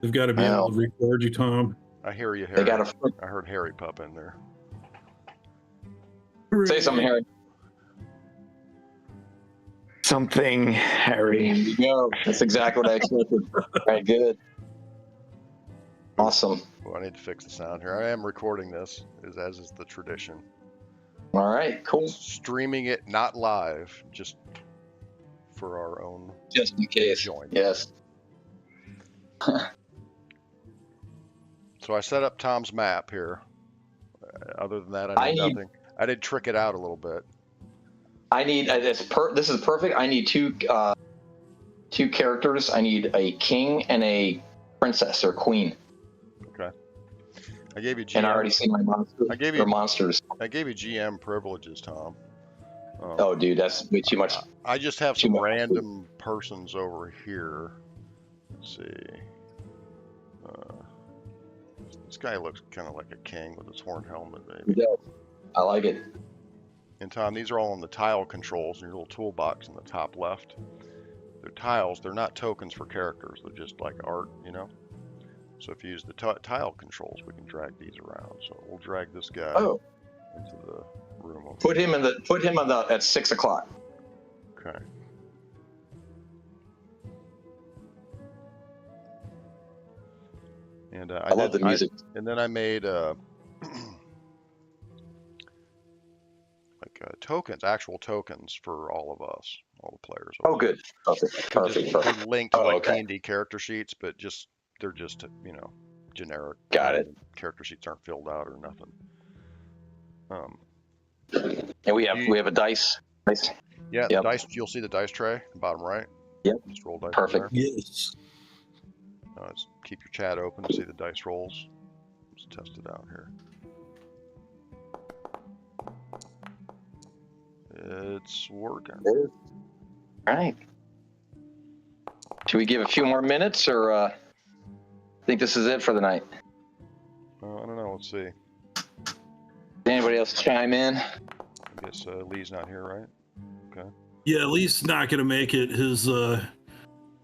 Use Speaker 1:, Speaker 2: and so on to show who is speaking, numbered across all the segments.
Speaker 1: They've got to be able to record you, Tom.
Speaker 2: I hear you, Harry.
Speaker 3: They got
Speaker 2: I heard Harry Pup in there.
Speaker 3: Say something, Harry.
Speaker 4: Something, Harry.
Speaker 3: There you go. That's exactly what I expected. All right, good. Awesome.
Speaker 2: Well, I need to fix the sound here. I am recording this, as is the tradition.
Speaker 3: All right, cool.
Speaker 2: Streaming it, not live, just for our own.
Speaker 3: Just in case.
Speaker 2: Enjoyment.
Speaker 3: Yes.
Speaker 2: So I set up Tom's map here. Other than that, I did nothing. I did trick it out a little bit.
Speaker 3: I need this is perfect. I need two characters. I need a king and a princess or queen.
Speaker 2: Okay. I gave you GM.
Speaker 3: And I already see my monsters. Monsters.
Speaker 2: I gave you GM privileges, Tom.
Speaker 3: Oh, dude, that's way too much.
Speaker 2: I just have some random persons over here. Let's see. This guy looks kind of like a king with his horn helmet, maybe.
Speaker 3: Yeah, I like it.
Speaker 2: And Tom, these are all on the tile controls in your little toolbox in the top left. They're tiles. They're not tokens for characters. They're just like art, you know? So if you use the tile controls, we can drag these around. So we'll drag this guy into the room.
Speaker 3: Put him at 6:00.
Speaker 2: Okay. And
Speaker 3: I love the music.
Speaker 2: And then I made tokens, actual tokens for all of us, all the players.
Speaker 3: Oh, good. Perfect.
Speaker 2: Linked to like D&D character sheets, but they're just generic.
Speaker 3: Got it.
Speaker 2: Character sheets aren't filled out or nothing.
Speaker 3: And we have a dice.
Speaker 2: Yeah, the dice. You'll see the dice tray, bottom right.
Speaker 3: Yep.
Speaker 2: Just roll dice.
Speaker 3: Perfect.
Speaker 1: Yes.
Speaker 2: Let's keep your chat open to see the dice rolls. Let's test it out here. It's working.
Speaker 3: All right. Should we give a few more minutes, or think this is it for the night?
Speaker 2: I don't know. Let's see.
Speaker 3: Anybody else chime in?
Speaker 2: I guess Lee's not here, right? Okay.
Speaker 1: Yeah, Lee's not going to make it. His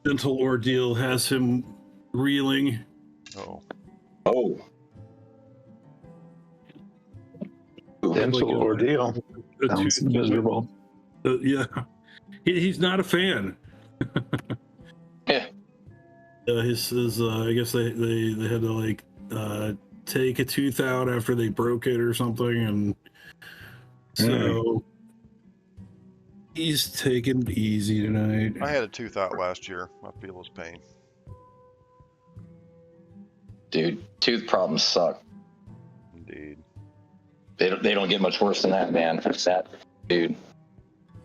Speaker 1: dental ordeal has him reeling.
Speaker 2: Oh.
Speaker 4: Dental ordeal. Sounds miserable.
Speaker 1: Yeah. He's not a fan.
Speaker 3: Yeah.
Speaker 1: His I guess they had to take a tooth out after they broke it or something, and so he's taking it easy tonight.
Speaker 2: I had a tooth out last year. I feel his pain.
Speaker 3: Dude, tooth problems suck.
Speaker 2: Indeed.
Speaker 3: They don't get much worse than that, man. That, dude.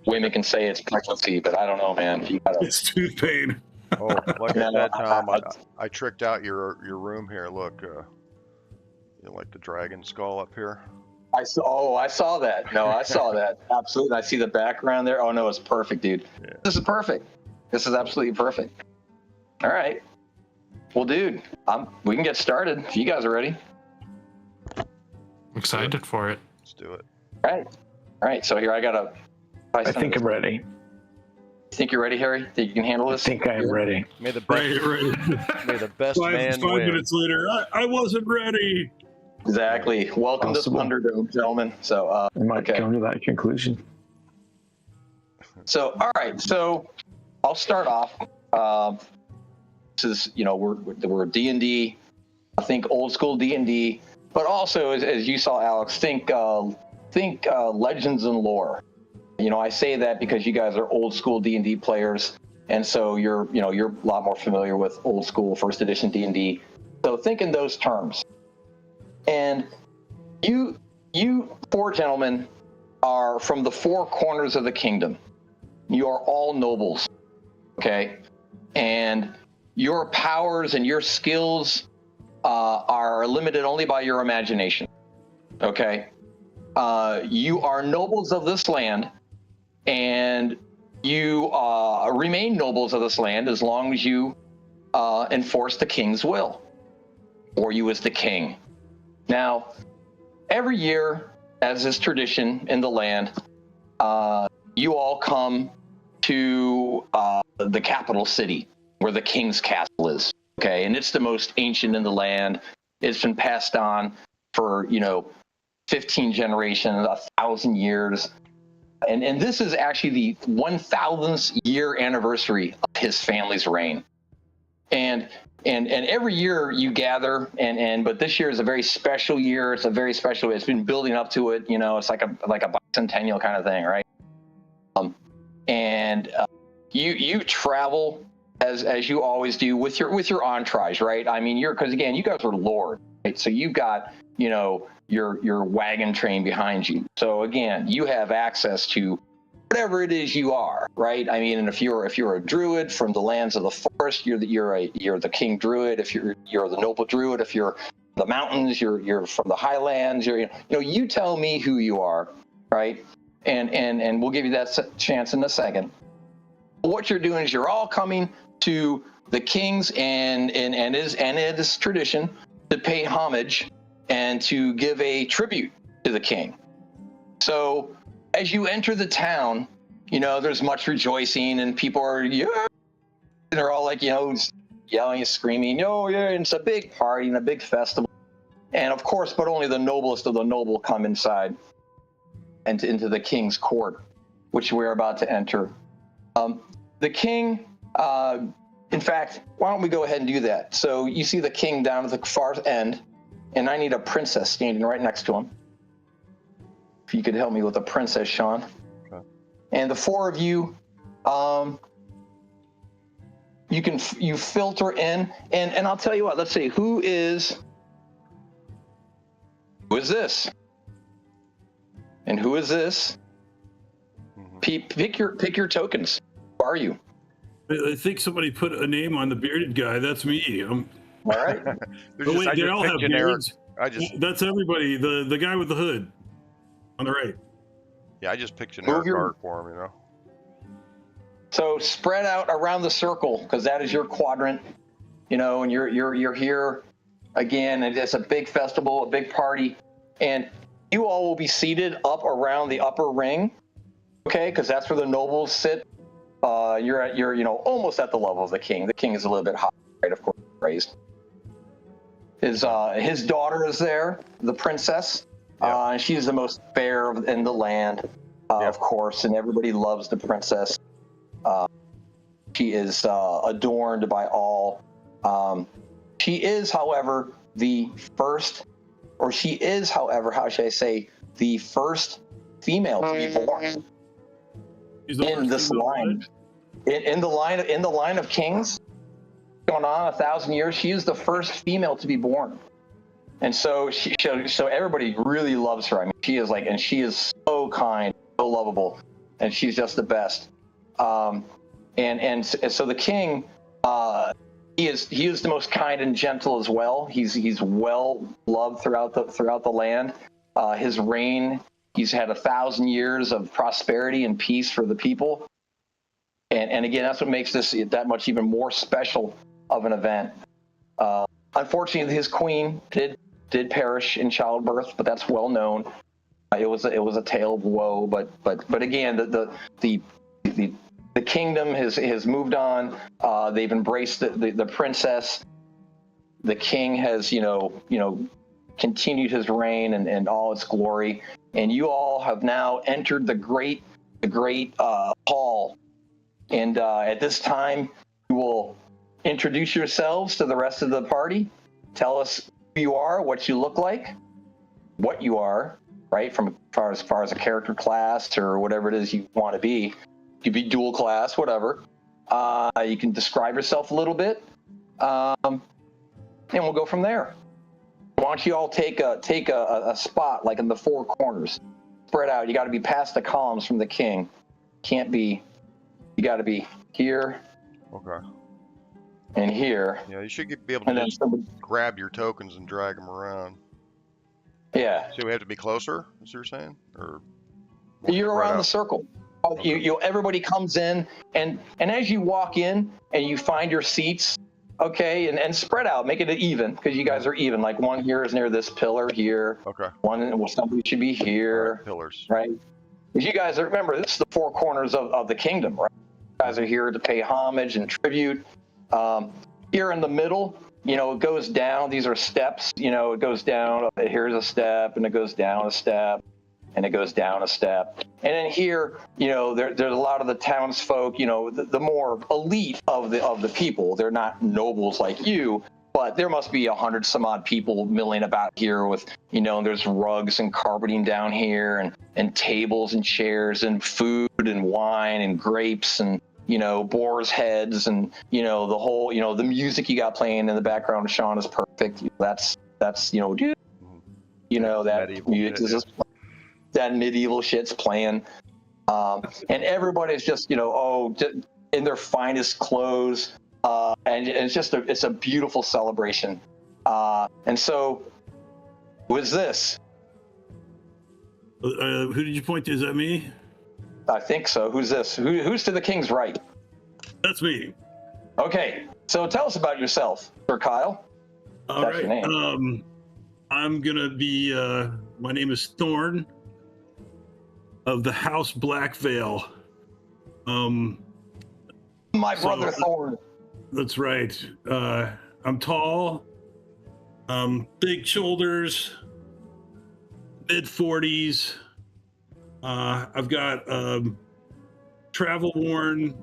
Speaker 3: Women can say it's pregnancy, but I don't know, man.
Speaker 1: It's tooth pain.
Speaker 2: Oh, like I said, Tom, I tricked out your room here. Look, like the dragon skull up here.
Speaker 3: I saw that. No, I saw that. Absolutely. I see the background there. Oh no, it's perfect, dude. Yeah. This is perfect. This is absolutely perfect. All right. Well, dude, we can get started if you guys are ready.
Speaker 5: I'm excited for it.
Speaker 2: Let's do it.
Speaker 3: All right. So here I
Speaker 4: think I'm ready.
Speaker 3: Think you're ready, Harry? Think you can handle this?
Speaker 4: I think I am ready.
Speaker 2: May the best, May the best man
Speaker 1: win. 5 minutes later, I wasn't ready.
Speaker 3: Exactly. Welcome to Thunderdome, gentlemen. So
Speaker 4: I might come to that conclusion.
Speaker 3: So all right. So I'll start off. This is we're D&D. I think old school D&D, but also as you saw, Alex, think legends and lore. I say that because you guys are old school D&D players, and so you're a lot more familiar with old school first edition D&D. So think in those terms. And you four gentlemen are from the four corners of the kingdom. You are all nobles, okay? And your powers and your skills are limited only by your imagination, okay? You are nobles of this land, and you remain nobles of this land as long as you enforce the king's will, or you as the king. Now, every year, as is tradition in the land, you all come to the capital city where the king's castle is. Okay, and it's the most ancient in the land. It's been passed on for 15 generations, 1,000 years. And this is actually the 1,000th year anniversary of his family's reign. And every year you gather, but this year is a very special year. It's a very special. It's been building up to it. It's like a bicentennial kind of thing, right? You travel as you always do with your entourage, right? I mean, because again, you guys are lords, right? So you've got your wagon train behind you. So again, you have access to whatever it is you are, right? I mean, and if you're a druid from the lands of the forest, you're the king druid. If you're the noble druid, if you're the mountains, you're from the highlands. You tell me who you are, right? And we'll give you that chance in a second. What you're doing is you're all coming to the kings and it is tradition to pay homage and to give a tribute to the king. So as you enter the town, there's much rejoicing and people are, they're all like, yelling and screaming, it's a big party and a big festival. And of course, but only the noblest of the noble come inside and into the king's court, which we're about to enter. The king, in fact, why don't we go ahead and do that? So you see the king down at the far end, and I need a princess standing right next to him. If you could help me with a princess, Sean. Okay. And the four of you, you filter in, and I'll tell you what. Let's see, who is this, and who is this? Mm-hmm. Pick your tokens. Who are you?
Speaker 1: I think somebody put a name on the bearded guy. That's me. All
Speaker 3: right.
Speaker 1: Wait, they all have beards. That's everybody. The guy with the hood on the right.
Speaker 2: Yeah, I just picked generic art for him,
Speaker 3: So spread out around the circle, because that is your quadrant, and you're here again, and it's a big festival, a big party, and you all will be seated up around the upper ring, okay? Because that's where the nobles sit. You're almost at the level of the king. The king is a little bit high, right? Of course, raised. His daughter is there, the princess. Yeah. She's the most fair in the land, of course, and everybody loves the princess. She is adorned by all. She is, however, how should I say, the first female to be born in this line. In the line of kings, going on 1,000 years, she is the first female to be born, and so so everybody really loves her. I mean, she is so kind, so lovable, and she's just the best. And so the king, he is the most kind and gentle as well. He's well loved throughout the land. His reign, he's had 1,000 years of prosperity and peace for the people. And again, that's what makes this that much even more special of an event. Unfortunately, his queen did perish in childbirth, but that's well known. It was a tale of woe. But again, the kingdom has moved on. They've embraced the princess. The king has continued his reign and all its glory. And you all have now entered the great hall. And at this time, you will introduce yourselves to the rest of the party. Tell us who you are, what you look like, what you are, right? From as far as a character class or whatever it is you want to be. You could be dual class, whatever. You can describe yourself a little bit, and we'll go from there. Why don't you all take a spot like in the four corners, spread out. You got to be past the columns from the king. You got to be here. Okay. And here.
Speaker 2: Yeah, you should be able to just grab your tokens and drag them around.
Speaker 3: Yeah.
Speaker 2: So we have to be closer, as you're saying, or
Speaker 3: you're around the circle. Okay. Everybody comes in, and as you walk in and you find your seats, okay, and spread out, make it even, because you guys are even. Like one here is near this pillar here.
Speaker 2: Okay.
Speaker 3: Somebody should be here.
Speaker 2: Right, pillars.
Speaker 3: Right. Because you guys remember, this is the four corners of the kingdom, right? You guys are here to pay homage and tribute. Here in the middle, it goes down. These are steps. It goes down. Here's a step, and it goes down a step, and it goes down a step. And then here, there's a lot of the townsfolk. The more elite of the people. They're not nobles like you, but there must be 100 some odd people milling about here with, there's rugs and carpeting down here, and tables and chairs and food and wine and grapes and boar's heads, and the whole, the music you got playing in the background, Sean, is perfect. That's that music is just that medieval shit's playing, and everybody's just in their finest clothes, and it's a beautiful celebration. And so, who is this?
Speaker 1: Who did you point to? Is that me?
Speaker 3: I think so. Who's this? Who's to the king's right?
Speaker 1: That's me.
Speaker 3: Okay, so tell us about yourself, Sir Kyle.
Speaker 1: All
Speaker 3: That's
Speaker 1: right.
Speaker 3: your name.
Speaker 1: I'm gonna be. My name is Thorn of the House Blackvale.
Speaker 3: My brother Thorn.
Speaker 1: That's right. I'm tall. Big shoulders. Mid-40s. I've got travel-worn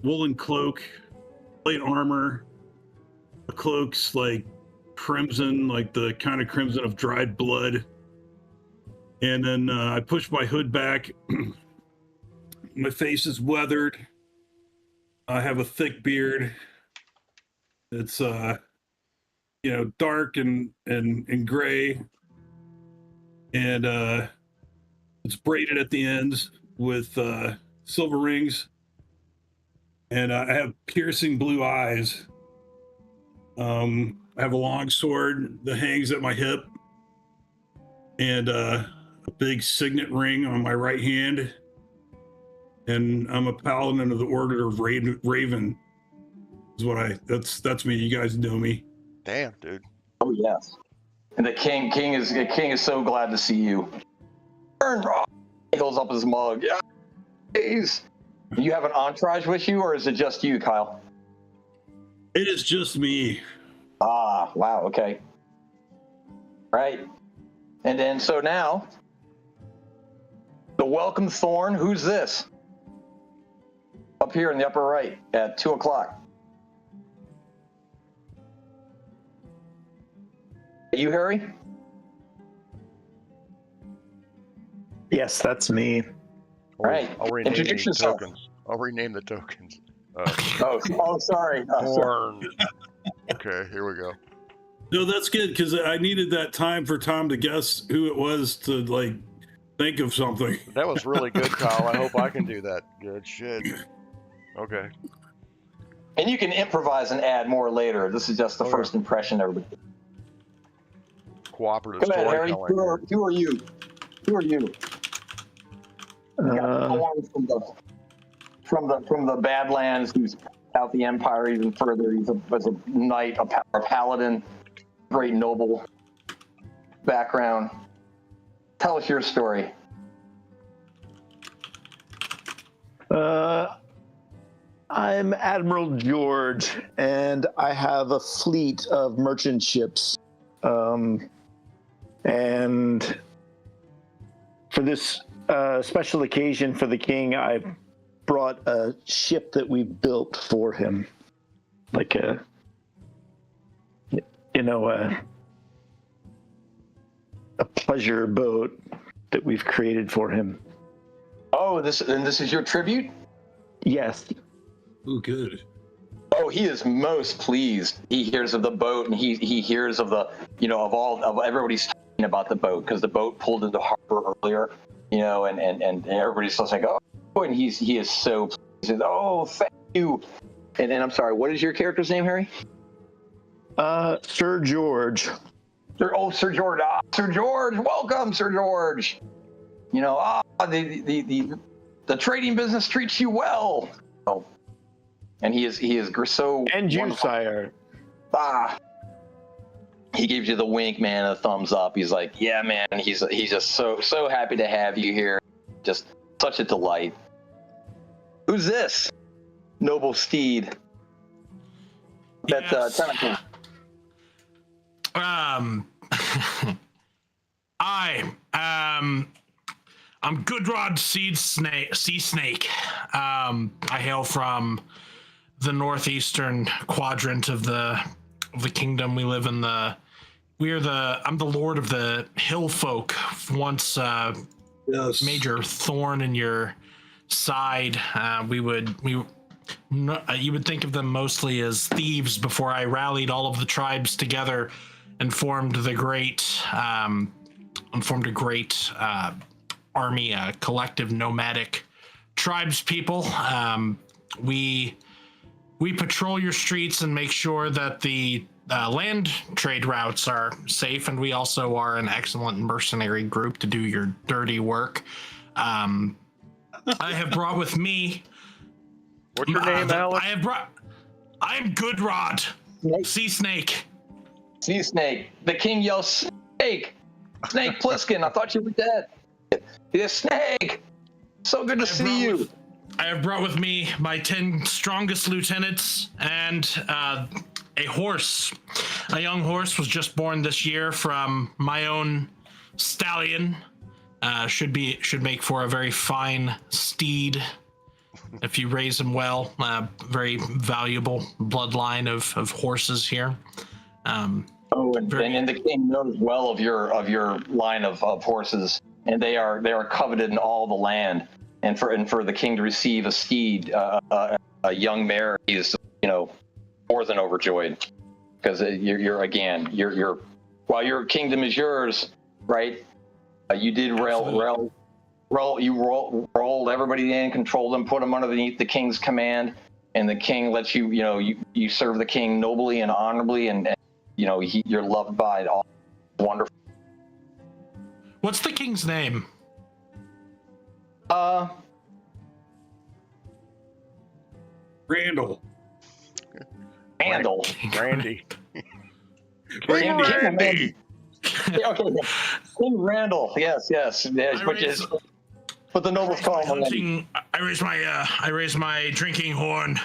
Speaker 1: woolen cloak, plate armor. The cloak's like crimson, like the kind of crimson of dried blood. And then I push my hood back. My face is weathered. I have a thick beard. It's dark and gray. And it's braided at the ends with silver rings. And I have piercing blue eyes. I have a long sword that hangs at my hip. And a big signet ring on my right hand. And I'm a paladin of the Order of Raven. That's me. You guys know me.
Speaker 2: Damn, dude.
Speaker 3: Oh yes. And the king is so glad to see you. He holds up his mug. Yeah. Please. You have an entourage with you, or is it just you, Kyle?
Speaker 1: It is just me.
Speaker 3: Ah, wow. Okay. Right. And then so now, the welcome Thorn. Who's this? Up here in the upper right at 2:00. You, Harry?
Speaker 4: Yes, that's me.
Speaker 3: Right.
Speaker 2: I'll rename
Speaker 3: Introduce
Speaker 2: the
Speaker 3: yourself.
Speaker 2: tokens. I'll rename the tokens.
Speaker 3: Sorry.
Speaker 2: Horn. Okay, here we go.
Speaker 1: No, that's good, because I needed that time for Tom to guess who it was to think of something.
Speaker 2: That was really good, Kyle. I hope I can do that. Good shit. Okay.
Speaker 3: And you can improvise and add more later. This is just the first impression, everybody.
Speaker 2: Cooperative
Speaker 3: Go ahead, Harry.
Speaker 2: storytelling.
Speaker 3: Who are you? Who are you? From the Badlands, who's out the Empire even further. He's a knight, a paladin, great noble background. Tell us your story.
Speaker 4: I'm Admiral George, and I have a fleet of merchant ships. And for this special occasion for the king, I brought a ship that we built for him, like a pleasure boat that we've created for him.
Speaker 3: Oh, this is your tribute?
Speaker 4: Yes.
Speaker 1: Oh, good.
Speaker 3: Oh, he is most pleased. He hears of the boat, and he hears of the of everybody's talking about the boat, because the boat pulled into harbor earlier, and everybody's just like, oh, and he is so pleased. He says, oh, thank you. And I'm sorry, what is your character's name, Harry?
Speaker 4: Sir George.
Speaker 3: Sir George. Sir George, welcome, Sir George. The trading business treats you well. Oh. And he is so.
Speaker 4: And you,
Speaker 3: wonderful.
Speaker 4: sire.
Speaker 3: He gives you the wink, man, and a thumbs up. He's like, yeah, man. He's just so happy to have you here. Just such a delight. Who's this? Noble steed. That's tentacle.
Speaker 5: I'm Goodrod Sea Snake. I hail from the northeastern quadrant of the kingdom. We live in I'm the lord of the hill folk. Once
Speaker 1: Yes.
Speaker 5: major thorn in your side. You would think of them mostly as thieves before I rallied all of the tribes together and formed a great army, a collective nomadic tribes people. We patrol your streets and make sure that the land trade routes are safe, and we also are an excellent mercenary group to do your dirty work. I have brought with me.
Speaker 2: What's your name, Alex?
Speaker 5: I am Goodrod,
Speaker 3: Snake.
Speaker 5: Sea Snake.
Speaker 3: Sea Snake. The king yells, "Snake! Snake Plissken! I thought you were dead." Yeah, Snake! So good to see you.
Speaker 5: I have brought with me my 10 strongest lieutenants and a horse. A young horse was just born this year from my own stallion. Should make for a very fine steed if you raise him well. Very valuable bloodline of horses here.
Speaker 3: And the king knows well of your line of horses, and they are coveted in all the land. And for the king to receive a steed, a young mare, he's more than overjoyed, because you're while your kingdom is yours, right? You did rolled everybody in, controlled them, put them underneath the king's command, and the king lets you serve the king nobly and honorably, and you're loved by all. Wonderful.
Speaker 5: What's the king's name?
Speaker 1: Randall.
Speaker 2: Randy.
Speaker 3: Randy. Okay. King Randall. Yes. But the nobles call him.
Speaker 5: I raise my drinking horn.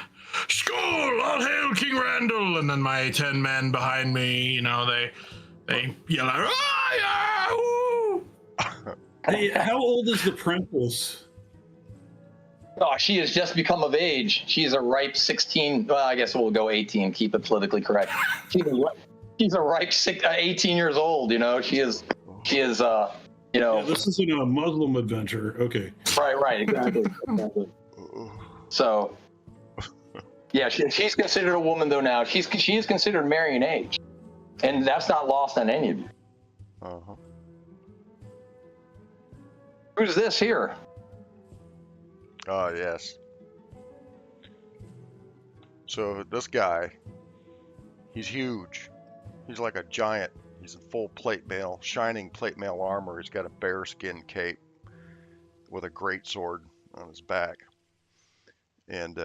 Speaker 5: Skull! All hail King Randall! And then my 10 men behind me, they yell out, "Ah, yeah, woo!"
Speaker 1: Hey, how old is the princess?
Speaker 3: Oh, she has just become of age. She's a ripe 16. Well, I guess we'll go 18. Keep it politically correct. She's a ripe 18 years old. She is. Yeah,
Speaker 1: this isn't a Muslim adventure. Okay.
Speaker 3: Right. Exactly. So, yeah, she's considered a woman though now. She is considered marrying age, and that's not lost on any of you.
Speaker 2: Uh-huh.
Speaker 3: Who's this here?
Speaker 2: Oh, yes. So this guy, he's huge. He's like a giant. He's in full plate mail, shining plate mail armor. He's got a bearskin cape with a greatsword on his back. And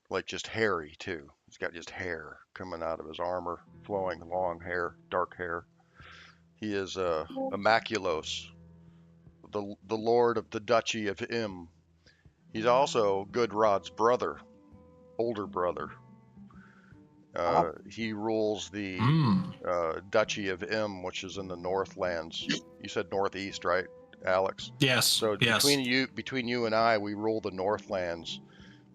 Speaker 2: like just hairy too. He's got just hair coming out of his armor, flowing long hair, dark hair. He is Immaculos, the lord of the Duchy of Im. He's also Goodrod's brother, older brother. He rules the Duchy of Im, which is in the Northlands. You said northeast, right, Alex?
Speaker 5: Yes.
Speaker 2: So
Speaker 5: yes.
Speaker 2: between you and I, we rule the Northlands,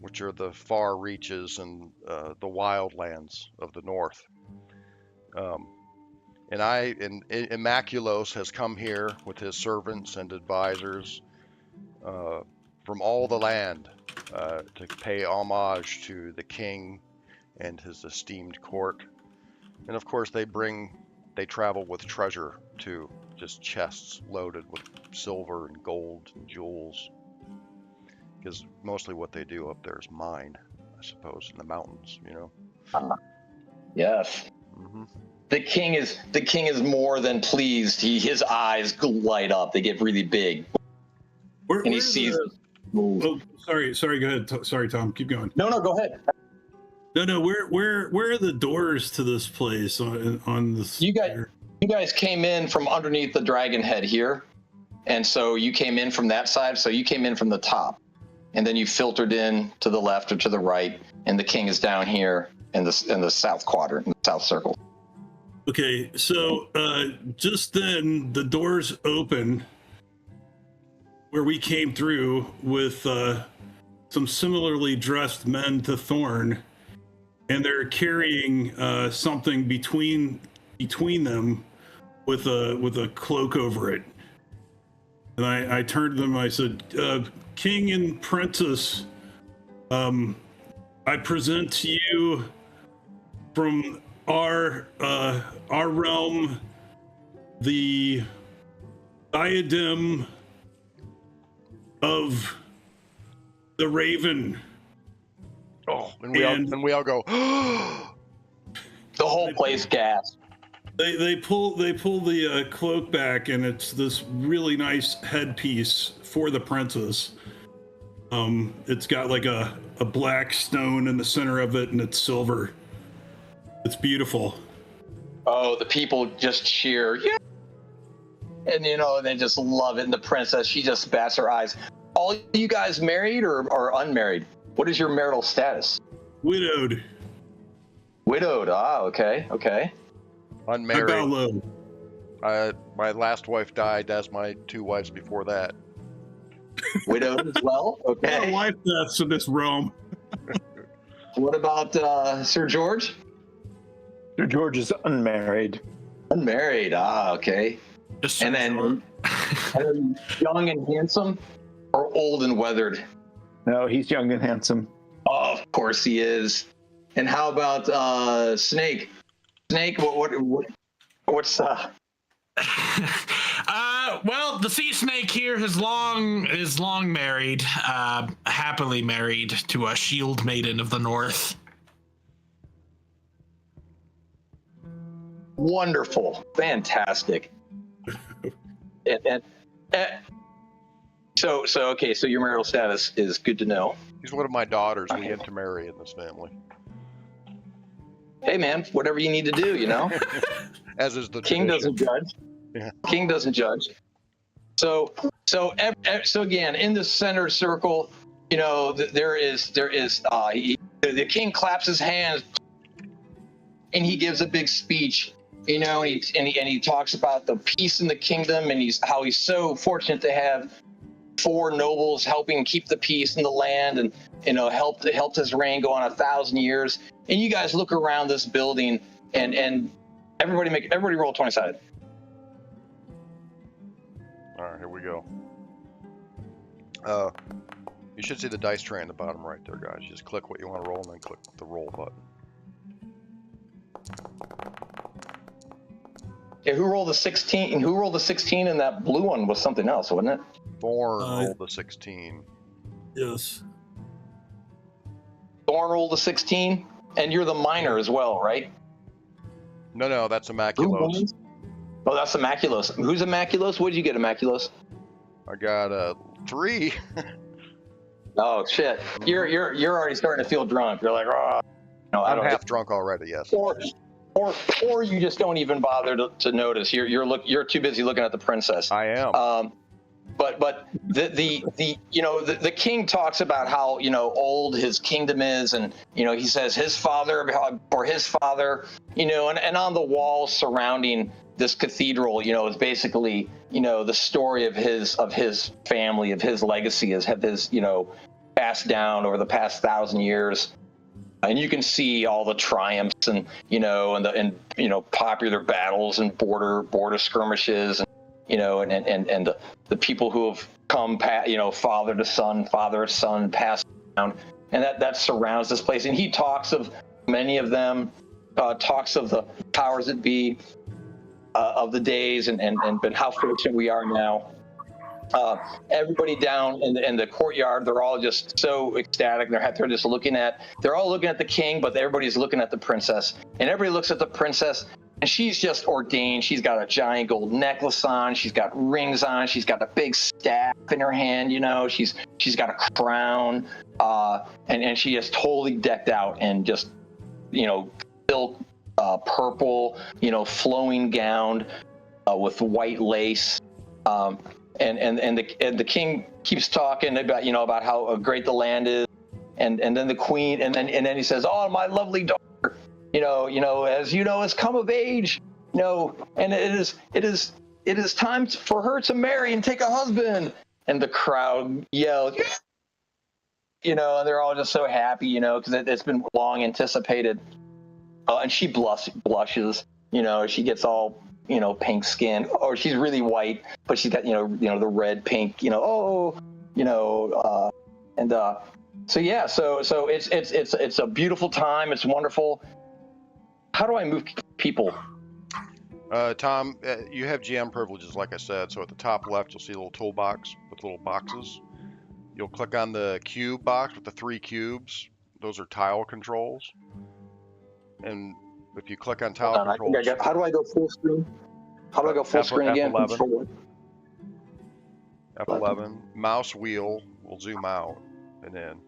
Speaker 2: which are the far reaches and the wildlands of the north. And Immaculos has come here with his servants and advisors from all the land to pay homage to the king and his esteemed court. And of course they travel with treasure too, just chests loaded with silver and gold and jewels. Because mostly what they do up there is mine, I suppose, in the mountains,
Speaker 3: Yes.
Speaker 2: Mm-hmm.
Speaker 3: The king is more than pleased. His eyes light up. They get really big. And he sees.
Speaker 1: Oh, sorry. Go ahead. Sorry, Tom. Keep going.
Speaker 3: No, go ahead.
Speaker 1: No. Where are the doors to this place on this?
Speaker 3: You guys came in from underneath the dragon head here, and so you came in from that side. So you came in from the top. and then you filtered in to the left or to the right, and the king is down here in the south quadrant, in the south circle.
Speaker 1: Okay, so just then the doors open where we came through with some similarly dressed men to Thorn, and they're carrying something between them with a cloak over it. And I turned to them and I said, King and Princess, I present to you from our realm the diadem of the Raven.
Speaker 2: Oh, and we all go.
Speaker 3: The whole place gasped.
Speaker 1: They pull the cloak back, and it's this really nice headpiece for the princess. It's got like a black stone in the center of it, and it's silver. It's beautiful.
Speaker 3: Oh, the people just cheer, yeah, and they just love it. And the princess, she just bats her eyes. All you guys married or unmarried? What is your marital status?
Speaker 1: Widowed.
Speaker 3: Widowed. Ah, okay.
Speaker 2: Unmarried.
Speaker 1: I bow low.
Speaker 2: My last wife died, as my 2 wives before that.
Speaker 3: Widowed as well. Okay.
Speaker 1: Life deaths in this realm.
Speaker 3: What about Sir George?
Speaker 4: Sir George is unmarried.
Speaker 3: Unmarried. Ah, okay.
Speaker 5: Just
Speaker 3: And then young and handsome, or old and weathered?
Speaker 4: No, he's young and handsome.
Speaker 3: Oh, of course he is. And how about Snake? Snake, what's
Speaker 5: well, the sea snake here is long married, happily married to a shield maiden of the north.
Speaker 3: wonderful, fantastic. So okay, so your marital status is good to know.
Speaker 2: He's one of my daughters. We intermarry in this family.
Speaker 3: Hey man, whatever you need to do, you know.
Speaker 2: As is the
Speaker 3: King
Speaker 2: tradition.
Speaker 3: doesn't judge.
Speaker 2: Yeah.
Speaker 3: King doesn't judge. So again, in the center circle, you know, there is the king claps his hands and he gives a big speech, you know, and he talks about the peace in the kingdom and how he's so fortunate to have 4 nobles helping keep the peace in the land, and you know, helped his reign go on 1,000 years. And you guys look around this building and everybody roll 20-sided.
Speaker 2: All right, here we go. You should see the dice tray in the bottom right there, guys. You just click what you want to roll and then click the roll button.
Speaker 3: Yeah, who rolled the 16? And who rolled the 16? And that blue one was something else, wasn't it?
Speaker 2: Thorn rolled the 16.
Speaker 1: Yes.
Speaker 3: Thorn rolled the 16, and you're the minor as well, right?
Speaker 2: No, that's
Speaker 3: Who
Speaker 2: Immaculos.
Speaker 3: wins? Oh, that's Immaculos. Who's Immaculos? What did you get, Immaculos?
Speaker 2: I got a 3.
Speaker 3: Oh shit! You're already starting to feel drunk. You're like, oh, no, I
Speaker 2: I'm
Speaker 3: don't.
Speaker 2: half drunk already. Yes.
Speaker 3: Or you just don't even bother to notice. You're too busy looking at the princess.
Speaker 2: I am.
Speaker 3: But the king talks about how, you know, old his kingdom is, and you know, he says his father, you know, and on the walls surrounding this cathedral, you know, is basically, you know, the story of his family, of his legacy, has had his, you know, passed down over the past 1,000 years. And you can see all the triumphs and, you know, and popular battles and border skirmishes, and, you know, and the people who have come, you know, father to son, passed down, and that surrounds this place. And he talks of many of them, talks of the powers that be, of the days, and how fortunate we are now. Everybody down in the courtyard, they're all just so ecstatic. They're all looking at the king, but everybody's looking at the princess. And everybody looks at the princess, and she's just ordained. She's got a giant gold necklace on. She's got rings on. She's got a big staff in her hand. You know, she's got a crown, and she is totally decked out and just, you know, silk, purple, you know, flowing gown with white lace. and the king keeps talking about, you know, about how great the land is, and then the queen, and then he says, "Oh, my lovely daughter, you know, as you know, has come of age, you know, and it is time for her to marry and take a husband." And the crowd yells, "Yeah!" You know, and they're all just so happy, you know, because it's been long anticipated. And she blushes, you know, she gets all, you know, pink skin, or she's really white, but she's got, you know, the red, pink, you know, so yeah, so it's a beautiful time. It's wonderful. How do I move people?
Speaker 2: Tom, you have GM privileges, like I said. So at the top left, you'll see a little toolbox with little boxes. You'll click on the cube box with the 3 cubes. Those are tile controls. And if you click on tile controls,
Speaker 3: How do I go full screen? How do I go full screen again?
Speaker 2: F11. F11. Mouse wheel will zoom out and in.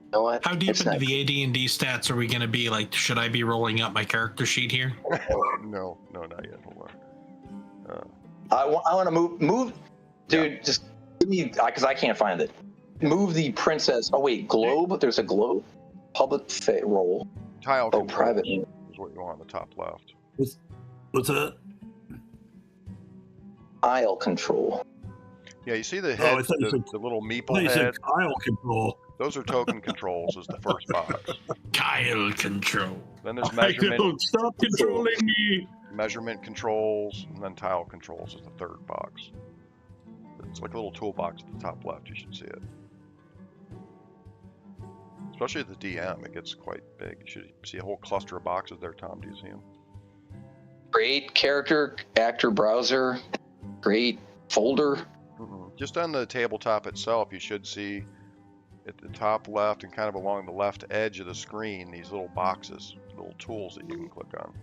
Speaker 3: You know what?
Speaker 5: How deep into the AD&D stats are we going to be? Like, should I be rolling up my character sheet here?
Speaker 2: No, not yet. Hold on.
Speaker 3: I want to move, dude. Yeah. Just give me, because I can't find it. Move the princess. Oh wait, globe. There's a globe. Public roll.
Speaker 2: Tile.
Speaker 3: Oh, private
Speaker 2: is what you want on the top left.
Speaker 1: What's that?
Speaker 3: Tile control.
Speaker 2: Yeah, you see the head, the little meeple head.
Speaker 1: Tile control.
Speaker 2: Those are token controls. Is the first box.
Speaker 5: Tile control.
Speaker 2: Then there's measurement.
Speaker 1: Don't stop controlling me.
Speaker 2: Measurement controls, and then tile controls is the third box. It's like a little toolbox at the top left. You should see it. Especially at the DM, it gets quite big. You should see a whole cluster of boxes there, Tom. Do you see them?
Speaker 3: Create character, actor browser, create folder.
Speaker 2: Just on the tabletop itself, you should see at the top left and kind of along the left edge of the screen, these little boxes, little tools that you can click on.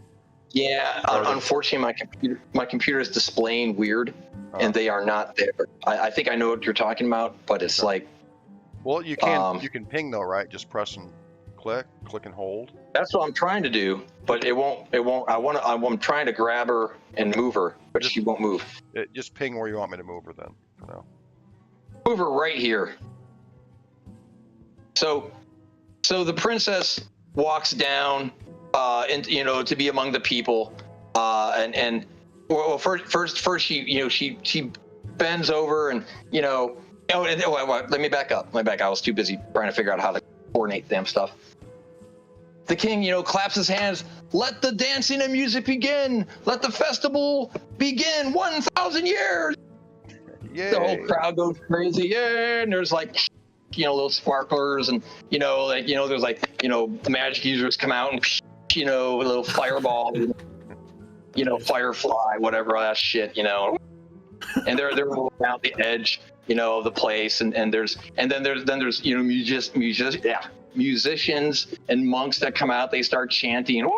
Speaker 3: Yeah, unfortunately, my computer is displaying weird, and they are not there. I think I know what you're talking about, but it's like.
Speaker 2: Well, you can ping though, right? Just press and click and hold.
Speaker 3: That's what I'm trying to do, but it won't. I'm trying to grab her and move her, but she won't move.
Speaker 2: Just ping where you want me to move her then, for now.
Speaker 3: Move her right here. So the princess walks down, and you know, to be among the people, and first she bends over and you know. Oh, let me back up. I was too busy trying to figure out how to coordinate damn stuff. The king, you know, claps his hands. Let the dancing and music begin. Let the festival begin. 1,000 years.
Speaker 2: Yay.
Speaker 3: The whole crowd goes crazy. Yeah, and there's like, you know, little sparklers, and you know, like you know, there's like, you know, the magic users come out and you know, a little fireball, you know, firefly, whatever that shit, you know, and they're rolling out the edge. You know, of the place, and then there's you know musicians and monks that come out. They start chanting,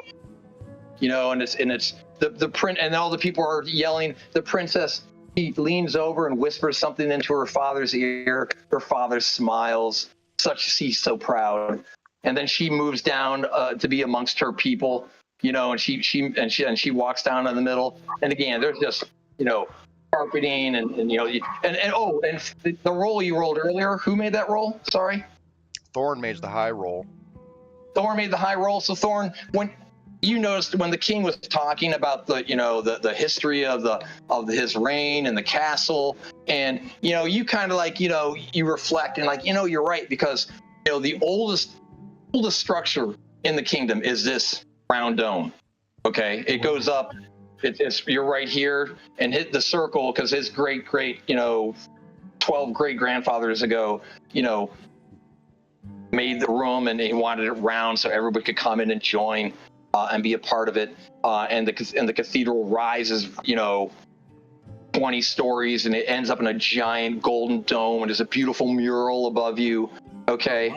Speaker 3: you know, and it's the print, and all the people are yelling. The princess, she leans over and whispers something into her father's ear. Her father smiles, she's so proud, and then she moves down to be amongst her people, you know, and she walks down in the middle, and again, there's just you know. Carpeting and you know and the roll you rolled earlier. Who made that roll? Sorry.
Speaker 2: Thorn made the high roll.
Speaker 3: Thorn made the high roll. So Thorn, when you noticed when the king was talking about the you know the history of his reign and the castle, and you know you kind of like you know you reflect and like you know you're right because you know the oldest structure in the kingdom is this round dome. Okay, it goes up. You're right here and hit the circle because his great, you know, 12 great grandfathers ago, you know, made the room and he wanted it round so everybody could come in and join and be a part of it. And the cathedral rises, you know, 20 stories and it ends up in a giant golden dome and there's a beautiful mural above you. Okay.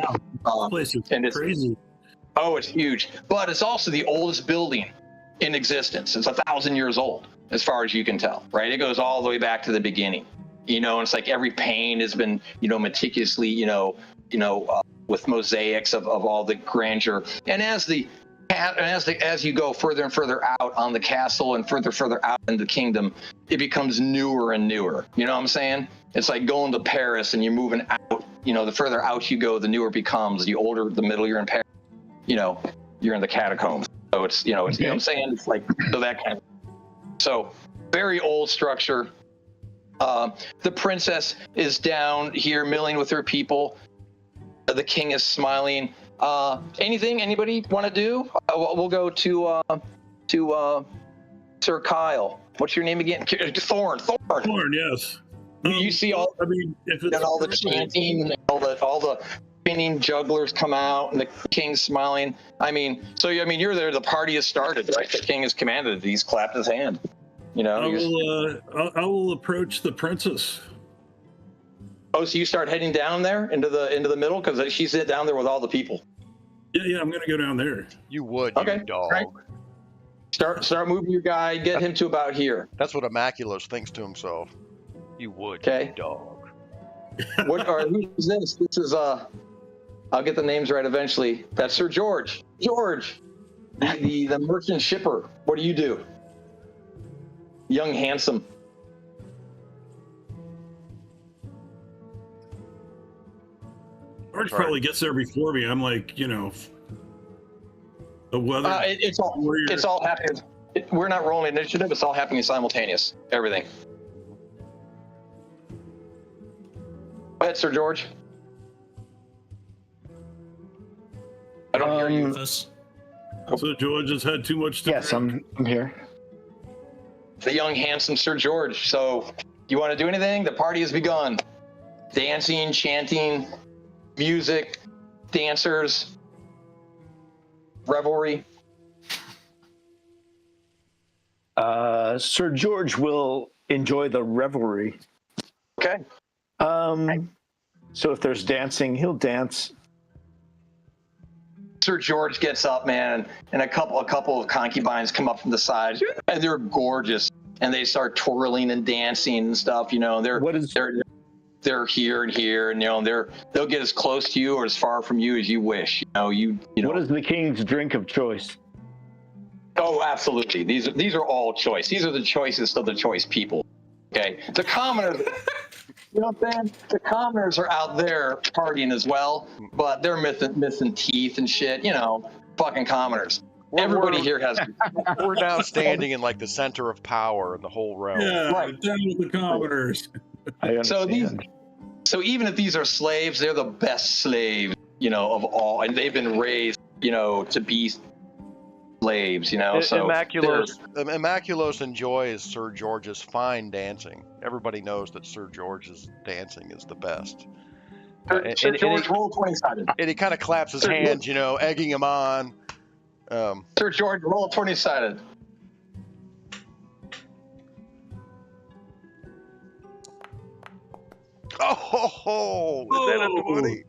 Speaker 1: Wow, this place is crazy.
Speaker 3: Oh, it's huge. But it's also the oldest building in existence. It's 1,000 years old, as far as you can tell, right? It goes all the way back to the beginning, you know. And it's like every pane has been, you know, meticulously, with mosaics of all the grandeur. And as the as you go further and further out on the castle and further out in the kingdom, it becomes newer and newer. You know what I'm saying? It's like going to Paris and you're moving out. You know, the further out you go, the newer it becomes. The older, the middle you're in Paris, you know, you're in the catacombs. So it's, you know, it's, you know what I'm saying? It's like, so that kind of, so very old structure. The princess is down here milling with her people. The king is smiling. Anything anybody want to do? We'll go to Sir Kyle. What's your name again? Thorn.
Speaker 1: Thorn, yes.
Speaker 3: You see all.
Speaker 1: I mean, if it's
Speaker 3: And all the chanting and all the spinning jugglers come out and the king's smiling. I mean, so you're there. The party has started, right? The king has commanded. He's clapped his hand. You know.
Speaker 1: I will approach the princess.
Speaker 3: Oh, so you start heading down there into the middle because she's down there with all the people.
Speaker 1: Yeah, I'm gonna go down there.
Speaker 2: You would,
Speaker 3: Okay,
Speaker 2: you dog.
Speaker 3: right. Start moving your guy. Get him to about here.
Speaker 2: That's what Immaculus thinks to himself. You would,
Speaker 3: Okay.
Speaker 2: you dog.
Speaker 3: Who's this? This is I'll get the names right eventually. That's Sir George. George, the merchant shipper. What do you do? Young, handsome.
Speaker 1: George probably gets there before me. I'm like, you know, the weather.
Speaker 3: It's all happening. We're not rolling initiative. It's all happening simultaneous. Everything. Go ahead, Sir George. I don't hear you.
Speaker 5: This.
Speaker 1: So George has had too much to
Speaker 4: Yes,
Speaker 1: drink.
Speaker 4: I'm here.
Speaker 3: The young, handsome Sir George. So, you want to do anything? The party has begun. Dancing, chanting, music, dancers, revelry.
Speaker 4: Sir George will enjoy the revelry.
Speaker 3: Okay.
Speaker 4: So if there's dancing, he'll dance.
Speaker 3: Sir George gets up, man, and a couple of concubines come up from the side, and they're gorgeous, and they start twirling and dancing and stuff. You know, they're here and here, and you know they'll get as close to you or as far from you as you wish. You know.
Speaker 4: What is the king's drink of choice?
Speaker 3: Oh, absolutely. These are all choice. These are the choicest of the choice people. Okay, the commoners. You know what I'm saying? The commoners are out there partying as well, but they're missing teeth and shit. You know, fucking commoners. Everybody here has.
Speaker 2: We're now standing in like the center of power in the whole realm.
Speaker 1: Yeah,
Speaker 3: Right.
Speaker 1: down with the commoners.
Speaker 4: I
Speaker 3: So
Speaker 4: understand.
Speaker 3: So even if these are slaves, they're the best slaves, you know, of all, and they've been raised, you know, to be slaves, you know. So
Speaker 2: Immaculus enjoys Sir George's fine dancing. Everybody knows that Sir George's dancing is the best.
Speaker 3: Sir George, roll 20-sided.
Speaker 2: And he kind of claps his
Speaker 3: Sir
Speaker 2: hands, you know, egging him on.
Speaker 3: Sir George, roll 20-sided.
Speaker 2: Oh, is that a 20?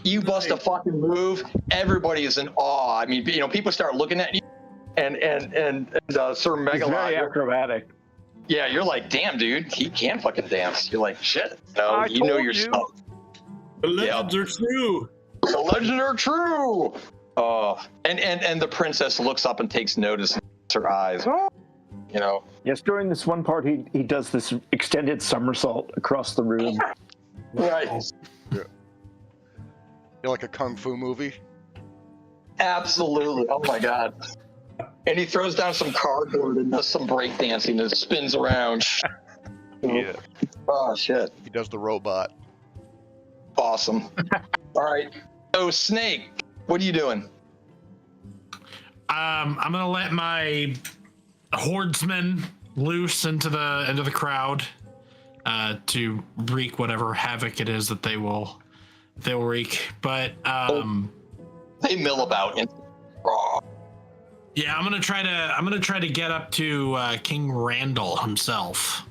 Speaker 3: You bust a fucking move, everybody is in awe. I mean, you know, people start looking at you, and Sir
Speaker 4: He's very
Speaker 3: Megalon,
Speaker 4: acrobatic.
Speaker 3: yeah, you're like, damn, dude, he can fucking dance. You're like, shit, no,
Speaker 2: I
Speaker 3: you know
Speaker 2: told
Speaker 3: your
Speaker 2: you.
Speaker 3: stuff.
Speaker 1: The legends are true.
Speaker 3: The legends are true. And the princess looks up and takes notice in her eyes. You know,
Speaker 4: Yes, during this one part, he does this extended somersault across the room.
Speaker 3: right?
Speaker 2: You're like a kung fu movie.
Speaker 3: Absolutely. Oh my god. And he throws down some cardboard and does some breakdancing and spins around.
Speaker 2: Yeah.
Speaker 3: Oh shit.
Speaker 2: He does the robot.
Speaker 3: Awesome. All right. So Snake, what are you doing?
Speaker 5: I'm gonna let my hordemen loose into the crowd to wreak whatever havoc it is that they'll wreak. But
Speaker 3: They mill about and
Speaker 5: yeah, I'm gonna try to get up to King Randall himself.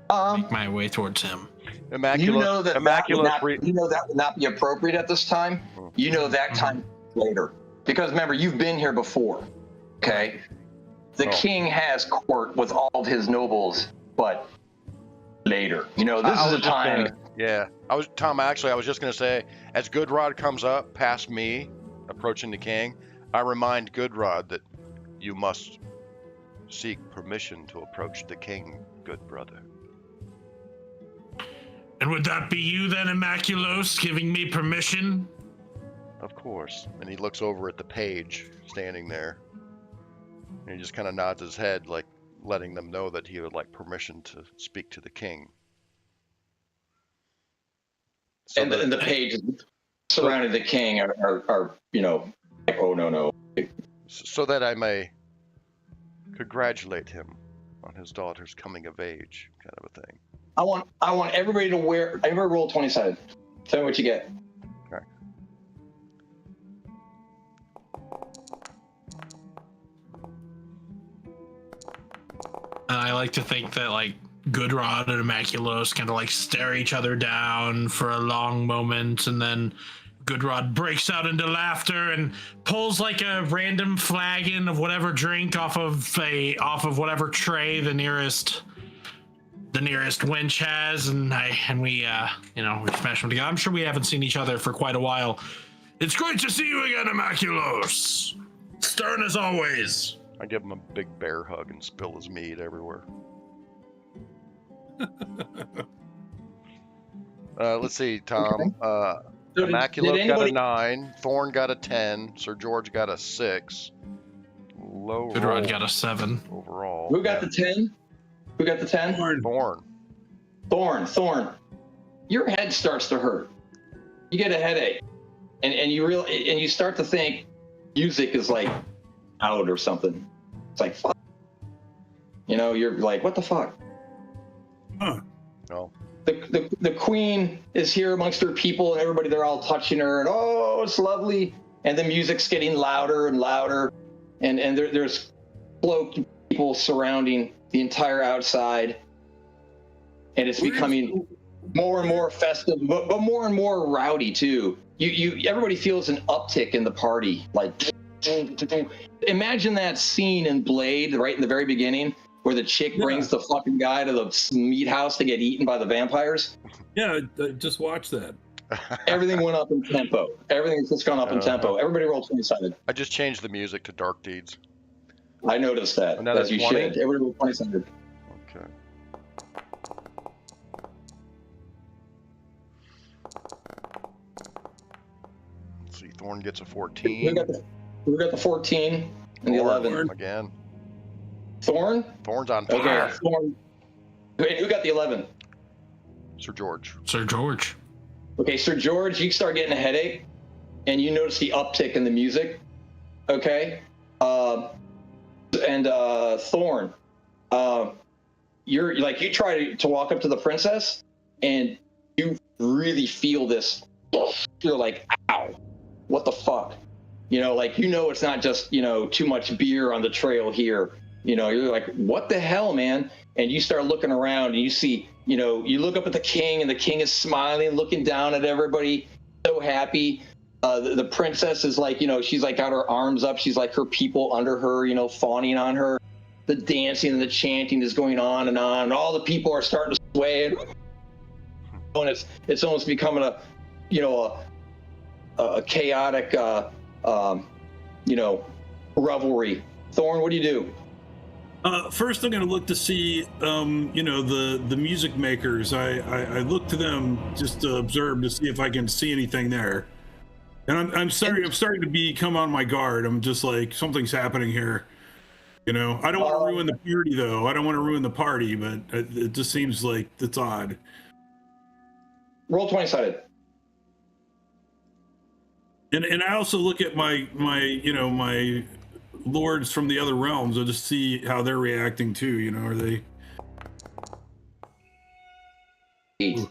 Speaker 5: Make my way towards him.
Speaker 2: Immaculus.
Speaker 3: you know that
Speaker 2: Immaculus.
Speaker 3: you know that would not be appropriate at this time. You know that time later. Because remember, you've been here before. Okay? The king has court with all of his nobles, but later. You know, this is a time.
Speaker 2: Yeah, I was just gonna say, as Goodrod comes up past me, approaching the king, I remind Goodrod that you must seek permission to approach the king, good brother.
Speaker 5: And would that be you then, Immaculos, giving me permission?
Speaker 2: Of course. And he looks over at the page standing there. And he just kind of nods his head, like letting them know that he would like permission to speak to the king. So
Speaker 3: and the pages surrounding the king are like, oh no.
Speaker 2: So that I may congratulate him on his daughter's coming of age, kind of a thing.
Speaker 3: I want everybody to everybody roll 20-sided. Tell me what you get.
Speaker 2: Okay.
Speaker 5: And I like to think that like Goodrod and Immaculos kind of like stare each other down for a long moment, and then Goodrod breaks out into laughter and pulls like a random flagon of whatever drink off of whatever tray the nearest winch has, and we smash them together. I'm sure we haven't seen each other for quite a while. It's great to see you again, Immaculos. Stern as always.
Speaker 2: I give him a big bear hug and spill his mead everywhere. Let's see, Tom.
Speaker 3: So
Speaker 2: Immaculate got a 9, Thorn got a 10, Sir George got a 6. Low roll
Speaker 5: Goodrod got a 7.
Speaker 2: overall.
Speaker 3: Who got the 10? Who got the 10?
Speaker 2: Thorn.
Speaker 3: Your head starts to hurt. You get a headache, and you start to think music is like out or something. It's like fuck. You're like, what the fuck?
Speaker 1: Huh.
Speaker 2: No.
Speaker 3: The queen is here amongst her people, and everybody, they're all touching her, and oh, it's lovely. And the music's getting louder and louder, and there's cloaked people surrounding the entire outside, and it's becoming more and more festive, but more and more rowdy too. Everybody feels an uptick in the party. Like, imagine that scene in Blade right in the very beginning, where the chick brings the fucking guy to the meat house to get eaten by the vampires.
Speaker 1: Yeah, just watch that.
Speaker 3: Everything went up in tempo. Everything's just gone up in tempo. Everybody roll 20-sided.
Speaker 2: I just changed the music to Dark Deeds.
Speaker 3: I noticed that,
Speaker 2: Another
Speaker 3: as you
Speaker 2: 20?
Speaker 3: should. Everybody roll 20-sided.
Speaker 2: Okay. Let's see, Thorn gets a 14.
Speaker 3: We got the 14 and the 11.
Speaker 2: Again.
Speaker 3: Thorn?
Speaker 2: Thorn's on fire.
Speaker 3: Okay, Thorn. And who got the 11?
Speaker 2: Sir George.
Speaker 5: Sir George.
Speaker 3: Okay, Sir George, you start getting a headache, and you notice the uptick in the music. Okay? And Thorn, you try to walk up to the princess, and you really feel this. You're like, ow, what the fuck? It's not just, too much beer on the trail here. You're like, what the hell, man? And you start looking around, and you see, you look up at the king, and the king is smiling, looking down at everybody, so happy. The princess is like, she's like got her arms up. She's like her people under her, fawning on her. The dancing and the chanting is going on, and all the people are starting to sway. And it's almost becoming a chaotic, revelry. Thorn, what do you do?
Speaker 1: First, I'm going to look to see, the music makers. I look to them just to observe to see if I can see anything there. And I'm starting to become on my guard. I'm just like, something's happening here. I don't want to ruin the party, though. I don't want to ruin the party, but it just seems like it's odd.
Speaker 3: Roll 20-sided.
Speaker 1: And I also look at my lords from the other realms. I'll just see how they're reacting too. Are they?
Speaker 3: 8.
Speaker 1: Ooh,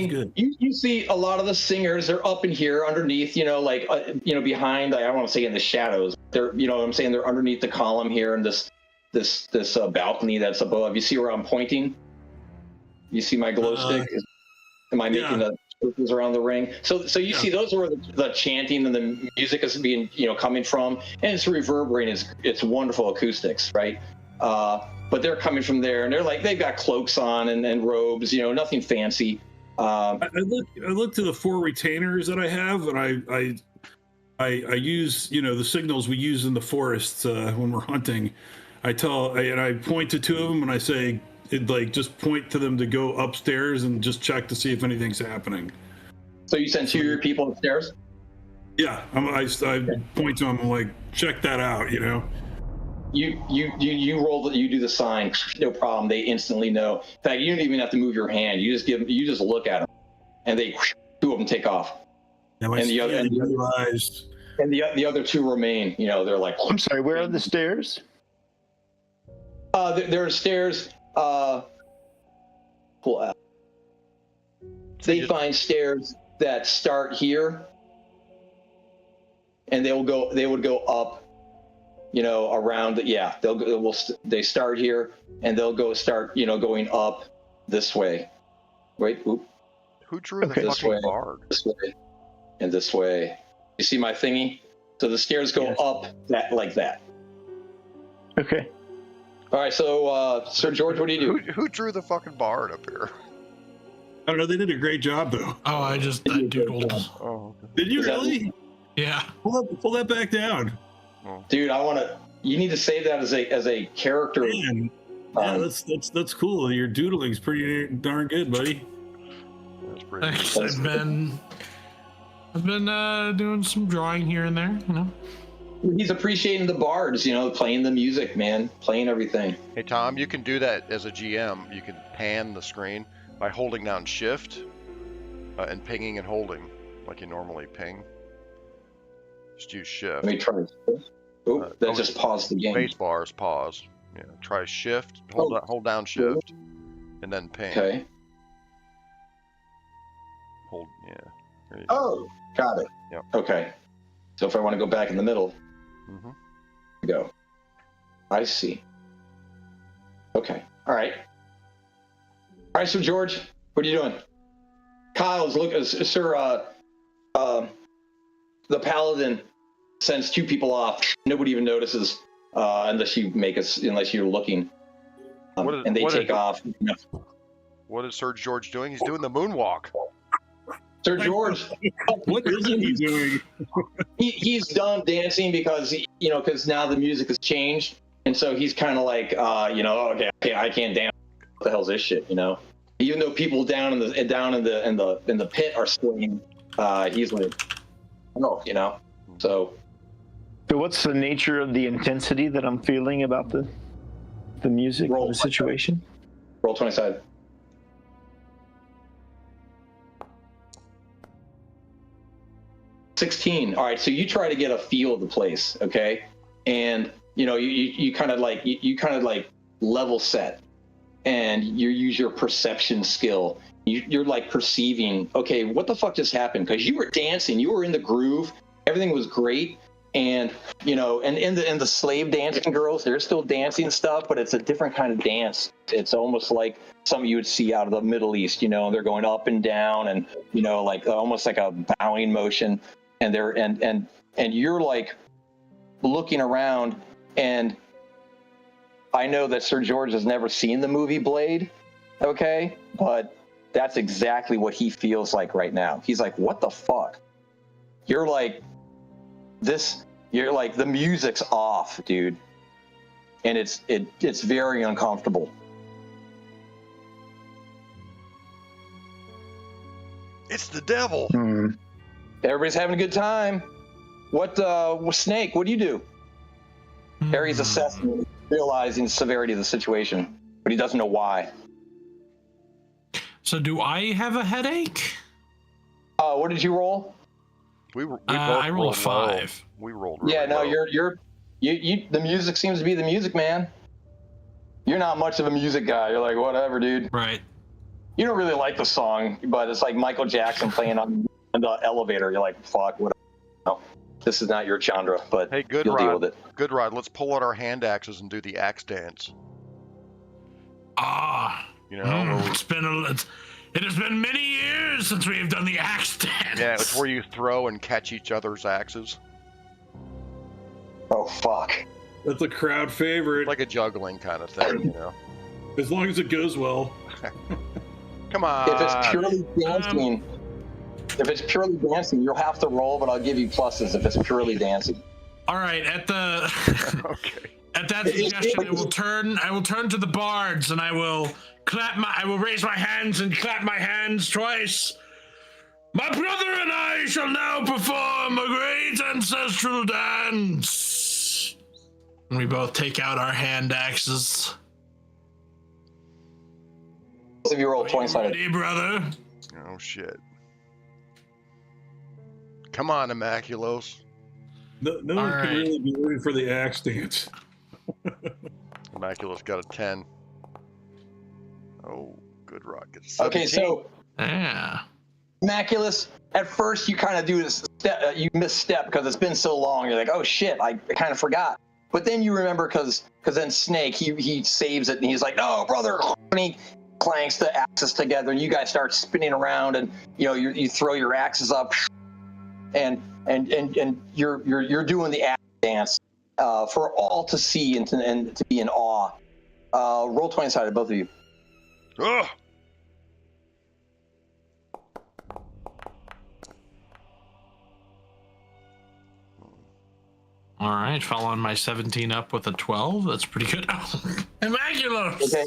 Speaker 3: good. You see a lot of the singers. They're up in here underneath. Behind. I don't want to say in the shadows. They're. I'm saying they're underneath the column here in this balcony that's above. You see where I'm pointing? You see my glow stick? Am I making the circles around the ring? So you see those are where the chanting and the music is being coming from, and it's reverberating. It's wonderful acoustics, right? But they're coming from there, and they're like they've got cloaks on and robes, nothing fancy.
Speaker 1: I look to the 4 retainers that I have, and I use, the signals we use in the forests when we're hunting. I point to two of them and I say, just point to them to go upstairs and just check to see if anything's happening.
Speaker 3: So you send 2 of your people upstairs?
Speaker 1: Yeah, I point to them. I'm like, check that out.
Speaker 3: You roll. You do the sign. No problem. They instantly know. In fact, you don't even have to move your hand. You just look at them, and 2 of them take off.
Speaker 1: Now
Speaker 3: And the other 2 remain. They're like.
Speaker 4: I'm sorry. Where are the stairs?
Speaker 3: There are stairs. Pull out. They find stairs that start here, and they would go up, around. They start here, and they'll start going up this way. Wait, oop.
Speaker 2: Who drew the fucking bard?
Speaker 3: This way, and this way. You see my thingy? So the stairs go up like that.
Speaker 4: Okay.
Speaker 3: All right, so Sir George, what do you do?
Speaker 2: Who drew the fucking bard up here?
Speaker 1: I don't know. They did a great job, though.
Speaker 5: Oh, I doodled.
Speaker 2: Oh, okay.
Speaker 1: Did you really?
Speaker 5: Yeah.
Speaker 1: Pull that back down.
Speaker 3: Dude, you need to save that as a character.
Speaker 1: Man. Yeah, that's cool. Your doodling's pretty darn good, buddy.
Speaker 2: That's pretty
Speaker 5: Thanks. I've been doing some drawing here and there,
Speaker 3: He's appreciating the bards, playing the music, man, playing everything.
Speaker 2: Hey, Tom, you can do that as a GM. You can pan the screen by holding down Shift and pinging and holding like you normally ping. Just use Shift.
Speaker 3: Let me try. That just paused the game.
Speaker 2: Space bar is pause. Yeah, try Shift, hold down Shift, and then ping.
Speaker 3: Okay.
Speaker 2: Hold, yeah. There you
Speaker 3: go. Got it.
Speaker 2: Yep.
Speaker 3: Okay. So if I want to go back in the middle, go. I see. Okay. All right. All right, so George, what are you doing? Kyle is looking, Sir, the Paladin sends 2 people off. Nobody even notices unless you're looking. And they take off.
Speaker 2: What is Sir George doing? He's doing the moonwalk.
Speaker 3: Sir George,
Speaker 1: what is he doing?
Speaker 3: He's done dancing because because now the music has changed, and so he's kind of like, okay, I can't dance. What the hell's this shit? Even though people down in the pit are swinging, he's like, no, So
Speaker 4: what's the nature of the intensity that I'm feeling about the music, the situation?
Speaker 3: Roll 20 side. 16. All right, so you try to get a feel of the place, okay? And you kind of like level set, and you use your perception skill. You're like perceiving, okay, what the fuck just happened? Because you were dancing, you were in the groove, everything was great, and and the slave dancing girls, they're still dancing and stuff, but it's a different kind of dance. It's almost like something you would see out of the Middle East, they're going up and down, and like almost like a bowing motion. And they're and you're like looking around, and I know that Sir George has never seen the movie Blade, okay? But that's exactly what he feels like right now. He's like, what the fuck? You're like the music's off, dude. And it's very uncomfortable.
Speaker 2: It's the devil.
Speaker 3: Everybody's having a good time. What Snake, what do you do? Harry's assessing, realizing the severity of the situation, but he doesn't know why.
Speaker 5: So do I have a headache?
Speaker 3: What did you roll?
Speaker 2: We both
Speaker 5: I rolled a 5.
Speaker 2: Low. We rolled really
Speaker 3: no,
Speaker 2: low.
Speaker 3: you the music seems to be the music, man. You're not much of a music guy. You're like, whatever, dude.
Speaker 5: Right.
Speaker 3: You don't really like the song, but it's like Michael Jackson playing on the elevator. You're like, fuck, whatever. No, this is not your genre, but
Speaker 2: hey,
Speaker 3: you'll deal with it.
Speaker 2: Good rod. Let's pull out our hand axes and do the axe dance.
Speaker 5: It has been many years since we have done the axe dance.
Speaker 2: Yeah, it's where you throw and catch each other's axes.
Speaker 3: Oh, fuck.
Speaker 1: That's a crowd favorite.
Speaker 2: Like a juggling kind of thing,
Speaker 1: As long as it goes well.
Speaker 2: Come on.
Speaker 3: If it's purely dancing, If it's purely dancing, you'll have to roll, but I'll give you pluses if it's purely dancing.
Speaker 5: All right, at the
Speaker 2: Okay.
Speaker 5: at that suggestion, I will turn to the bards and I will raise my hands and clap my hands twice. My brother and I shall now perform a great ancestral dance. And we both take out our hand axes.
Speaker 3: Both of you roll 20 sided.
Speaker 5: Ready, brother?
Speaker 2: Oh shit. Come on, Immaculos.
Speaker 1: No one
Speaker 5: All
Speaker 1: can
Speaker 5: right.
Speaker 1: really be rooting for the axe dance.
Speaker 2: Immaculus got a 10. Oh, good rock. Gets 17.
Speaker 3: Okay, so
Speaker 5: Yeah.
Speaker 3: Immaculus, at first you kind of do this step, you misstep because it's been so long. You're like, oh shit, I kind of forgot. But then you remember because then Snake, he saves it and he's like, no, brother. And he clanks the axes together and you guys start spinning around and you throw your axes up and you're doing the axe dance for all to see and to be in awe. Roll 20 sided, both of you.
Speaker 2: Ugh.
Speaker 5: All right, following my 17 up with a 12. That's pretty good. Oh, Immaculus!
Speaker 3: Okay.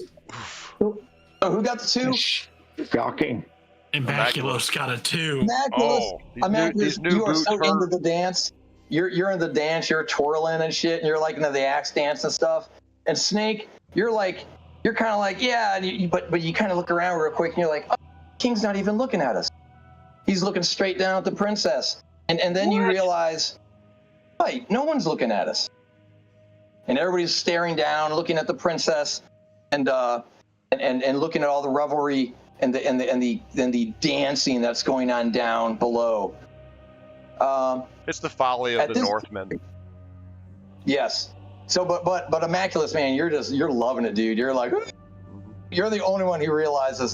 Speaker 3: So who got the 2?
Speaker 4: Shocking.
Speaker 5: Immaculus got a 2.
Speaker 3: Immaculus,
Speaker 2: Oh,
Speaker 3: Immaculus,
Speaker 2: these new
Speaker 3: you are
Speaker 2: boots
Speaker 3: so
Speaker 2: hurt.
Speaker 3: into the dance. You're in the dance. You're twirling and shit, and you're like into the axe dance and stuff. And Snake, you're kind of like, yeah, and but you kind of look around real quick, and you're like, oh, King's not even looking at us. He's looking straight down at the princess, and then you realize, right, no one's looking at us, and everybody's staring down, looking at the princess, and looking at all the revelry and the dancing that's going on down below.
Speaker 2: It's the folly of the Northmen.
Speaker 3: Yes. So, but Immaculus, man, you're loving it, dude. You're like, you're the only one who realizes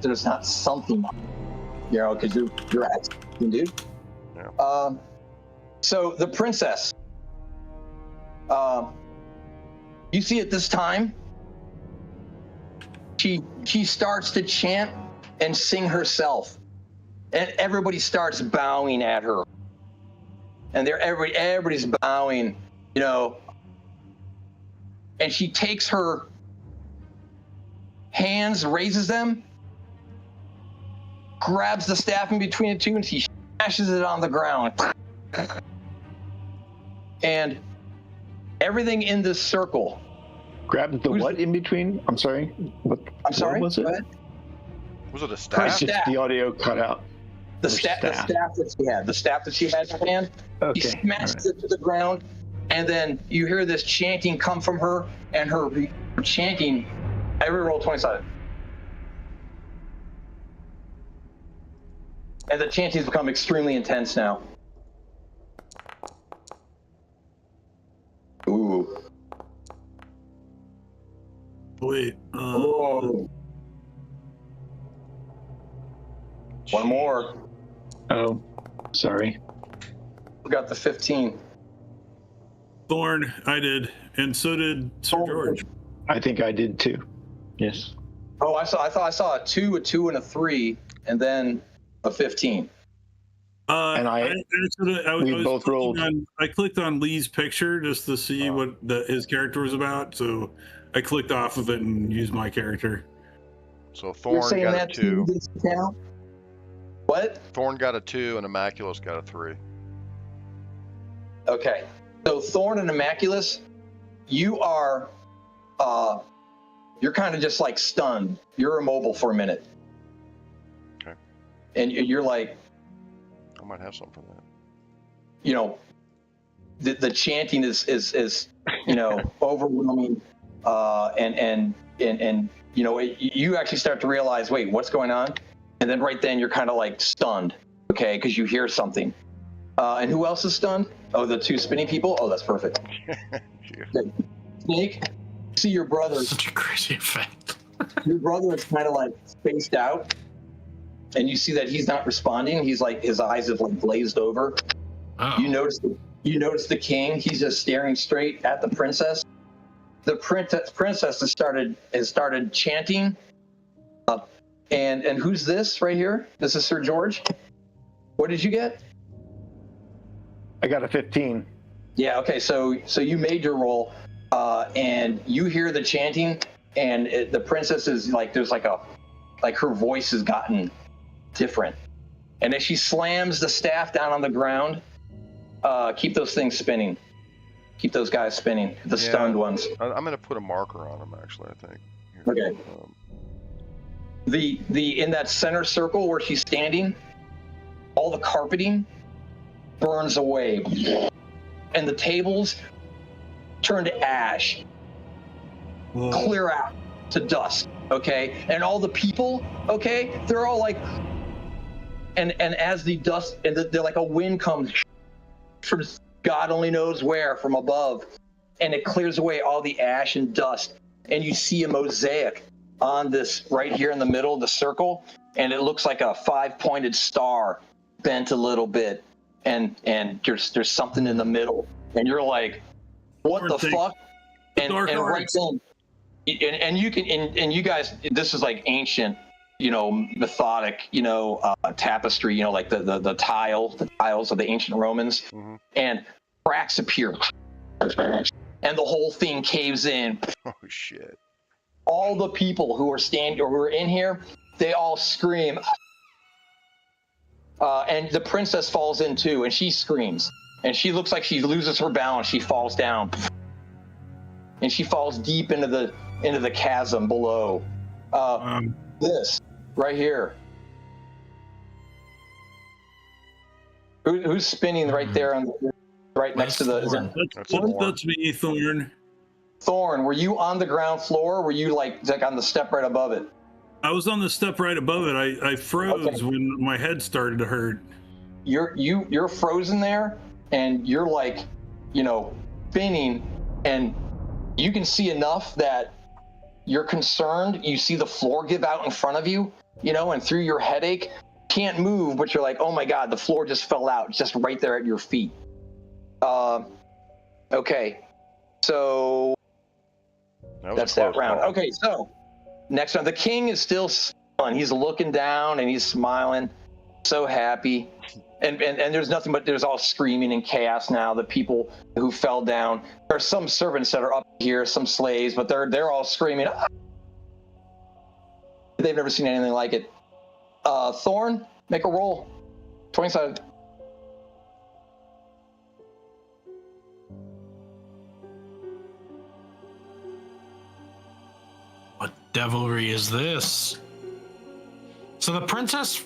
Speaker 3: there's not something, because you're acting, dude.
Speaker 2: Yeah.
Speaker 3: So the princess, you see at this time, she starts to chant and sing herself, and everybody starts bowing at her, and everybody's bowing, and she takes her hands, raises them, grabs the staff in between the two, and she smashes it on the ground. And everything in this circle.
Speaker 4: Grab the what in between? I'm sorry. What?
Speaker 3: I'm sorry.
Speaker 4: What was it?
Speaker 3: Go ahead.
Speaker 2: Was it a
Speaker 3: Her
Speaker 2: staff?
Speaker 3: staff.
Speaker 4: The audio cut out.
Speaker 3: The staff that she had in her hand.
Speaker 4: Okay.
Speaker 3: She smashes it to the ground, and then you hear this chanting come from her, and her chanting. Every roll 20 sided. And the chanting's become extremely intense now. Ooh.
Speaker 1: Wait.
Speaker 3: Whoa. One more.
Speaker 4: Oh, sorry.
Speaker 3: We got the 15.
Speaker 1: Thorn, I did, and so did Sir George.
Speaker 4: I think I did too. Yes.
Speaker 3: Oh, I thought I saw a 2, and a 3, and then a 15.
Speaker 4: And we both rolled.
Speaker 1: I clicked on Lee's picture just to see what his character was about, so I clicked off of it and used my character.
Speaker 2: So
Speaker 3: You're
Speaker 2: Thorn
Speaker 3: saying
Speaker 2: got a
Speaker 3: that
Speaker 2: 2.
Speaker 3: doesn't count? What?
Speaker 2: Thorn got a 2, and Immaculus got a 3.
Speaker 3: Okay. So Thorn and Immaculus, you are, you're kind of just like stunned. You're immobile for a minute.
Speaker 2: Okay.
Speaker 3: And you're like,
Speaker 2: I might have some for that.
Speaker 3: The chanting is overwhelming, and you actually start to realize, wait, what's going on? And then right then you're kind of like stunned, okay, because you hear something. And who else is stunned? Oh, the 2 spinning people? Oh, that's perfect. Okay. Snake, see your brother.
Speaker 5: Such a crazy effect.
Speaker 3: Your brother is kind of like spaced out, and you see that he's not responding. He's like, his eyes have like glazed over.
Speaker 5: Oh.
Speaker 3: You notice the king. He's just staring straight at the princess. The princess has started chanting. And who's this right here? This is Sir George. What did you get?
Speaker 4: I got a 15.
Speaker 3: Yeah. Okay. So you made your roll, and you hear the chanting, and the princess is like, there's like her voice has gotten different, and as she slams the staff down on the ground, keep those things spinning. Keep those guys spinning. The stunned ones.
Speaker 2: I'm going to put a marker on them, actually, I think.
Speaker 3: Okay. The in that center circle where she's standing, all the carpeting burns away, and the tables turn to ash, clear out to dust. Okay, and all the people, okay, they're all like, and as the dust and they're like a wind comes from God only knows where, from above, and it clears away all the ash and dust, and you see a mosaic on this right here in the middle of the circle, and it looks like a 5-pointed star bent a little bit, and there's something in the middle, and you're like, what the fuck? And right then, and you can, and you guys, this is like ancient, methodic, tapestry, like the tiles of the ancient Romans, and cracks appear, and the whole thing caves in.
Speaker 2: Oh shit!
Speaker 3: All the people who are standing or who are in here, they all scream, and the princess falls in too, and she screams, and she looks like she loses her balance. She falls down, and she falls deep into the chasm below. This right here. Who's spinning right there right next to the?
Speaker 1: That's me, Thorn.
Speaker 3: Thorn, were you on the ground floor? Were you like on the step right above it?
Speaker 1: I was on the step right above it. I froze when my head started to hurt.
Speaker 3: You're frozen there, and you're like, spinning, and you can see enough that you're concerned. You see the floor give out in front of you, and through your headache, can't move, but you're like, oh my God, the floor just fell out, just right there at your feet. Okay, so that's that round.
Speaker 2: Call.
Speaker 3: Okay, so next round, the king is still smiling. He's looking down and he's smiling, so happy. And there's nothing but there's all screaming and chaos now. The people who fell down. There's some servants that are up here, some slaves, but they're all screaming. Ah! They've never seen anything like it. Thorn, make a roll. 20-sided.
Speaker 5: What devilry is this? So the princess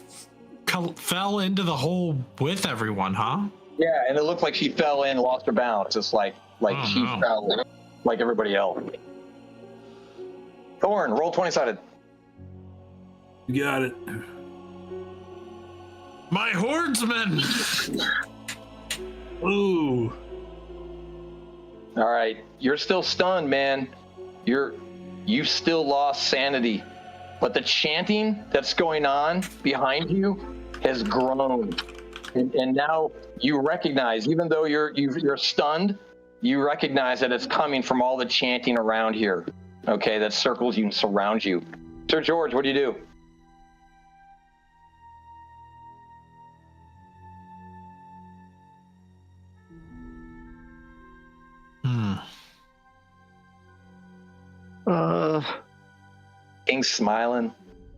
Speaker 5: fell into the hole with everyone, huh?
Speaker 3: Yeah, and it looked like she fell in, lost her balance, just like she fell in, like everybody else. Thorn, roll 20-sided.
Speaker 1: You got it.
Speaker 5: My hordeman!
Speaker 1: Ooh.
Speaker 3: All right, you're still stunned, man. You've still lost sanity, but the chanting that's going on behind you has grown, and now you recognize, even though you're stunned, you recognize that it's coming from all the chanting around here. Okay, that circles you and surrounds you. Sir George, what do you do? King's smiling,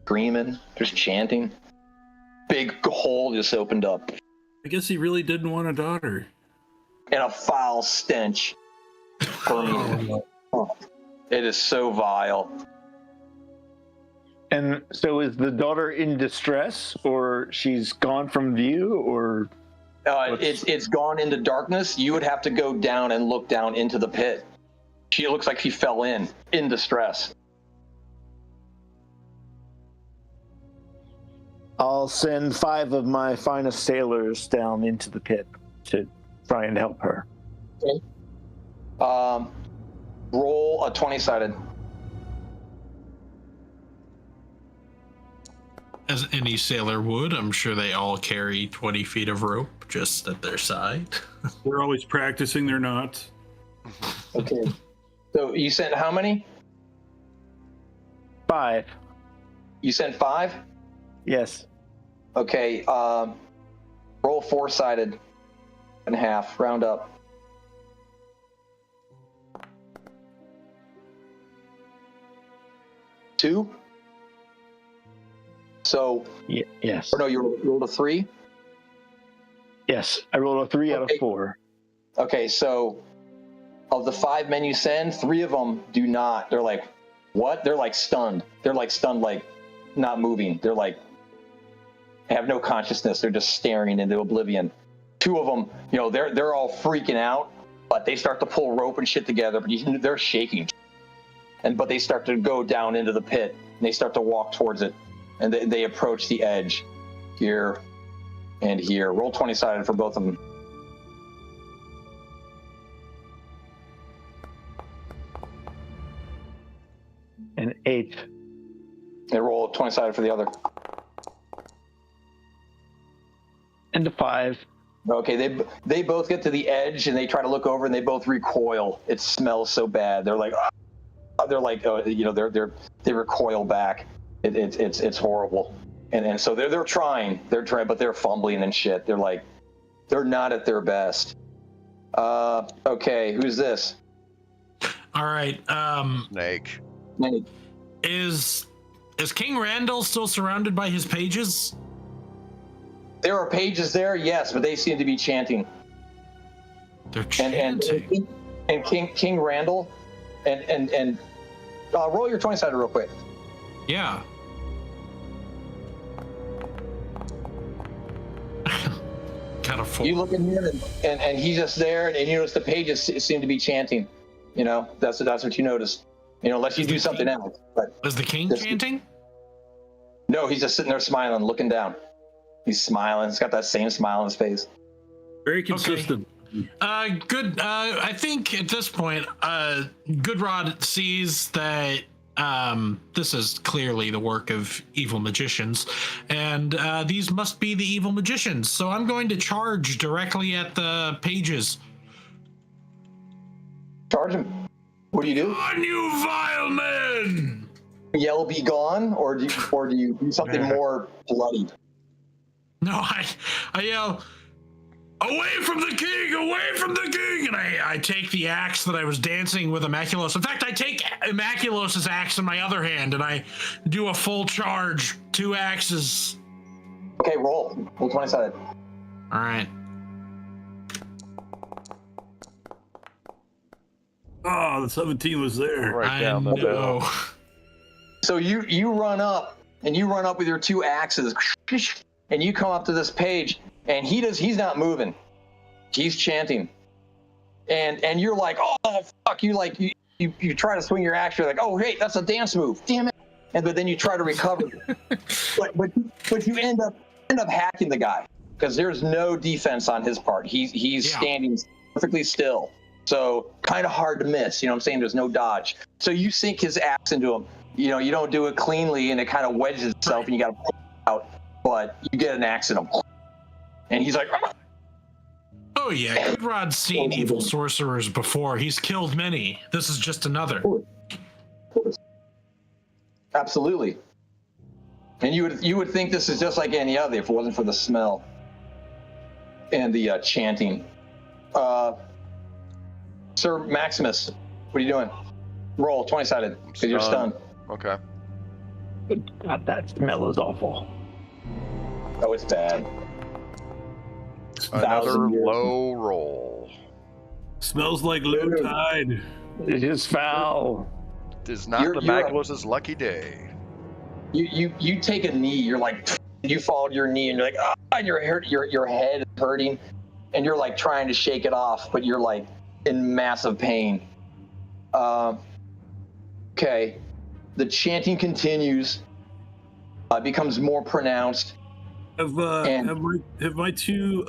Speaker 3: screaming, just chanting. Big hole just opened up.
Speaker 1: I guess he really didn't want a daughter.
Speaker 3: And a foul stench. It is so vile.
Speaker 4: And so is the daughter in distress, or she's gone from view, or?
Speaker 3: It's gone into darkness. You would have to go down and look down into the pit. She looks like she fell in distress.
Speaker 4: I'll send 5 of my finest sailors down into the pit to try and help her.
Speaker 3: Okay. Roll a 20-sided.
Speaker 5: As any sailor would, I'm sure they all carry 20 feet of rope just at their side.
Speaker 1: They're always practicing their knots.
Speaker 3: Okay. So you sent how many?
Speaker 4: 5.
Speaker 3: You sent 5?
Speaker 4: Yes.
Speaker 3: Okay. Roll 4-sided and half. Round up. 2. So.
Speaker 4: Yes.
Speaker 3: Or no, you rolled a 3.
Speaker 4: Yes, I rolled a 3 out of 4.
Speaker 3: Okay, so of the 5 men you send, 3 of them do not. They're like, what? They're like stunned. They're like stunned, like not moving. They're like have no consciousness. They're just staring into oblivion. 2 of them, you know, they're all freaking out, but they start to pull rope and shit together. But they're shaking, but they start to go down into the pit. And they start to walk towards it, and they approach the edge here and here. Roll 20-sided for both of them.
Speaker 4: An 8.
Speaker 3: They roll 20-sided for the other.
Speaker 4: And a 5.
Speaker 3: Okay, they both get to the edge and they try to look over and they both recoil. It smells so bad. They're like, you know, they recoil back. It's horrible. And so they're trying, but they're fumbling and shit. They're like, they're not at their best. Okay, who's this?
Speaker 5: All right.
Speaker 2: Snake.
Speaker 5: Is King Randall still surrounded by his pages?
Speaker 3: There are pages there, yes, but they seem to be chanting.
Speaker 5: They're chanting.
Speaker 3: And King Randall, and roll your 20-sided real quick.
Speaker 5: Yeah. Kind of full.
Speaker 3: You look at him, and he's just there, and you notice the pages seem to be chanting. You know, that's what you notice. You know, unless you do something else. But
Speaker 5: is the king chanting?
Speaker 3: No, he's just sitting there smiling, looking down. He's smiling. He's got that same smile on his face.
Speaker 1: Very consistent.
Speaker 5: Okay. Good. I think at this point, Goodrod sees that this is clearly the work of evil magicians, and these must be the evil magicians. So I'm going to charge directly at the pages.
Speaker 3: Charge him. What do you do?
Speaker 5: On you vile men!
Speaker 3: Yell "be gone," or do you do something more bloody?
Speaker 5: No, I yell, "Away from the king! Away from the king!" And I take the axe that I was dancing with Immaculos. In fact, I take Immaculos' axe in my other hand and I do a full charge, 2 axes.
Speaker 3: Okay, roll 20-sided.
Speaker 5: All right.
Speaker 1: Oh, the 17 was there.
Speaker 2: Right down the
Speaker 5: know.
Speaker 2: middle.
Speaker 3: So you run up with your 2 axes, and you come up to this page, and he's not moving. He's chanting. And you're like, oh fuck, you try to swing your axe, you're like, oh hey, that's a dance move. Damn it. But then you try to recover. but you end up hacking the guy because there's no defense on his part. He's standing perfectly still. So kind of hard to miss, you know what I'm saying? There's no dodge. So you sink his axe into him. You know, you don't do it cleanly and it kind of wedges itself and you got to pull it out, but you get an axe in him. And he's like,
Speaker 5: oh yeah, Goodrod's seen evil sorcerers before. He's killed many. This is just another.
Speaker 3: Of course. Absolutely. And you would think this is just like any other if it wasn't for the smell and the chanting. Sir Maximus, what are you doing? Roll 20-sided because you're stunned.
Speaker 2: Okay.
Speaker 4: God, that smell is awful.
Speaker 3: Oh, it's bad.
Speaker 2: Another low roll.
Speaker 1: Smells like low tide.
Speaker 4: It is foul.
Speaker 2: It is not the Maculus' lucky day.
Speaker 3: You take a knee. You're like, you fall to your knee, and you're like, ah, and your head is hurting, and you're like trying to shake it off, but you're like in massive pain. Okay, the chanting continues. Becomes more pronounced.
Speaker 1: Have my two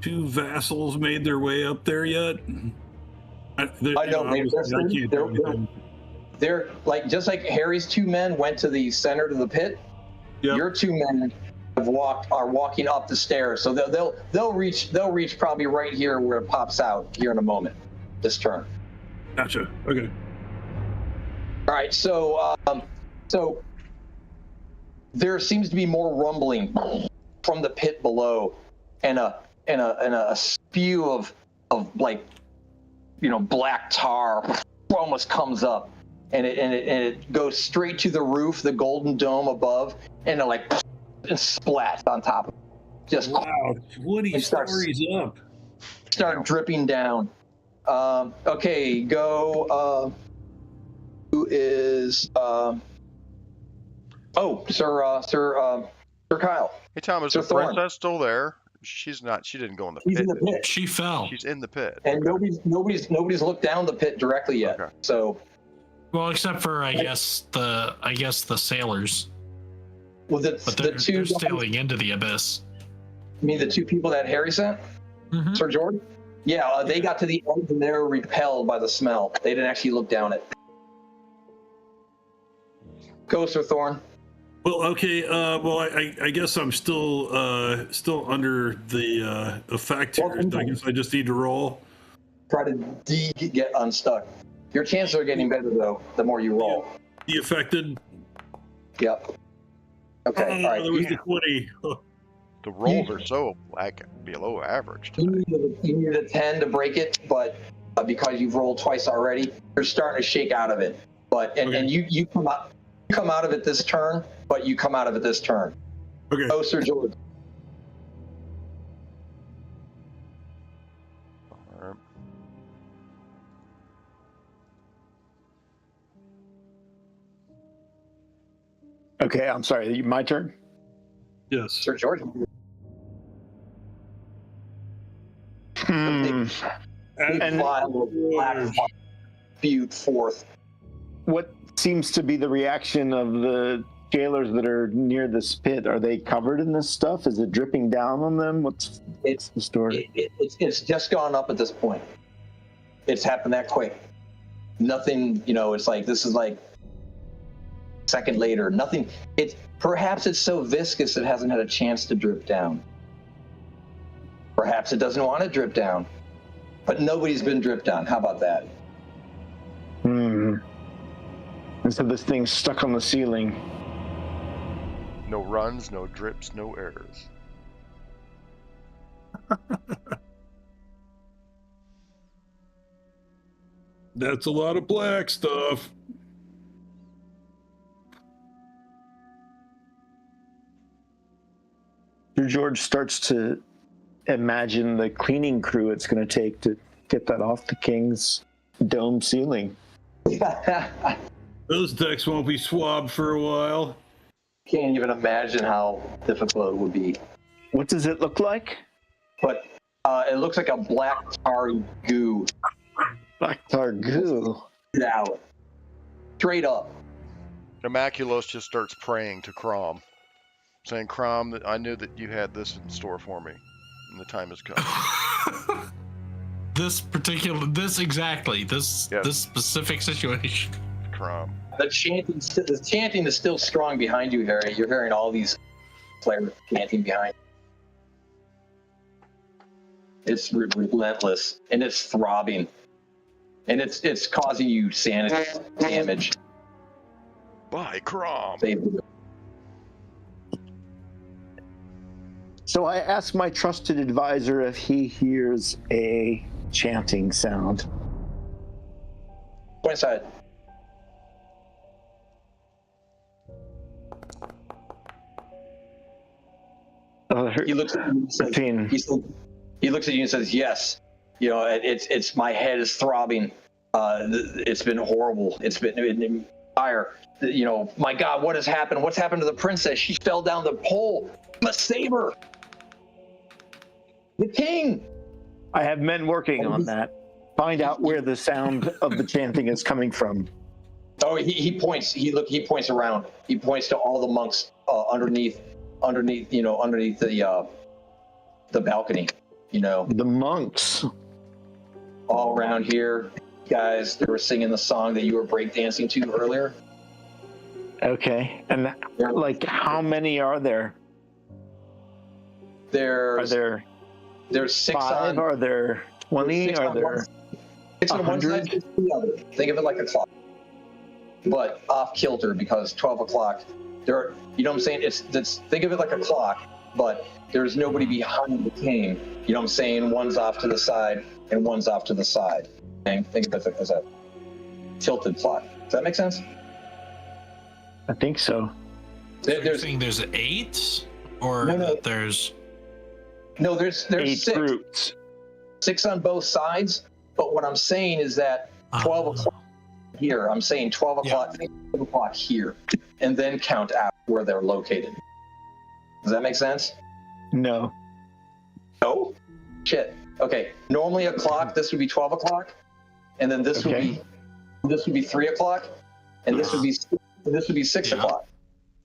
Speaker 1: vassals made their way up there yet?
Speaker 3: They're like, just like Harry's 2 men went to the center of the pit. Yep. Your 2 men are walking up the stairs, so they'll reach probably right here where it pops out here in a moment. This turn.
Speaker 1: Gotcha. Okay.
Speaker 3: All right. So there seems to be more rumbling from the pit below, and a spew of like, black tar almost comes up, and it goes straight to the roof, the golden dome above, and it like and splats on top of it. Just
Speaker 1: Wow, 20
Speaker 3: It starts-
Speaker 1: stories up.
Speaker 3: start dripping down. Okay, go. Who is? Sir Kyle.
Speaker 2: Hey, Tom, is
Speaker 3: Sir
Speaker 2: the
Speaker 3: Thorne.
Speaker 2: princess still there? She didn't go in the
Speaker 3: He's
Speaker 2: pit.
Speaker 3: in the
Speaker 2: did
Speaker 3: pit,
Speaker 5: She fell.
Speaker 2: She's in the pit.
Speaker 3: and
Speaker 2: Okay.
Speaker 3: nobody's looked down the pit directly yet.
Speaker 2: Okay.
Speaker 3: So,
Speaker 5: Well, except for I guess the sailors,
Speaker 3: well,
Speaker 5: but
Speaker 3: the two.
Speaker 5: they're sailing into the abyss.
Speaker 3: You mean the two people that Harry sent,
Speaker 5: Mhm.
Speaker 3: Sir George? Yeah, they got to the edge and they were repelled by the smell. They didn't actually look down it. Go, Sir Thorne.
Speaker 1: Well, okay. Well, I guess I'm still under the effect here. I guess I just need to roll.
Speaker 3: Try to get unstuck. Your chances are getting better though. The more you roll.
Speaker 1: The affected.
Speaker 3: Yep. Okay.
Speaker 1: Oh,
Speaker 3: All right.
Speaker 1: there was the 20.
Speaker 2: The rolls are so below average today.
Speaker 3: You need a 10 to break it, but because you've rolled twice already, you're starting to shake out of it. But and you come out of it this turn, but you come out of it this turn.
Speaker 1: Okay.
Speaker 3: Oh, Sir George.
Speaker 2: All right.
Speaker 4: Okay, I'm sorry. My turn.
Speaker 1: Yes.
Speaker 3: Sir George.
Speaker 4: Hmm.
Speaker 3: Big
Speaker 1: And
Speaker 3: vial of black spewed forth.
Speaker 4: What seems to be the reaction of the jailers that are near this pit? Are they covered in this stuff? Is it dripping down on them? What's the story?
Speaker 3: It's just gone up at this point. It's happened that quick. Nothing, it's like, this is like a second later. Nothing. Perhaps it's so viscous it hasn't had a chance to drip down. Perhaps it doesn't want to drip down. But nobody's been dripped on. How about that?
Speaker 4: Hmm. And so this thing's stuck on the ceiling.
Speaker 2: No runs, no drips, no errors.
Speaker 1: that's a lot of black stuff.
Speaker 4: Sir George starts to imagine the cleaning crew it's going to take to get that off the king's dome ceiling.
Speaker 1: Those decks won't be swabbed for a while.
Speaker 3: Can't even imagine how difficult it would be.
Speaker 4: What does it look like?
Speaker 3: But it looks like a black tar goo
Speaker 4: Black tar goo.
Speaker 3: out. Straight up.
Speaker 2: Immaculus just starts praying to Crom, saying, Crom, that I knew that you had this in store for me, and the time has come.
Speaker 5: This specific situation.
Speaker 2: Crom.
Speaker 3: The chanting is still strong behind you, Harry. You're hearing all these players chanting behind you. It's relentless, and it's throbbing, and it's causing you sanity damage.
Speaker 2: By Crom.
Speaker 4: So I asked my trusted advisor if he hears a chanting sound.
Speaker 3: Go inside. He looks at you and says,
Speaker 4: 13.
Speaker 3: he looks at you and says, yes. It's my head is throbbing. It's been horrible. It's been fire. My God, what has happened? What's happened to the princess? She fell down the pole. You must save her. The king.
Speaker 4: I have men working on that. Find out where the sound of the chanting is coming from.
Speaker 3: Oh, he points. He points around. He points to all the monks underneath the balcony.
Speaker 4: The monks.
Speaker 3: All around here, guys. They were singing the song that you were breakdancing to earlier.
Speaker 4: Okay. And how many are there? Are there
Speaker 3: There's 6
Speaker 4: 5?
Speaker 3: on.
Speaker 4: Are there 20?
Speaker 3: Six
Speaker 4: Are
Speaker 3: on
Speaker 4: there
Speaker 3: one- 6 on one
Speaker 4: 100?
Speaker 3: side, 6 on the other. Think of it like a clock, but off kilter because 12 o'clock. You know what I'm saying? Think of it like a clock, but there's nobody behind the king. You know what I'm saying? One's off to the side and one's off to the side. And think of it as a tilted plot. Does that make sense?
Speaker 4: I think so.
Speaker 5: So you're saying there's 8, or
Speaker 3: No.
Speaker 5: there's
Speaker 3: there's
Speaker 4: 8
Speaker 3: 6.
Speaker 4: groups.
Speaker 3: 6 on both sides. But what I'm saying is that 12 o'clock here. I'm saying 12 o'clock, 12 o'clock here, and then count out where they're located. Does that make sense?
Speaker 4: No.
Speaker 3: No? Shit. Okay. Normally a clock, this would be 12 o'clock, and then this would be 3 o'clock, and this would be 6 o'clock.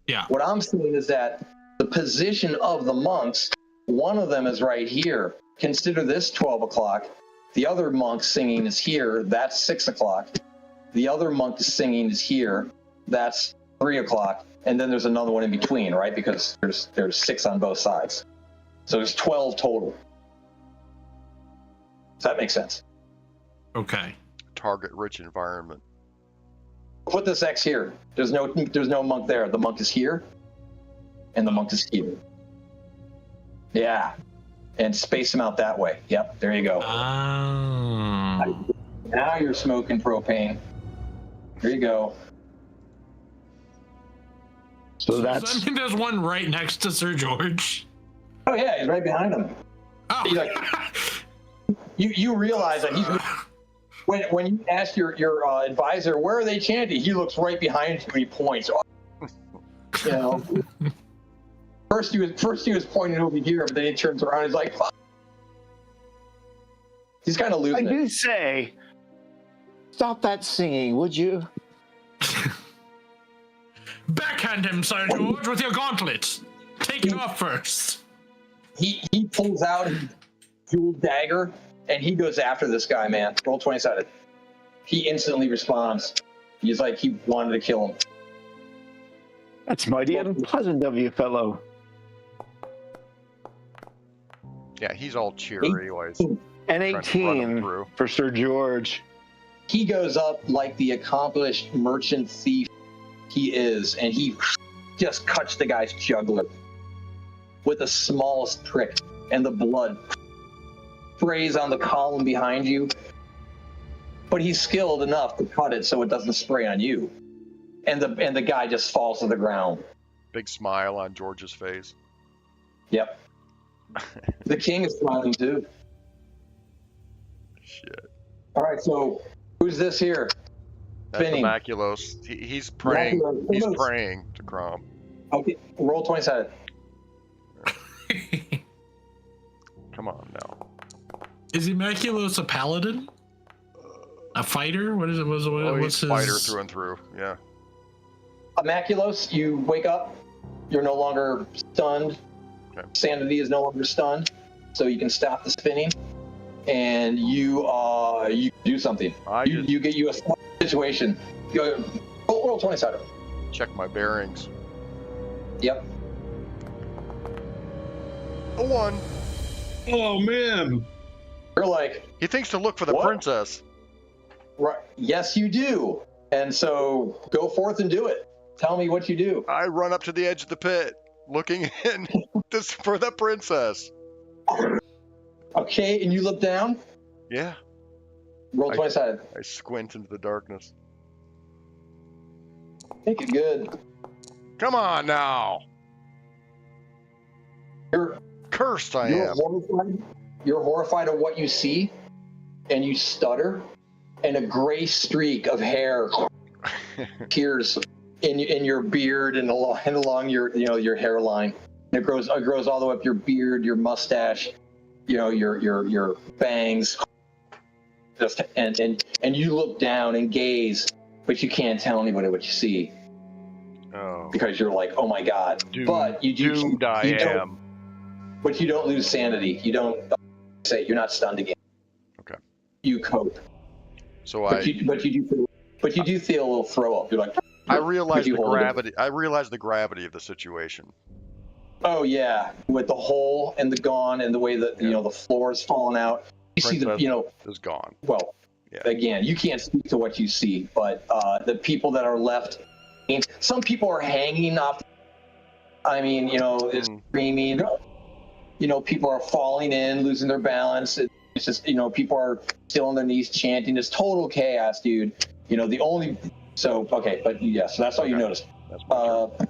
Speaker 5: Yeah.
Speaker 3: What I'm saying is that the position of the monks, one of them is right here. Consider this 12 o'clock. The other monk singing is here. That's 6 o'clock. The other monk is singing is here. That's 3 o'clock. And then there's another one in between, right? Because there's 6 on both sides. So there's 12 total. Does that make sense?
Speaker 5: Okay.
Speaker 2: Target-rich environment.
Speaker 3: Put this X here. There's no monk there. The monk is here, and the monk is here. Yeah. And space them out that way. Yep, there you go.
Speaker 5: Oh.
Speaker 3: Now you're smoking propane. There you go.
Speaker 4: So
Speaker 5: Does
Speaker 4: that's
Speaker 5: that mean there's one right next to Sir George?
Speaker 3: Oh yeah, he's right behind him.
Speaker 5: Oh.
Speaker 3: He's like, you realize that he's when you ask your advisor where are they chanting, he looks right behind you and he points. You know. First he was pointing over here, but then he turns around and he's like, fuck. He's kind of
Speaker 4: I
Speaker 3: losing it.
Speaker 4: do say, stop that singing, would you?
Speaker 5: Backhand him, Sir George, with your gauntlets. Take it off first.
Speaker 3: He pulls out his dual dagger and he goes after this guy, man. Roll 20-sided. He instantly responds. He's like he wanted to kill him.
Speaker 4: That's mighty unpleasant of you, fellow.
Speaker 2: Yeah, he's all cheery anyways.
Speaker 4: And
Speaker 2: Trying to run him
Speaker 4: 18
Speaker 2: through.
Speaker 4: for Sir George.
Speaker 3: He goes up like the accomplished merchant thief he is, and he just cuts the guy's jugular with the smallest prick, and the blood sprays on the column behind you. But he's skilled enough to cut it so it doesn't spray on you. And the guy just falls to the ground.
Speaker 2: Big smile on George's face.
Speaker 3: Yep. The king is smiling too.
Speaker 2: Shit.
Speaker 3: All right, so who's this here?
Speaker 2: That's
Speaker 3: Spinning.
Speaker 2: Immaculous. He's praying.
Speaker 3: Immaculous.
Speaker 2: He's
Speaker 3: Almost.
Speaker 2: praying to Crom.
Speaker 3: Okay, roll 20-sided.
Speaker 2: Come on now.
Speaker 5: Is Immaculus a paladin? A fighter? What is it? What's
Speaker 2: He's
Speaker 5: his...
Speaker 2: fighter through and through. Yeah.
Speaker 3: Immaculous, you wake up. You're no longer stunned.
Speaker 2: Okay.
Speaker 3: Sanity is no longer stunned, so you can stop the spinning, and you do something. You get you a situation. Go roll 20-sided.
Speaker 2: Check my bearings.
Speaker 3: Yep.
Speaker 2: A 1.
Speaker 1: Oh man.
Speaker 3: You're like,
Speaker 2: He thinks to look for the
Speaker 3: What?
Speaker 2: princess.
Speaker 3: right, yes, you do. And so go forth and do it. Tell me what you do.
Speaker 2: I run up to the edge of the pit, looking in for the princess.
Speaker 3: Okay, and you look down.
Speaker 2: Yeah.
Speaker 3: Roll 20-sided.
Speaker 2: I squint into the darkness.
Speaker 3: Make it good.
Speaker 2: Come on now.
Speaker 3: You're
Speaker 2: Cursed I
Speaker 3: You're
Speaker 2: am.
Speaker 3: horrified. You're horrified of what you see, and you stutter, and a gray streak of hair appears in your beard and along your hairline. And it grows all the way up your beard, your mustache, your bangs. Just and you look down and gaze, but you can't tell anybody what you see
Speaker 2: Oh.
Speaker 3: because you're like, oh my god. But you do.
Speaker 2: Doomed I
Speaker 3: you don't-
Speaker 2: am.
Speaker 3: But you don't lose sanity. You don't say you're not stunned again.
Speaker 2: Okay.
Speaker 3: You cope.
Speaker 2: So
Speaker 3: But you do feel a little throw up. You're like,
Speaker 2: I realize
Speaker 3: you
Speaker 2: the
Speaker 3: hold it.
Speaker 2: gravity. I realize the gravity of the situation.
Speaker 3: oh yeah, with the hole and the gone and the way that the floor is falling out. You see
Speaker 2: Princess is gone.
Speaker 3: well,
Speaker 2: Yeah.
Speaker 3: again, you can't speak to what you see, but the people that are left, some people are hanging off. I mean, it's screaming. people are falling in, losing their balance. It's just, people are still on their knees chanting. It's total chaos, dude. Okay, but yeah, so that's all you noticed.
Speaker 2: That's my turn.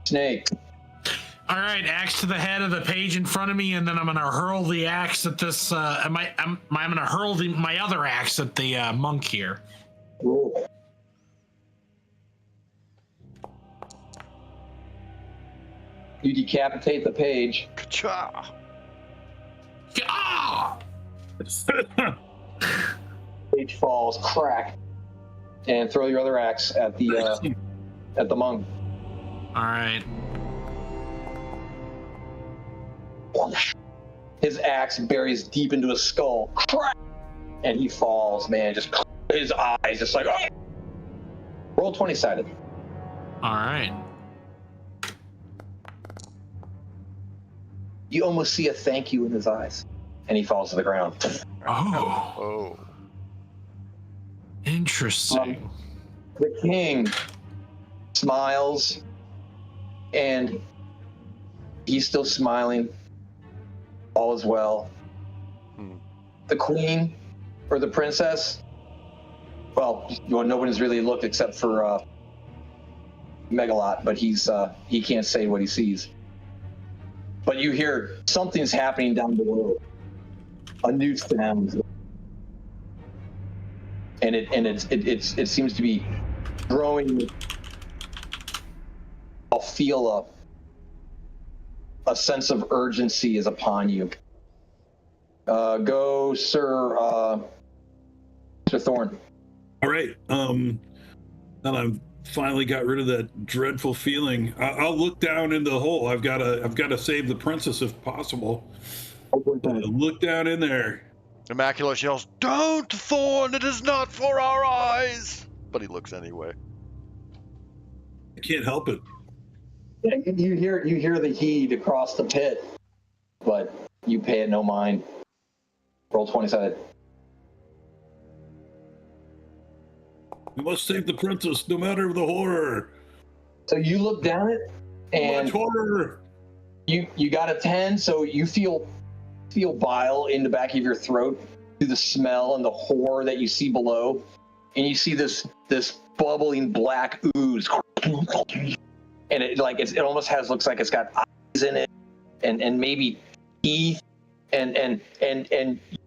Speaker 3: Snake.
Speaker 5: All right, axe to the head of the page in front of me, and then I'm gonna hurl the axe at this. I'm gonna hurl my other axe at the monk here.
Speaker 3: Cool. You decapitate the page.
Speaker 2: Ka-cha!
Speaker 5: Ah!
Speaker 3: Page falls, crack, and throw your other axe at the monk.
Speaker 5: All right.
Speaker 3: His axe buries deep into his skull, crack, and he falls. Man, just his eyes, just like. Oh. Roll 20-sided.
Speaker 5: All right.
Speaker 3: You almost see a thank you in his eyes, and he falls to the ground.
Speaker 5: Oh.
Speaker 2: Oh.
Speaker 5: Interesting.
Speaker 3: The king smiles, and he's still smiling. All is well. The queen, or the princess, well, nobody's really looked except for Megalot, but he can't say what he sees. But you hear something's happening down below. A new sound, and it seems to be growing. I'll feel a sense of urgency is upon you. Go, Sir Thorne.
Speaker 1: All right. And I've finally got rid of that dreadful feeling. I'll look down in the hole. I've got to save the princess if possible. Look down in there.
Speaker 2: Immaculus yells, "Don't, Thorn! It is not for our eyes!" But he looks anyway.
Speaker 1: I can't help it.
Speaker 3: You hear the heat across the pit, but you pay it no mind. Roll 20-sided.
Speaker 1: We must save the princess, no matter the horror.
Speaker 3: So you look down it, and
Speaker 1: Much horror.
Speaker 3: you got a 10, so you feel bile in the back of your throat through the smell and the horror that you see below, and you see this bubbling black ooze, and it almost looks like it's got eyes in it, and maybe teeth, and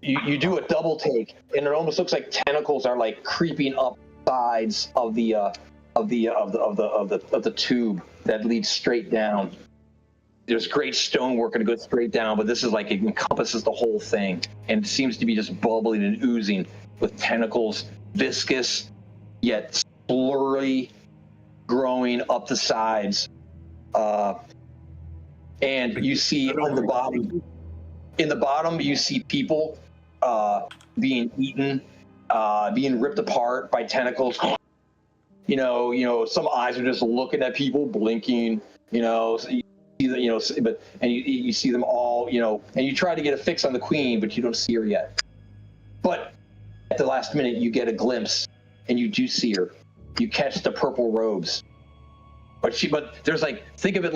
Speaker 3: you do a double take, and it almost looks like tentacles are like creeping up sides of the tube that leads straight down. There's great stonework and it goes straight down, but this is like it encompasses the whole thing, and it seems to be just bubbling and oozing with tentacles, viscous yet slurry, growing up the sides. And you see on the bottom. In the bottom, you see people being eaten, being ripped apart by tentacles. Some eyes are just looking at people, blinking. So you see you see them all. And you try to get a fix on the queen, but you don't see her yet. But at the last minute, you get a glimpse, and you do see her. You catch the purple robes, but there's think of it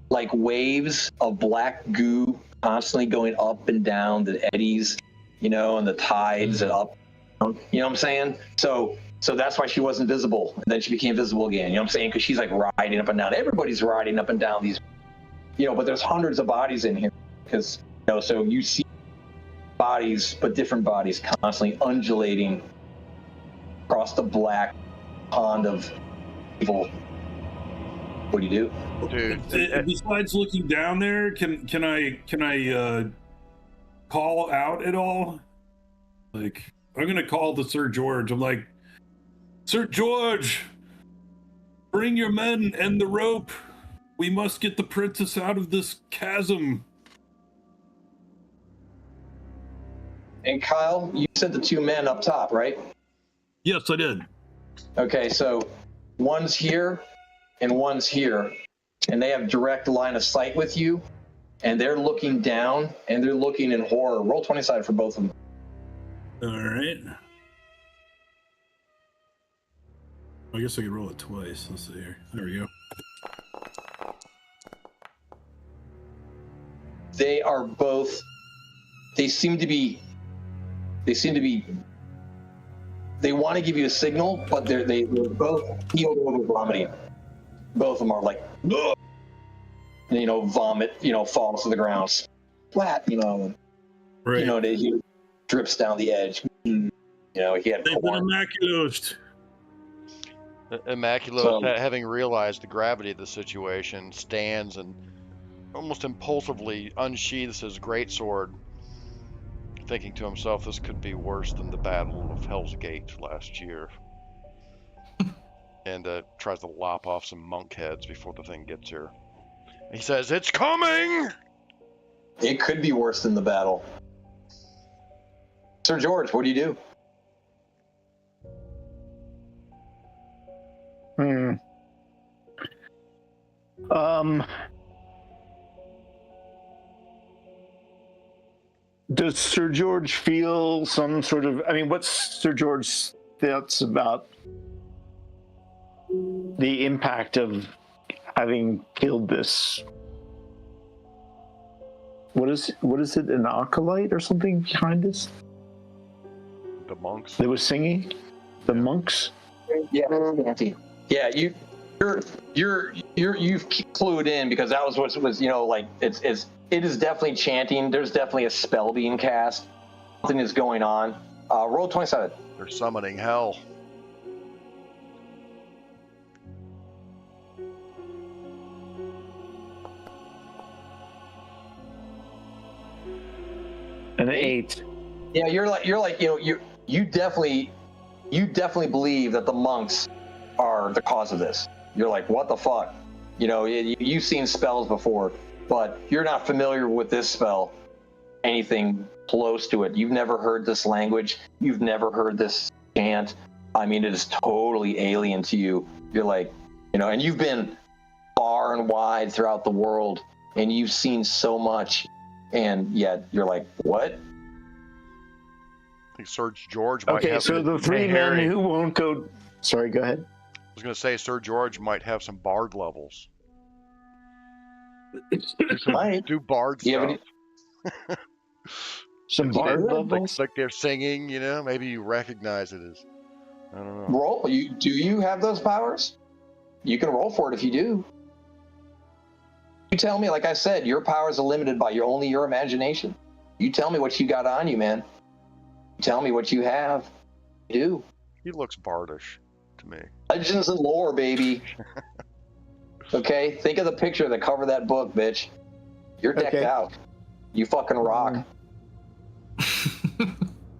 Speaker 3: like waves of black goo constantly going up and down the eddies, and the tides and up. You know what I'm saying? So that's why she wasn't visible, and then she became visible again. You know what I'm saying? Because she's like riding up and down. Everybody's riding up and down these, but there's hundreds of bodies in here because so you see bodies, but different bodies constantly undulating across the black pond of evil. What do you do?
Speaker 2: Dude,
Speaker 1: Besides looking down there, can I call out at all? Like, I'm gonna call to Sir George. I'm like, Sir George, bring your men and the rope. We must get the princess out of this chasm.
Speaker 3: And Kyle, you said the two men up top, right?
Speaker 1: Yes, I did.
Speaker 3: Okay, so one's here and one's here, and they have direct line of sight with you, and they're looking down, and they're looking in horror. Roll 20-sided for both of them.
Speaker 1: All right. I guess I could roll it twice. Let's see here. There we go.
Speaker 3: They are both. They seem to be. They want to give you a signal, but they're both healed over vomiting. Both of them are like, ugh! And, vomit, falls to the ground, flat,
Speaker 1: Right.
Speaker 3: he drips down the edge. He had
Speaker 1: They've been
Speaker 3: corn.
Speaker 1: immaculosed.
Speaker 2: Immaculate,
Speaker 3: So-
Speaker 2: having realized the gravity of the situation, stands and almost impulsively unsheathes his greatsword, thinking to himself, this could be worse than the Battle of Hell's Gate last year. And tries to lop off some monk heads before the thing gets here. He says, "It's coming!"
Speaker 3: It could be worse than the battle. Sir George, what do you do?
Speaker 4: Does Sir George feel some sort of? I mean, what's Sir George's thoughts about the impact of having killed this? What is it? An acolyte or something behind us?
Speaker 2: The monks.
Speaker 4: They were singing. The monks.
Speaker 3: Yeah, yeah. You've clued in because that was what was it is definitely chanting. There's definitely a spell being cast. Something is going on. Roll 27.
Speaker 2: They're summoning hell.
Speaker 4: An 8.
Speaker 3: Yeah, you definitely believe that the monks are the cause of this. You're like, what the fuck? You've seen spells before, but you're not familiar with this spell, anything close to it. You've never heard this language. You've never heard this chant. I mean, it is totally alien to you. You're like, and you've been far and wide throughout the world, and you've seen so much, and yet you're like, what?
Speaker 2: I think Sir George might
Speaker 4: Okay,
Speaker 2: have...
Speaker 4: so the three
Speaker 2: Hey,
Speaker 4: men
Speaker 2: Harry,
Speaker 4: who won't go. Sorry, go ahead.
Speaker 2: I was going to say Sir George might have some bard levels.
Speaker 3: Might.
Speaker 2: Do bard
Speaker 3: Do you have
Speaker 2: stuff.
Speaker 4: Some
Speaker 3: Yeah,
Speaker 4: bard
Speaker 3: like-
Speaker 4: levels.
Speaker 2: Like they're singing, maybe you recognize it as... I don't know.
Speaker 3: Roll. Do you have those powers? You can roll for it if you do. You tell me, like I said, your powers are limited by your imagination. You tell me what you got on you, man. You tell me what you have. You do.
Speaker 2: He looks bardish to me.
Speaker 3: Legends and lore, baby. Okay? Think of the picture that cover that book, bitch. You're decked
Speaker 4: Okay.
Speaker 3: out. You fucking rock.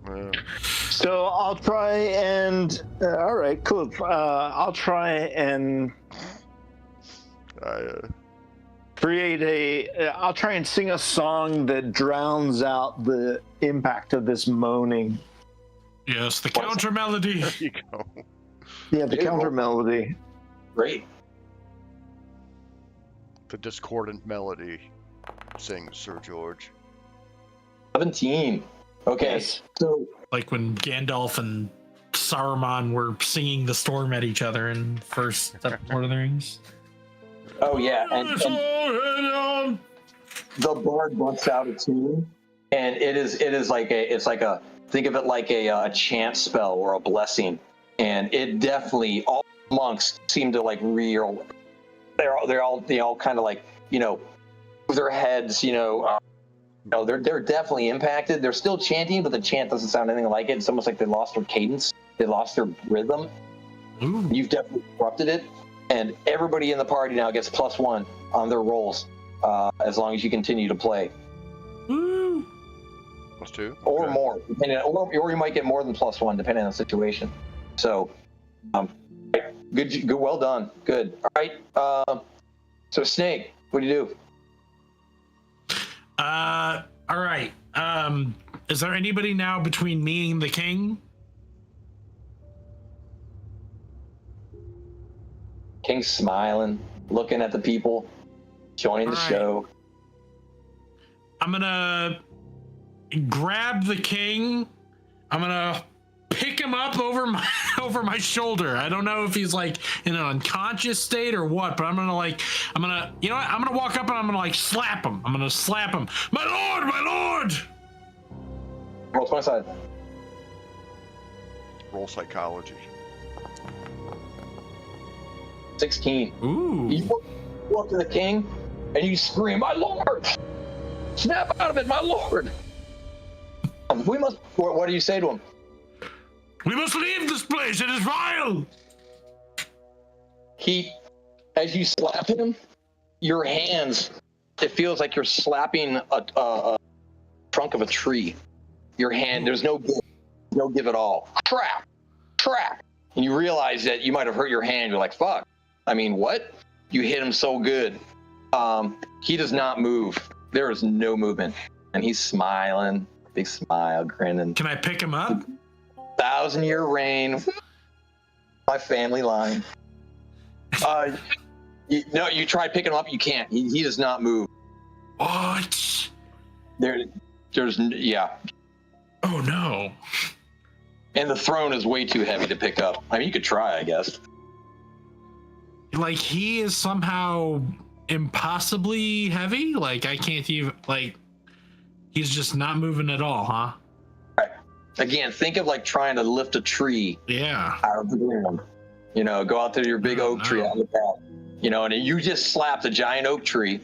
Speaker 2: Yeah.
Speaker 4: So I'll try and. All right, cool. I'll try and create I'll try and sing a song that drowns out the impact of this moaning.
Speaker 5: Yes, the counter melody.
Speaker 2: There you go.
Speaker 4: Yeah, the
Speaker 3: Dude,
Speaker 4: counter melody.
Speaker 3: Great.
Speaker 2: The discordant melody sings Sir George.
Speaker 3: 17. Okay.
Speaker 4: Yes.
Speaker 3: So
Speaker 5: Like when Gandalf and Saruman were singing the storm at each other in first Lord of the Rings.
Speaker 3: oh yeah, and the bard busts out a tune, and it's like a think of it like a chant spell or a blessing, and it definitely all monks seem to like reel. They're all kind of like with their heads, they're definitely impacted. They're still chanting, but the chant doesn't sound anything like it. It's almost like they lost their cadence, they lost their rhythm.
Speaker 5: Ooh.
Speaker 3: You've definitely corrupted it, and everybody in the party now gets +1 on their rolls as long as you continue to play,
Speaker 5: Woo.
Speaker 2: +2?
Speaker 3: or
Speaker 2: Okay.
Speaker 3: more, or you might get more than +1 depending on the situation. So, good, well done, good. All right, so Snake, what do you do?
Speaker 5: All right. Is there anybody now between me and the king?
Speaker 3: King's smiling, looking at the people, joining the
Speaker 5: All right.
Speaker 3: show.
Speaker 5: I'm gonna grab the king. I'm gonna pick pick him up over my shoulder. I don't know if he's like in an unconscious state or what, but I'm gonna you know what? I'm gonna walk up and I'm gonna like slap him. I'm gonna slap him. My lord, my lord.
Speaker 3: Roll 20 side.
Speaker 2: Roll psychology.
Speaker 3: 16.
Speaker 5: Ooh.
Speaker 3: You go up to the king and you scream, "My lord! Snap out of it, my lord!" We must. What do you say to him?
Speaker 5: We must leave this place. It is vile.
Speaker 3: As you slap him, your hands, it feels like you're slapping a trunk of a tree. Your hand, there's no give at all. Crack. And you realize that you might have hurt your hand. You're like, fuck. I mean, what? You hit him so good. He does not move. There is no movement. And he's smiling, big smile, grinning.
Speaker 5: Can I pick him up?
Speaker 3: 1,000-year reign. My family line. You try picking him up, you can't. He does not move.
Speaker 5: What?
Speaker 3: Yeah.
Speaker 5: Oh no.
Speaker 3: And the throne is way too heavy to pick up. I mean, you could try, I guess.
Speaker 5: Like he is somehow impossibly heavy? Like I can't even, like, he's just not moving at all, huh?
Speaker 3: Right. Again, think of like trying to lift a tree
Speaker 5: Yeah.
Speaker 3: out of the ground. You know, go out to your big oak tree out in the path. You know, and you just slapped a giant oak tree,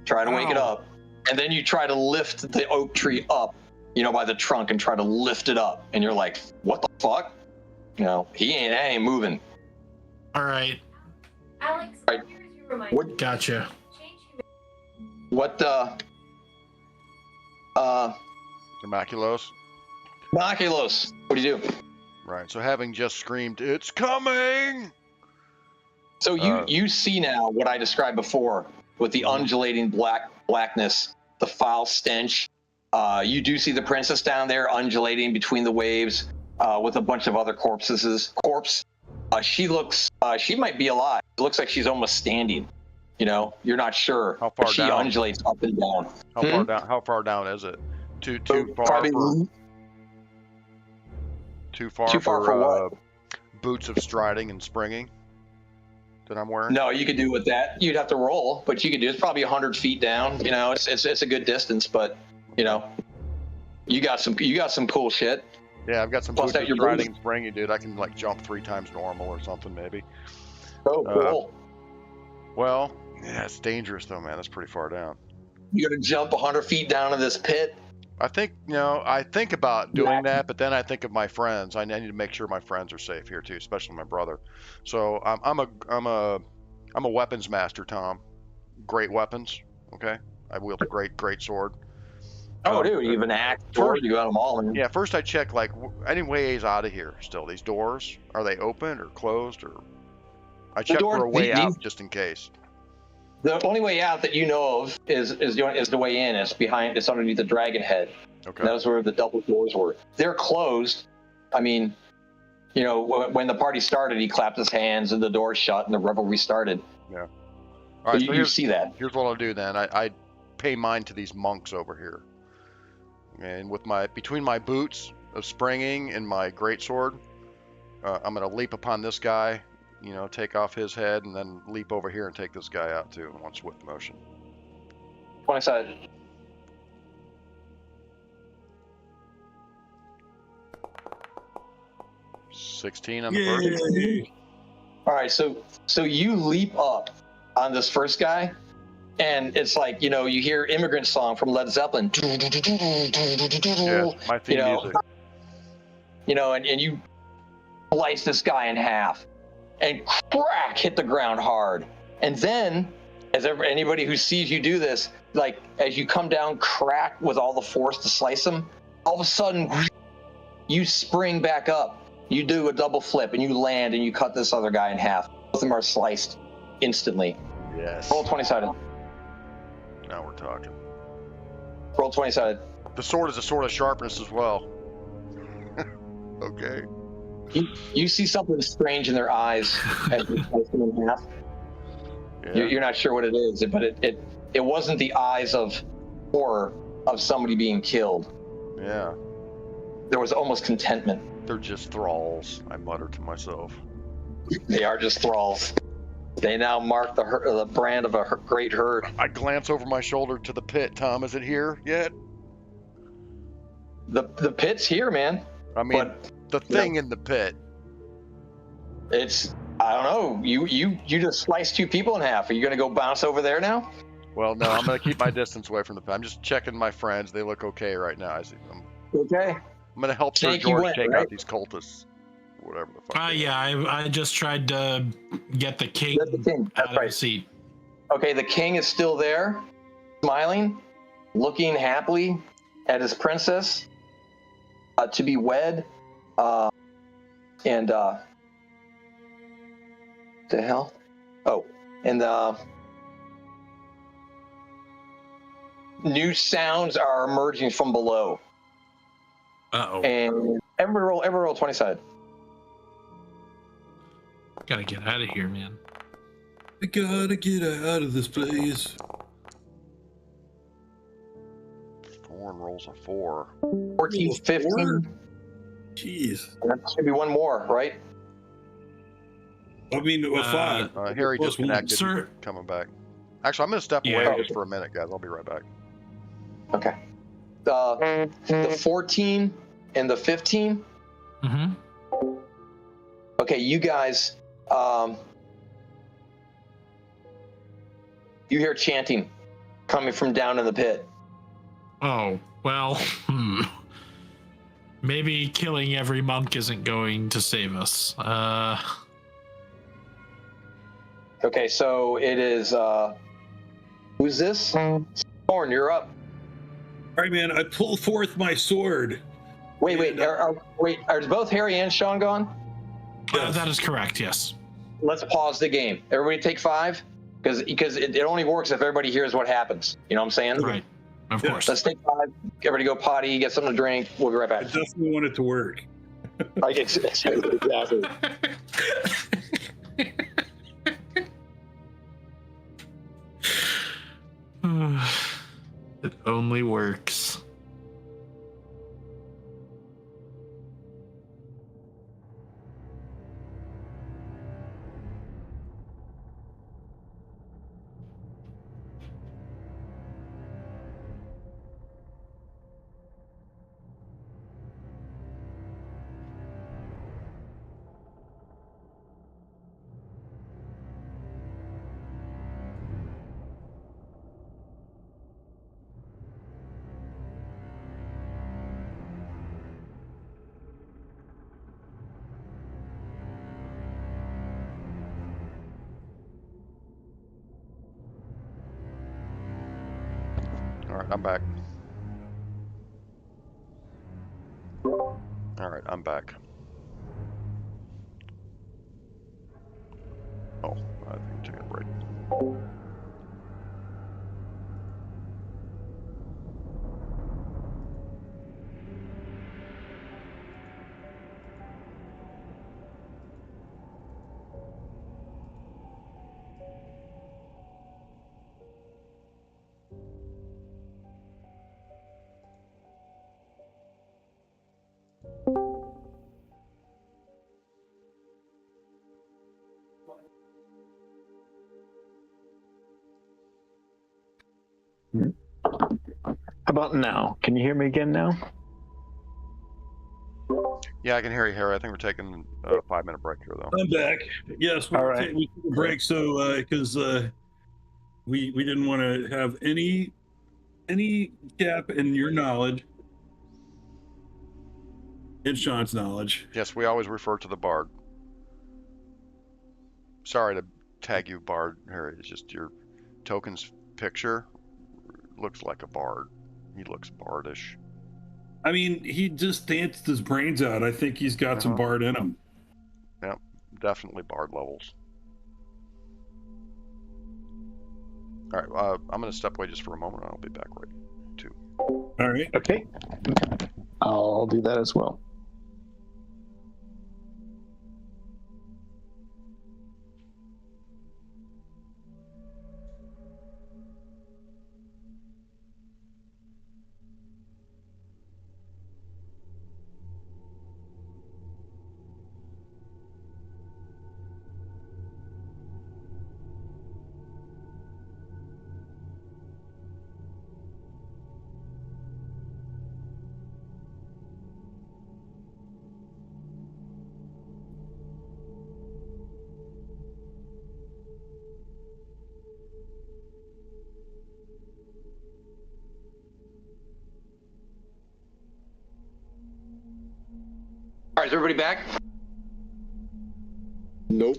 Speaker 3: try to wake it up, and then you try to lift the oak tree up, you know, by the trunk and try to lift it up, and you're like, what the fuck? You know, that ain't moving.
Speaker 5: All right.
Speaker 6: Alex,
Speaker 3: Right.
Speaker 6: here's your reminder.
Speaker 5: Gotcha.
Speaker 6: Change
Speaker 3: What
Speaker 2: Immaculos.
Speaker 3: Binoculars, what do you do?
Speaker 2: Right. So having just screamed, "It's coming!"
Speaker 3: So you see now what I described before with the undulating blackness, the foul stench. You do see the princess down there undulating between the waves with a bunch of other corpses. She might be alive. It looks like she's almost standing. You know, you're not sure.
Speaker 2: How far
Speaker 3: but she
Speaker 2: down?
Speaker 3: undulates up and down.
Speaker 2: How far down is it? Too far
Speaker 3: Probably
Speaker 2: for too far
Speaker 3: for what?
Speaker 2: Boots of striding and springing that I'm wearing?
Speaker 3: No, you could do with that. You'd have to roll, but you could do. It's probably 100 feet down. You know, it's a good distance, but you know, you got some cool shit.
Speaker 2: Yeah, I've got some
Speaker 3: Plus
Speaker 2: boots of
Speaker 3: that your
Speaker 2: striding
Speaker 3: boots.
Speaker 2: and springing, dude. I can like jump 3 times normal or something maybe.
Speaker 3: Oh, cool.
Speaker 2: Well, yeah, it's dangerous though, man. That's pretty far down.
Speaker 3: You got to jump 100 feet down in this pit.
Speaker 2: I think, I think about doing that, but then I think of my friends. I need to make sure my friends are safe here too, especially my brother. So I'm a weapons master, Tom. Great weapons. Okay, I wield a great sword.
Speaker 3: Oh, dude, you have an axe, sword, you got them all. And
Speaker 2: Yeah, first I check like any ways out of here. Still, these doors, are they open or closed, or I check
Speaker 3: doors-
Speaker 2: for a way
Speaker 3: these-
Speaker 2: out just in case.
Speaker 3: The only way out that you know of is the way in. It's behind. It's underneath the dragon head.
Speaker 2: Okay.
Speaker 3: And that was where the double doors were. They're closed. I mean, you know, when the party started, he clapped his hands and the door shut and the revelry started.
Speaker 2: Yeah. All right.
Speaker 3: So you see that.
Speaker 2: Here's what I'll do then. I pay mine to these monks over here, and with between my boots of springing and my greatsword, I'm gonna leap upon this guy. You know, take off his head and then leap over here and take this guy out too in one swift motion.
Speaker 3: 20 side.
Speaker 2: $16 on the first.
Speaker 1: Yay.
Speaker 3: All right, so you leap up on this first guy, and it's like, you know, you hear immigrant song from Led Zeppelin.
Speaker 2: Yeah, my theme music.
Speaker 3: You know, and you slice this guy in half, and crack, hit the ground hard. And then, anybody who sees you do this, like as you come down, crack with all the force to slice him, all of a sudden, you spring back up. You do a double flip, and you land, and you cut this other guy in half. Both of them are sliced instantly.
Speaker 2: Yes.
Speaker 3: Roll 20-sided.
Speaker 2: Now we're talking.
Speaker 3: Roll 20-sided.
Speaker 2: The sword is a sword of sharpness as well. Okay.
Speaker 3: You see something strange in their eyes as you slice them in half.
Speaker 2: Yeah.
Speaker 3: You're not sure what it is, but it wasn't the eyes of horror of somebody being killed.
Speaker 2: Yeah.
Speaker 3: There was almost contentment.
Speaker 2: They're just thralls, I mutter to myself.
Speaker 3: They are just thralls. They now mark the brand of a great herd.
Speaker 2: I glance over my shoulder to the pit. Tom, is it here yet?
Speaker 3: The pit's here, man.
Speaker 2: I mean,
Speaker 3: But
Speaker 2: the thing in the pit.
Speaker 3: it's, I don't know. You just sliced 2 people in half. Are you gonna go bounce over there now?
Speaker 2: Well, no, I'm gonna keep my distance away from the pit. I'm just checking my friends. They look okay right now.
Speaker 3: Okay.
Speaker 2: I'm gonna help Sir
Speaker 3: Snake, you
Speaker 2: George
Speaker 3: went,
Speaker 2: take
Speaker 3: right?
Speaker 2: out these cultists. Whatever the fuck. they
Speaker 5: Yeah, I just tried to get the king
Speaker 3: That's the king.
Speaker 5: out
Speaker 3: That's
Speaker 5: of
Speaker 3: right.
Speaker 5: the seat.
Speaker 3: Okay, the king is still there, smiling, looking happily at his princess to be wed. And the hell? Oh, and the new sounds are emerging from below.
Speaker 5: Uh-oh.
Speaker 3: And everyone roll 20 sided.
Speaker 5: Gotta get out of here, man.
Speaker 1: I gotta get out of this place.
Speaker 2: Thorn rolls a 4.
Speaker 3: 14, 15.
Speaker 1: Jeez.
Speaker 3: And that should be one more, right?
Speaker 1: I mean, with 5.
Speaker 2: Harry
Speaker 1: Plus
Speaker 2: just
Speaker 1: one.
Speaker 2: connected.
Speaker 5: Sir-
Speaker 2: Coming back. Actually, I'm gonna step
Speaker 5: Yeah.
Speaker 2: away just for a minute, guys. I'll be right back.
Speaker 3: Okay. The 14 and the 15.
Speaker 5: Mm-hmm.
Speaker 3: Okay, you guys, you hear chanting coming from down in the pit.
Speaker 5: Oh, well, maybe killing every monk isn't going to save us.
Speaker 3: Okay, so it is, who's this? Thorn, you're up.
Speaker 1: All right, man. I pull forth my sword.
Speaker 3: Wait, are both Harry and Sean gone?
Speaker 1: Yes.
Speaker 5: That is correct, yes.
Speaker 3: Let's pause the game. Everybody take 5, because it only works if everybody hears what happens. You know what I'm saying?
Speaker 5: Right, of
Speaker 1: Yeah.
Speaker 5: course.
Speaker 3: Let's take 5. Everybody go potty, get something to drink. We'll be right
Speaker 1: I
Speaker 3: back.
Speaker 1: definitely want it to work.
Speaker 3: Exactly.
Speaker 5: It only works.
Speaker 2: All right, I'm back. All right, I'm back. Oh, I think take a break.
Speaker 4: How about now? Can you hear me again now?
Speaker 2: Yeah, I can hear you, Harry. I think we're taking a 5-minute break here, though.
Speaker 1: I'm back. Yes,
Speaker 4: All right.
Speaker 1: we took a break so because we didn't want to have any gap in your knowledge, in Sean's knowledge.
Speaker 2: Yes, we always refer to the bard. Sorry to tag you, bard, Harry. It's just your token's picture looks like a bard. He looks bardish.
Speaker 1: I mean, he just danced his brains out. I think he's got some bard in him.
Speaker 2: Yep, definitely bard levels. All right, I'm going to step away just for a moment, and I'll be back right too.
Speaker 1: All right.
Speaker 4: Okay. I'll do that as well.
Speaker 3: All right, is everybody back? Nope.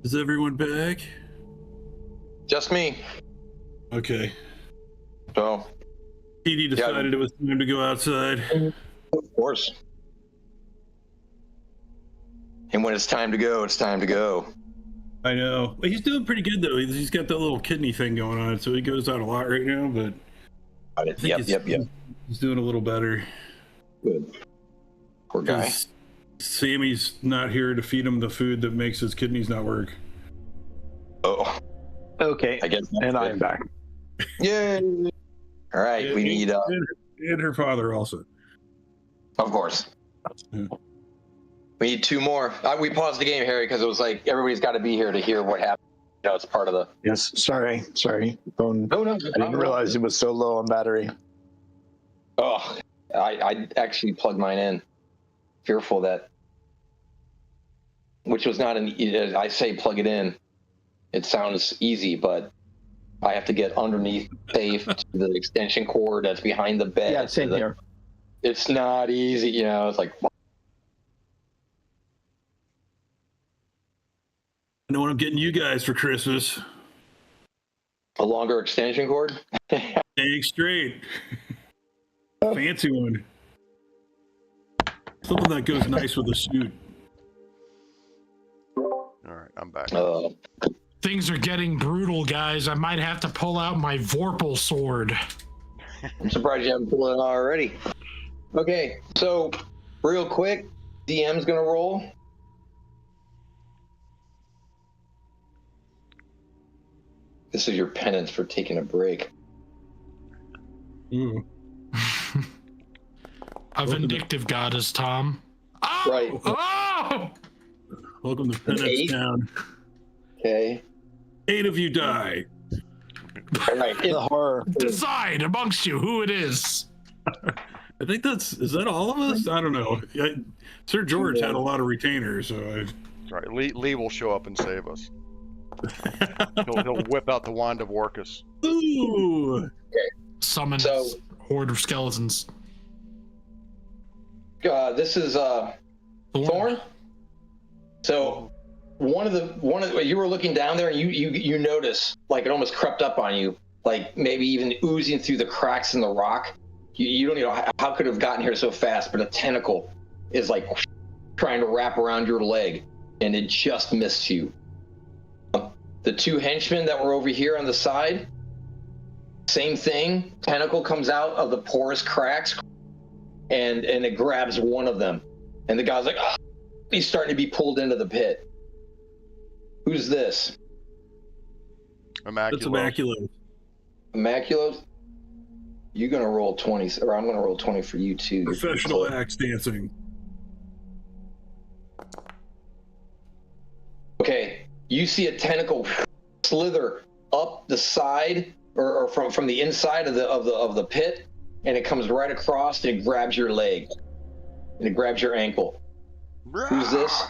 Speaker 1: Is everyone back?
Speaker 3: Just me.
Speaker 1: Okay.
Speaker 3: So,
Speaker 1: Petey decided it was time to go outside.
Speaker 3: of course. And when it's time to go, it's time to go.
Speaker 1: I know. Well, he's doing pretty good though. He's got that little kidney thing going on, so he goes out a lot right now. But I think
Speaker 3: Yep.
Speaker 1: he's doing a little better.
Speaker 3: Good. Poor guy.
Speaker 1: Sammy's not here to feed him the food that makes his kidneys not work.
Speaker 3: Oh,
Speaker 4: Okay,
Speaker 3: I guess.
Speaker 4: and I'm back.
Speaker 3: Yay! All right,
Speaker 1: And,
Speaker 3: we need.
Speaker 1: and her father also.
Speaker 3: Of course.
Speaker 1: Yeah.
Speaker 3: We need 2 more. We paused the game, Harry, because it was like everybody's got to be here to hear what happened. You know, it's part of the.
Speaker 4: Yes, sorry. Phone.
Speaker 3: No.
Speaker 4: I didn't realize it was so low on battery.
Speaker 3: Oh, I actually plugged mine in, fearful that. Which was not an. I say plug it in. It sounds easy, but I have to get underneath safe to the extension cord that's behind the bed.
Speaker 4: Yeah, same here.
Speaker 3: It's not easy, you know. It's like.
Speaker 1: I know what I'm getting you guys for Christmas.
Speaker 3: A longer extension cord?
Speaker 1: Staying straight. Fancy one. Something that goes nice with a suit.
Speaker 2: All right, I'm back.
Speaker 5: Things are getting brutal, guys. I might have to pull out my Vorpal sword.
Speaker 3: I'm surprised you haven't pulled it out already. Okay, so real quick, DM's gonna roll. This is your penance for taking a break.
Speaker 1: Ooh.
Speaker 5: A vindictive goddess, Tom. Oh!
Speaker 3: Right.
Speaker 5: Oh!
Speaker 1: Welcome to Penance
Speaker 3: 8.
Speaker 1: Town.
Speaker 3: Okay.
Speaker 1: 8 of you die.
Speaker 3: All right.
Speaker 4: The horror.
Speaker 5: Decide amongst you who it is.
Speaker 1: I think is that all of us? I don't know. Sir George had a lot of retainers, so
Speaker 2: That's right. Lee will show up and save us. He'll whip out the wand of Orcus.
Speaker 1: Ooh.
Speaker 5: summon
Speaker 3: So-
Speaker 5: this horde of skeletons.
Speaker 3: This is Thorn. So one of the you were looking down there and you notice like it almost crept up on you, like maybe even oozing through the cracks in the rock. You don't know how could it have gotten here so fast, but a tentacle is like trying to wrap around your leg, and it just missed you. The two henchmen that were over here on the side, same thing. Tentacle comes out of the porous cracks, and it grabs one of them, and the guy's like, oh, he's starting to be pulled into the pit. Who's this?
Speaker 1: That's immaculate.
Speaker 3: Immaculate? You're gonna roll 20, or I'm gonna roll 20 for you too.
Speaker 1: Professional axe dancing.
Speaker 3: Okay, you see a tentacle slither up the side, or from the inside of the pit, and it comes right across and it grabs your leg, and it grabs your ankle. Who's this?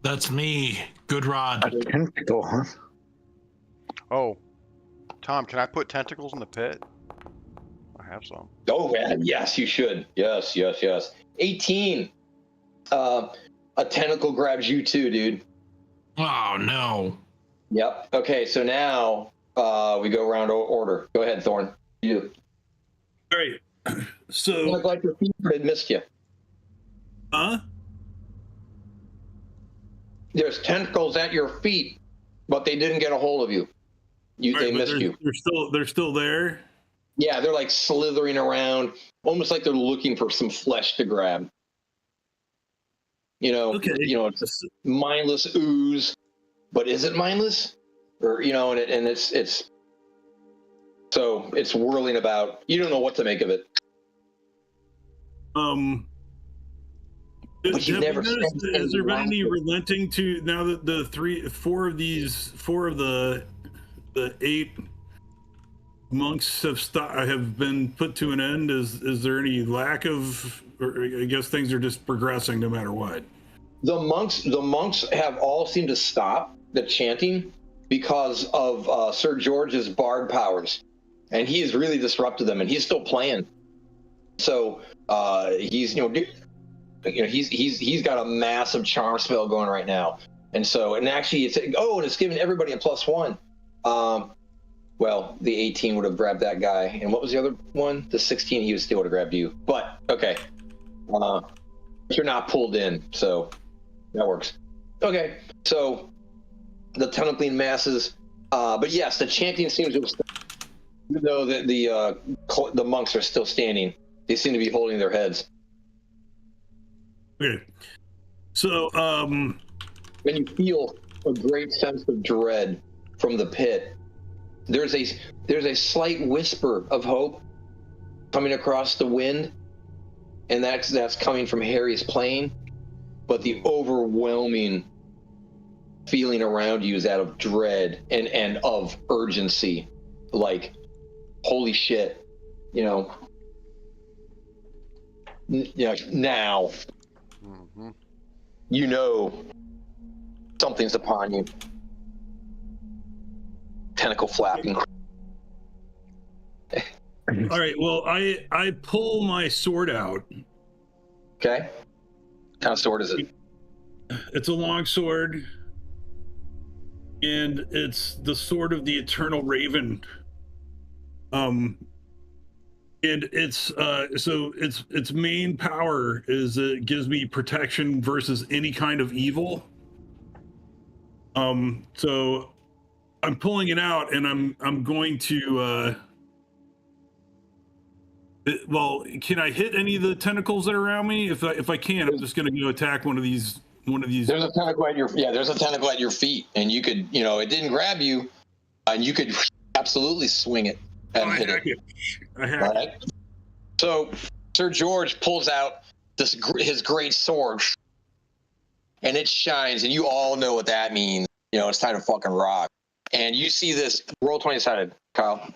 Speaker 5: That's me, Good Rod.
Speaker 4: A tentacle, huh?
Speaker 2: Oh, Tom, can I put tentacles in the pit? I have some.
Speaker 3: Oh man, yes, you should. Yes. 18. A tentacle grabs you too, dude.
Speaker 5: Oh no.
Speaker 3: Yep. Okay, so now we go around order. Go ahead, Thorn. You.
Speaker 1: All right.
Speaker 3: You
Speaker 1: So,
Speaker 3: look like your feet had missed you.
Speaker 1: huh?
Speaker 3: There's tentacles at your feet, but they didn't get a hold of you.
Speaker 1: All
Speaker 3: They
Speaker 1: right, but
Speaker 3: missed you.
Speaker 1: They're still there.
Speaker 3: Yeah, they're like slithering around, almost like they're looking for some flesh to grab.
Speaker 1: Okay.
Speaker 3: It's mindless ooze, but is it mindless? Or and it's so it's whirling about. You don't know what to make of it. But you've never
Speaker 1: Has there been any
Speaker 3: lasted.
Speaker 1: relenting to now that the four of the 8 monks have been put to an end? Is there any lack of, or I guess things are just progressing no matter what?
Speaker 3: The monks have all seemed to stop the chanting because of Sir George's bard powers, and he has really disrupted them, and he's still playing. So he's he's got a massive charm spell going right now, and actually it's giving everybody a +1. Well, the 18 would have grabbed that guy, and what was the other one? The 16, he would still would have grabbed you. But okay, you're not pulled in, so that works. Okay, so the tentacling masses, but yes, the chanting seems to have stopped, even though the monks are still standing. They seem to be holding their heads.
Speaker 1: Okay. So,
Speaker 3: And you feel a great sense of dread from the pit. There's a slight whisper of hope coming across the wind, and that's coming from Harry's plane. But the overwhelming feeling around you is that of dread and of urgency, like, holy shit, now.
Speaker 2: Mm-hmm.
Speaker 3: Something's upon you. Tentacle flapping.
Speaker 1: all right. Well, I pull my sword out.
Speaker 3: Okay. What kind of sword is it?
Speaker 1: It's a long sword, and it's the sword of the Eternal Raven. And it's its main power is it gives me protection versus any kind of evil. So I'm pulling it out, and I'm going to well, can I hit any of the tentacles that are around me? If I can, I'm just going to go attack one of these.
Speaker 3: There's a tentacle at your feet, and you could, it didn't grab you, and you could absolutely swing it and hit it.
Speaker 1: I hack
Speaker 3: All right. So Sir George pulls out his great sword, and it shines, and you all know what that means. It's time to fucking rock. And you see this. Roll 20 sided, Kyle.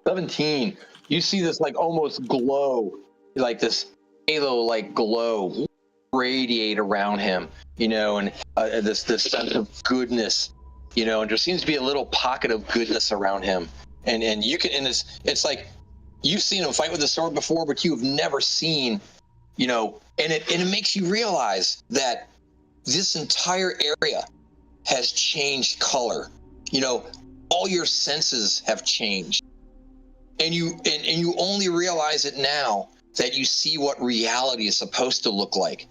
Speaker 3: 17. You see this like almost glow, like this halo like glow radiate around him, and this sense of goodness you know, and there seems to be a little pocket of goodness around him. And you can, and it's like you've seen him fight with a sword before, but you've never seen, you know, and it makes you realize that this entire area has changed color. You know, all your senses have changed, and you only realize it now that you see what reality is supposed to look like,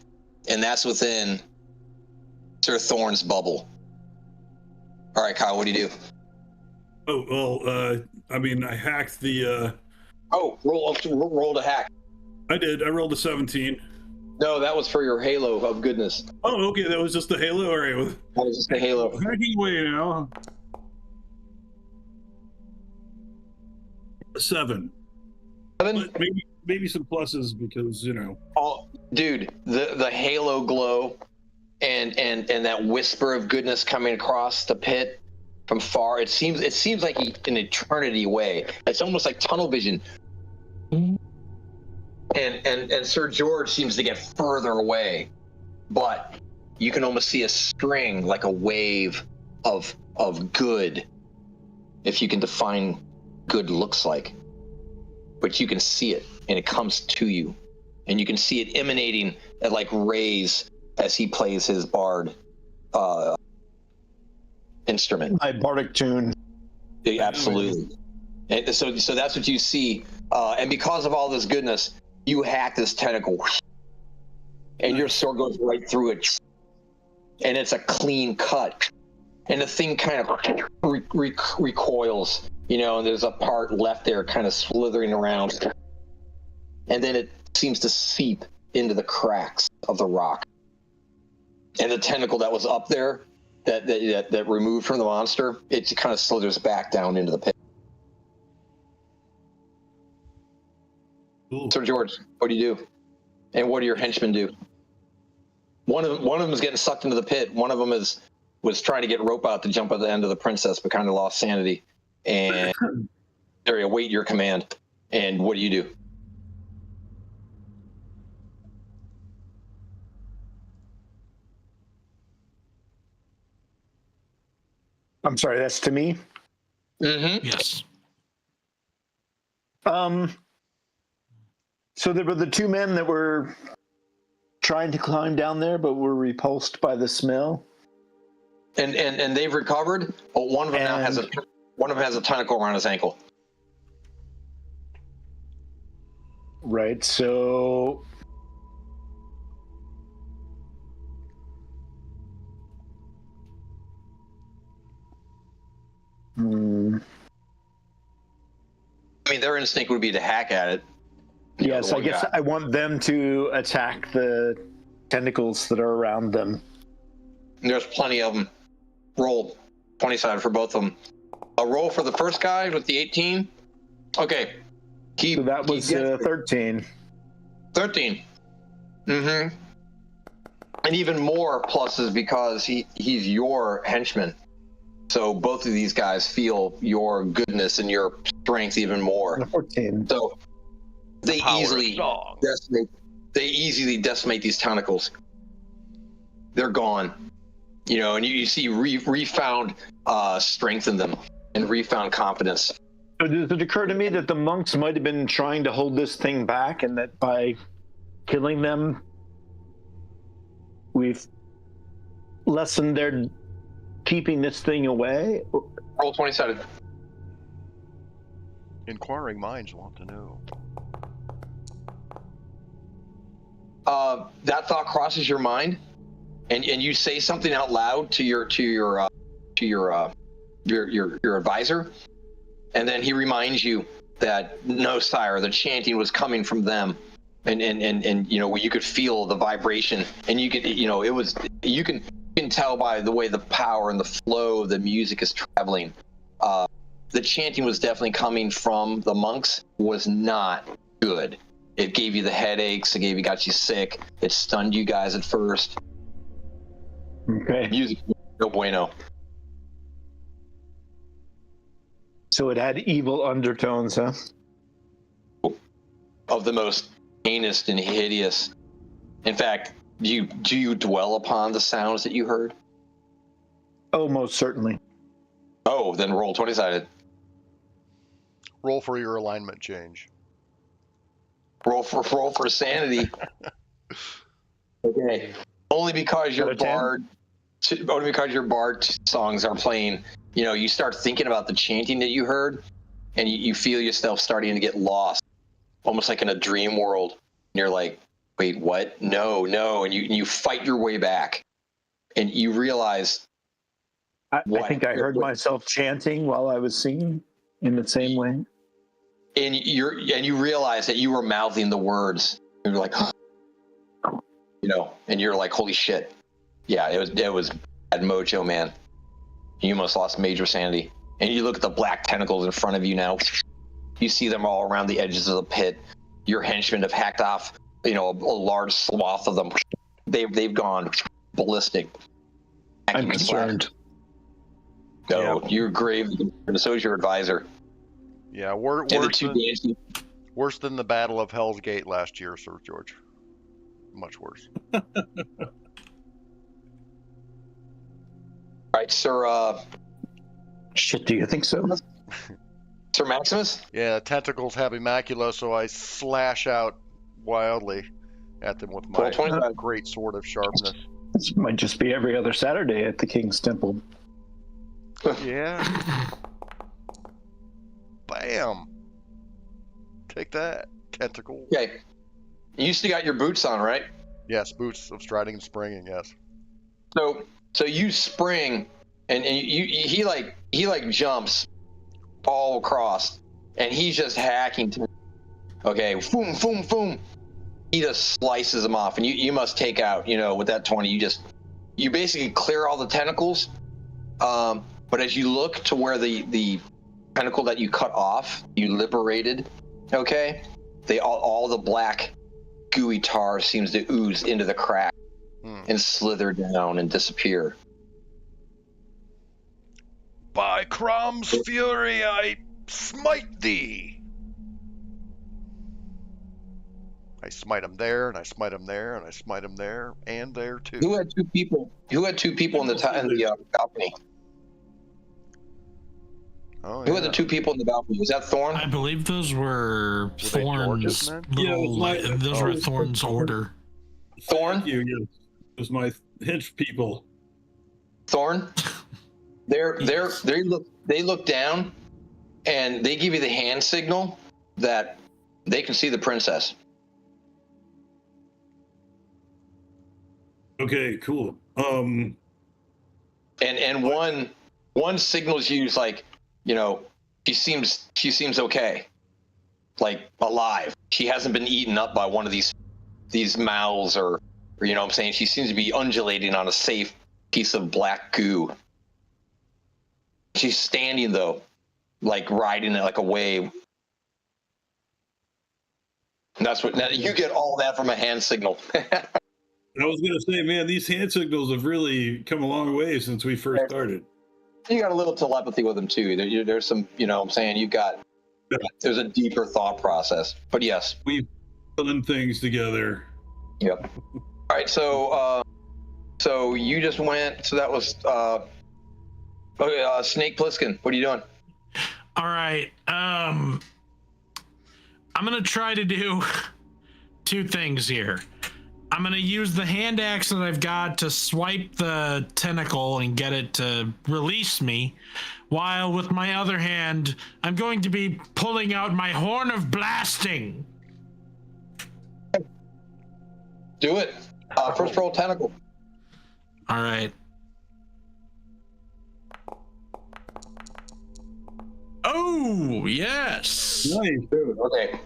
Speaker 3: and that's within Sir Thorn's bubble. All right, Kyle, what do you do?
Speaker 1: Oh, well, I mean, I hacked the,
Speaker 3: Oh, roll to hack.
Speaker 1: I did. I rolled a 17.
Speaker 3: No, that was for your halo of goodness.
Speaker 1: Oh, okay. That was just the halo. All right. Well,
Speaker 3: That was just the halo.
Speaker 1: hacking away now. 7. But maybe some pluses because, you know.
Speaker 3: Oh, dude, the halo glow and that whisper of goodness coming across the pit from far. It seems like an eternity away. It's almost like tunnel vision. And Sir George seems to get further away, but you can almost see a string, like a wave of good, if you can define good looks like. But you can see it, and it comes to you, and you can see it emanating at like rays as he plays his bard instrument.
Speaker 4: My bardic tune.
Speaker 3: Yeah, absolutely. And so that's what you see, and because of all this goodness, you hack this tentacle, and your sword goes right through it, and it's a clean cut, and the thing kind of recoils, you know, and there's a part left there kind of slithering around, and then it seems to seep into the cracks of the rock, and the tentacle that was up there that removed from the monster, it kind of slithers back down into the pit.
Speaker 1: Ooh.
Speaker 3: So George, what do you do? And what do your henchmen do? One of them is getting sucked into the pit. One of them was trying to get rope out to jump at the end of the princess, but kind of lost sanity. And they await your command. And what do you do?
Speaker 4: I'm sorry, that's to me.
Speaker 3: Mm-hmm.
Speaker 5: Yes.
Speaker 4: So there were the two men that were trying to climb down there, but were repulsed by the smell.
Speaker 3: And they've recovered, but one of them now has a tentacle around his ankle.
Speaker 4: Right. So
Speaker 3: I mean, their instinct would be to hack at it.
Speaker 4: yes, I guess I want them to attack the tentacles that are around them.
Speaker 3: There's plenty of them. Roll 20-sided for both of them. A roll for the first guy with the 18. Okay.
Speaker 4: So that was 13.
Speaker 3: 13. Mm-hmm. And even more pluses because he's your henchman. So both of these guys feel your goodness and your strength even more.
Speaker 4: 14.
Speaker 3: So they easily decimate these tentacles. They're gone. You know, and you see refound strength in them and refound confidence.
Speaker 4: So does it occur to me that the monks might have been trying to hold this thing back, and that by killing them, we've lessened their keeping this thing away?
Speaker 3: Roll 20-sided.
Speaker 2: Inquiring minds want to know.
Speaker 3: That thought crosses your mind, and you say something out loud to your advisor, and then he reminds you that no, sire, the chanting was coming from them, and you know, you could feel the vibration, and you could, you know, you can tell by the way the power and the flow of the music is traveling. The chanting was definitely coming from the monks. Was not good. It gave you the headaches. Got you sick. It stunned you guys at first.
Speaker 4: Okay.
Speaker 3: Music, no bueno.
Speaker 4: So it had evil undertones, huh?
Speaker 3: Of the most heinous and hideous. In fact, do you dwell upon the sounds that you heard?
Speaker 4: Oh, most certainly.
Speaker 3: Oh, then roll 20-sided.
Speaker 2: Roll for your alignment change.
Speaker 3: Roll for sanity. Okay. Only because your bard songs are playing, you start thinking about the chanting that you heard, and you feel yourself starting to get lost, almost like in a dream world. And you're like, wait, what? No. And you fight your way back, and you realize.
Speaker 4: I think I heard myself chanting while I was singing in the same way.
Speaker 3: And you realize that you were mouthing the words. And you're like, and you're like, holy shit. Yeah, it was bad mojo, man. You almost lost major sanity. And you look at the black tentacles in front of you now. You see them all around the edges of the pit. Your henchmen have hacked off, a large swath of them. They've gone ballistic.
Speaker 4: I'm concerned.
Speaker 3: No, you're grave, and so is your advisor.
Speaker 2: Yeah,
Speaker 3: worse
Speaker 2: than the Battle of Hell's Gate last year, Sir George. Much worse.
Speaker 3: All right, Sir.
Speaker 4: Shit, do you think so?
Speaker 3: Sir Maximus?
Speaker 2: Yeah, tentacles have Immacula, so I slash out wildly at them with my great sword of sharpness.
Speaker 4: This might just be every other Saturday at the King's Temple.
Speaker 2: Yeah. Bam. Take that, tentacle.
Speaker 3: Okay. You still got your boots on, right?
Speaker 2: Yes, boots of striding and springing, yes.
Speaker 3: So you spring, and he jumps all across, and he's just hacking. Okay, boom, boom, boom. He just slices them off, and you must take out, with that 20, you basically clear all the tentacles. But as you look to where the tentacle that you cut off, you liberated, okay? All the black gooey tar seems to ooze into the crack and slither down and disappear.
Speaker 2: By Crom's fury, I smite thee. I smite him there, and I smite him there, and I smite him there, and there too.
Speaker 3: Who had two people in the balcony?
Speaker 2: Oh,
Speaker 3: Who had the two people in the balcony? Was that Thorn?
Speaker 5: I believe those were Thorn's. Those were Thorn's order.
Speaker 3: Thorn?
Speaker 1: Thank you. Yes. It was my hench people.
Speaker 3: Thorn? They look down, and they give you the hand signal that they can see the princess.
Speaker 1: Okay, cool.
Speaker 3: And one signals you like, she seems okay, like alive. She hasn't been eaten up by one of these mouths or what I'm saying. She seems to be undulating on a safe piece of black goo. She's standing though, like riding it like a wave. And that's now you get all that from a hand signal.
Speaker 1: I was going to say, man, these hand signals have really come a long way since we first started.
Speaker 3: You got a little telepathy with them too. There's some, I'm saying there's a deeper thought process. But yes,
Speaker 1: we've done things together.
Speaker 3: Yep. All right, so you just went. So that was Snake Plissken. What are you doing?
Speaker 5: All right. I'm gonna try to do two things here. I'm going to use the hand axe that I've got to swipe the tentacle and get it to release me, while with my other hand, I'm going to be pulling out my horn of blasting.
Speaker 3: Do it. First roll tentacle.
Speaker 5: All right. Oh, yes.
Speaker 1: Nice.
Speaker 3: Okay.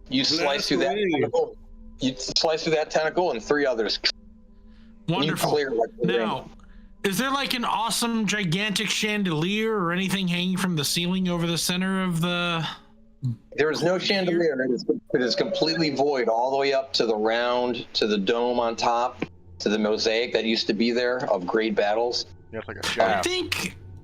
Speaker 3: You slice through that tentacle. You slice through that tentacle and three others.
Speaker 5: Wonderful.
Speaker 3: Clear like
Speaker 5: now, is there like an awesome gigantic chandelier or anything hanging from the ceiling over the center of the...
Speaker 3: There is no chandelier. It is completely void all the way up to the round, to the dome on top, to the mosaic that used to be there of great battles.
Speaker 2: Yeah, it's like a shaft.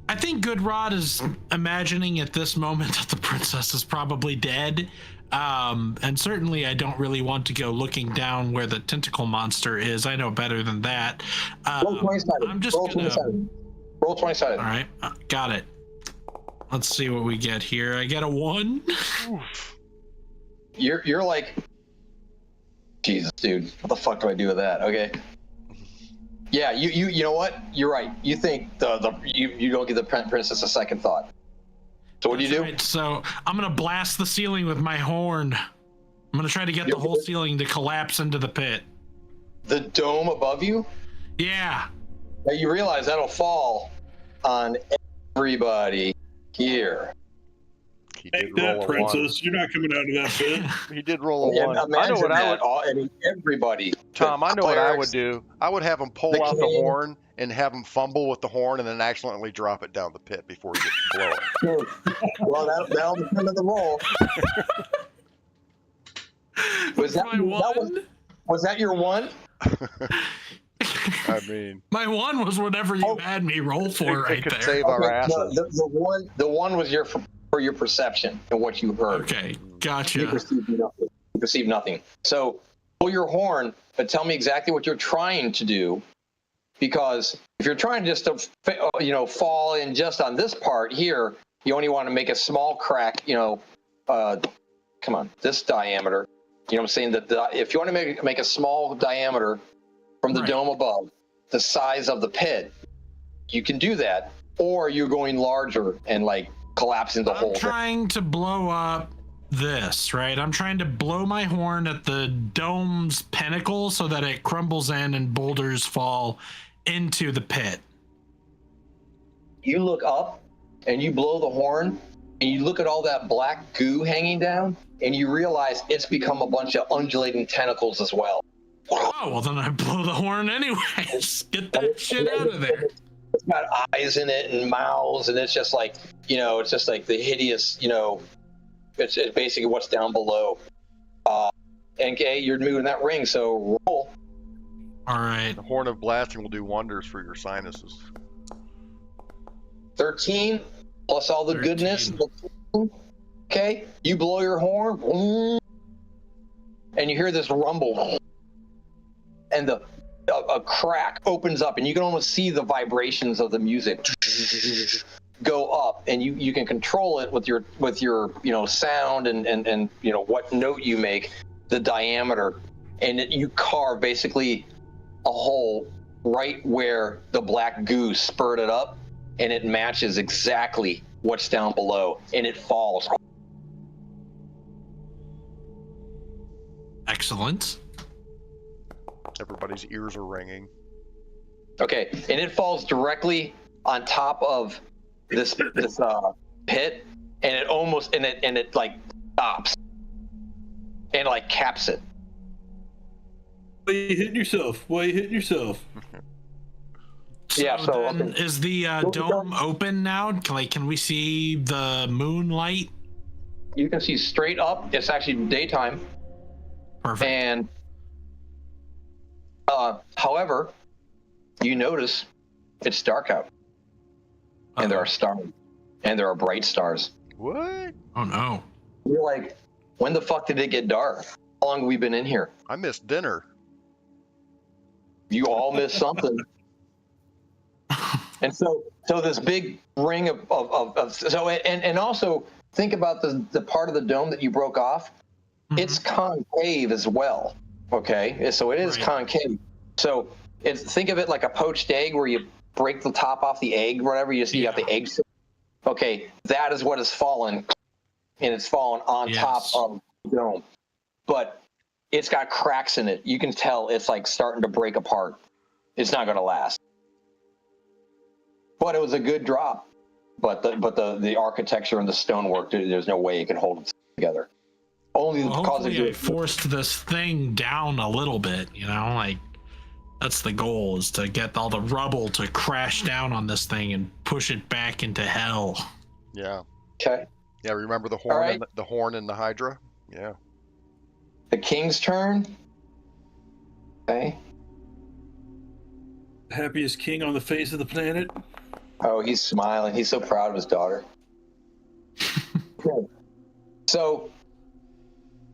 Speaker 5: I think Goodrod is imagining at this moment that the princess is probably dead. And certainly I don't really want to go looking down where the tentacle monster is. I know better than that.
Speaker 3: Roll 20-sided.
Speaker 5: I'm just
Speaker 3: Roll 20-sided. Roll 20-sided.
Speaker 5: All right, got it. Let's see what we get here. I get a 1.
Speaker 3: You're like, Jesus, dude, what the fuck do I do with that? Okay. Yeah, you know what? You're right. You think you don't give the princess a second thought. So what do you do?
Speaker 5: Right, so I'm gonna blast the ceiling with my horn. I'm gonna try to get the whole ceiling to collapse into the pit.
Speaker 3: The dome above you?
Speaker 5: Yeah.
Speaker 3: Now you realize that'll fall on everybody here.
Speaker 2: He
Speaker 1: Take
Speaker 2: did roll
Speaker 1: that,
Speaker 2: a
Speaker 1: princess. You're not coming out of that pit.
Speaker 2: 1. He did roll a
Speaker 3: And
Speaker 2: 1. I
Speaker 3: imagine
Speaker 2: know what I would.
Speaker 3: I mean, everybody.
Speaker 2: Tom,
Speaker 3: The
Speaker 2: I know what I would
Speaker 3: clerics,
Speaker 2: do. I would have him pull
Speaker 3: the
Speaker 2: out the
Speaker 3: king.
Speaker 2: horn and have him fumble with the horn and then accidentally drop it down the pit before he gets to blow it.
Speaker 3: Well, that'll depend on the roll. Was that,
Speaker 5: My 1?
Speaker 3: was that your 1?
Speaker 2: I mean,
Speaker 5: My 1 was whatever you
Speaker 3: Oh.
Speaker 5: had me roll
Speaker 2: it,
Speaker 5: for
Speaker 2: it
Speaker 5: right
Speaker 2: could
Speaker 5: there.
Speaker 2: save our
Speaker 3: Okay,
Speaker 2: asses.
Speaker 3: the one was for your perception and what you heard.
Speaker 5: Okay,
Speaker 3: You
Speaker 5: gotcha.
Speaker 3: perceive nothing. You perceive nothing. So pull your horn, but tell me exactly what you're trying to do, because if you're trying just to fall in just on this part here, you only want to make a small crack. Come on, this diameter. You know what I'm saying? That if you want to make a small diameter from the
Speaker 5: Right.
Speaker 3: dome above, the size of the pit, you can do that, or you're going larger and like collapsing the whole
Speaker 5: I'm
Speaker 3: thing.
Speaker 5: trying to blow up this, right? I'm trying to blow my horn at the dome's pinnacle so that it crumbles in and boulders fall into the pit.
Speaker 3: You look up and you blow the horn and you look at all that black goo hanging down and you realize it's become a bunch of undulating tentacles as well.
Speaker 5: Oh, well, then I blow the horn anyways. Get that shit out of there.
Speaker 3: It's got eyes in it and mouths, and it's just like, it's just like the hideous, it's basically what's down below. And okay, you're moving that ring, so roll.
Speaker 5: All right.
Speaker 2: The horn of blasting will do wonders for your sinuses.
Speaker 3: 13 plus all the
Speaker 5: 13.
Speaker 3: goodness. Okay, you blow your horn, and you hear this rumble, and a crack opens up, and you can almost see the vibrations of the music go up, and you can control it with your sound and what note you make, the diameter, and you carve basically a hole right where the black goo spurted up, and it matches exactly what's down below, and it falls.
Speaker 5: Excellent.
Speaker 2: Everybody's ears are ringing.
Speaker 3: Okay, and it falls directly on top of this pit, and it like stops and like caps it.
Speaker 1: Why you hitting yourself? Why you hitting yourself?
Speaker 3: Yeah, so,
Speaker 5: then
Speaker 3: okay.
Speaker 5: is the dome open now? Can we see the moonlight?
Speaker 3: You can see straight up. It's actually daytime,
Speaker 5: Perfect.
Speaker 3: and however, you notice it's dark out, and there are stars, and there are bright stars.
Speaker 2: What?
Speaker 5: Oh no.
Speaker 3: You're like, when the fuck did it get dark? How long have we been in here?
Speaker 2: I missed dinner.
Speaker 3: You all missed something. And so this big ring of and also think about the part of the dome that you broke off.
Speaker 5: Mhm.
Speaker 3: It's concave as well. Okay, so it is
Speaker 5: Right.
Speaker 3: concave. So think of it like a poached egg where you break the top off the egg, whatever. You got the egg. Okay, that is what has fallen, and it's fallen on top of the dome. But it's got cracks in it. You can tell it's like starting to break apart. It's not going to last. But it was a good drop. But the architecture and the stonework, there's no way it can hold it together. Only
Speaker 5: Well,
Speaker 3: because of
Speaker 5: hopefully I forced this thing down a little bit, like that's the goal, is to get all the rubble to crash down on this thing and push it back into hell.
Speaker 2: Yeah.
Speaker 3: Okay.
Speaker 2: Yeah, remember the horn
Speaker 3: right.
Speaker 2: and the horn and the Hydra? Yeah.
Speaker 3: The king's turn. Okay.
Speaker 1: Happiest king on the face of the planet.
Speaker 3: Oh, he's smiling. He's so proud of his daughter. Okay. So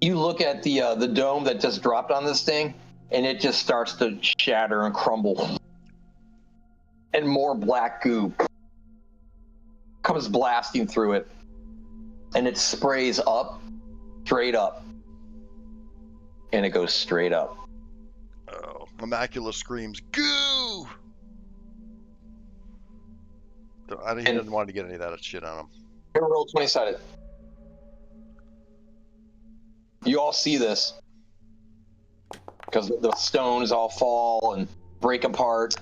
Speaker 3: you look at the dome that just dropped on this thing, and it just starts to shatter and crumble, and more black goo comes blasting through it, and it sprays up, straight up, and it goes straight up.
Speaker 2: Oh, Immaculus screams, "Goo!" He didn't want to get any of that shit on him.
Speaker 3: Here, roll 20-sided. You all see this because the stones all fall and break apart.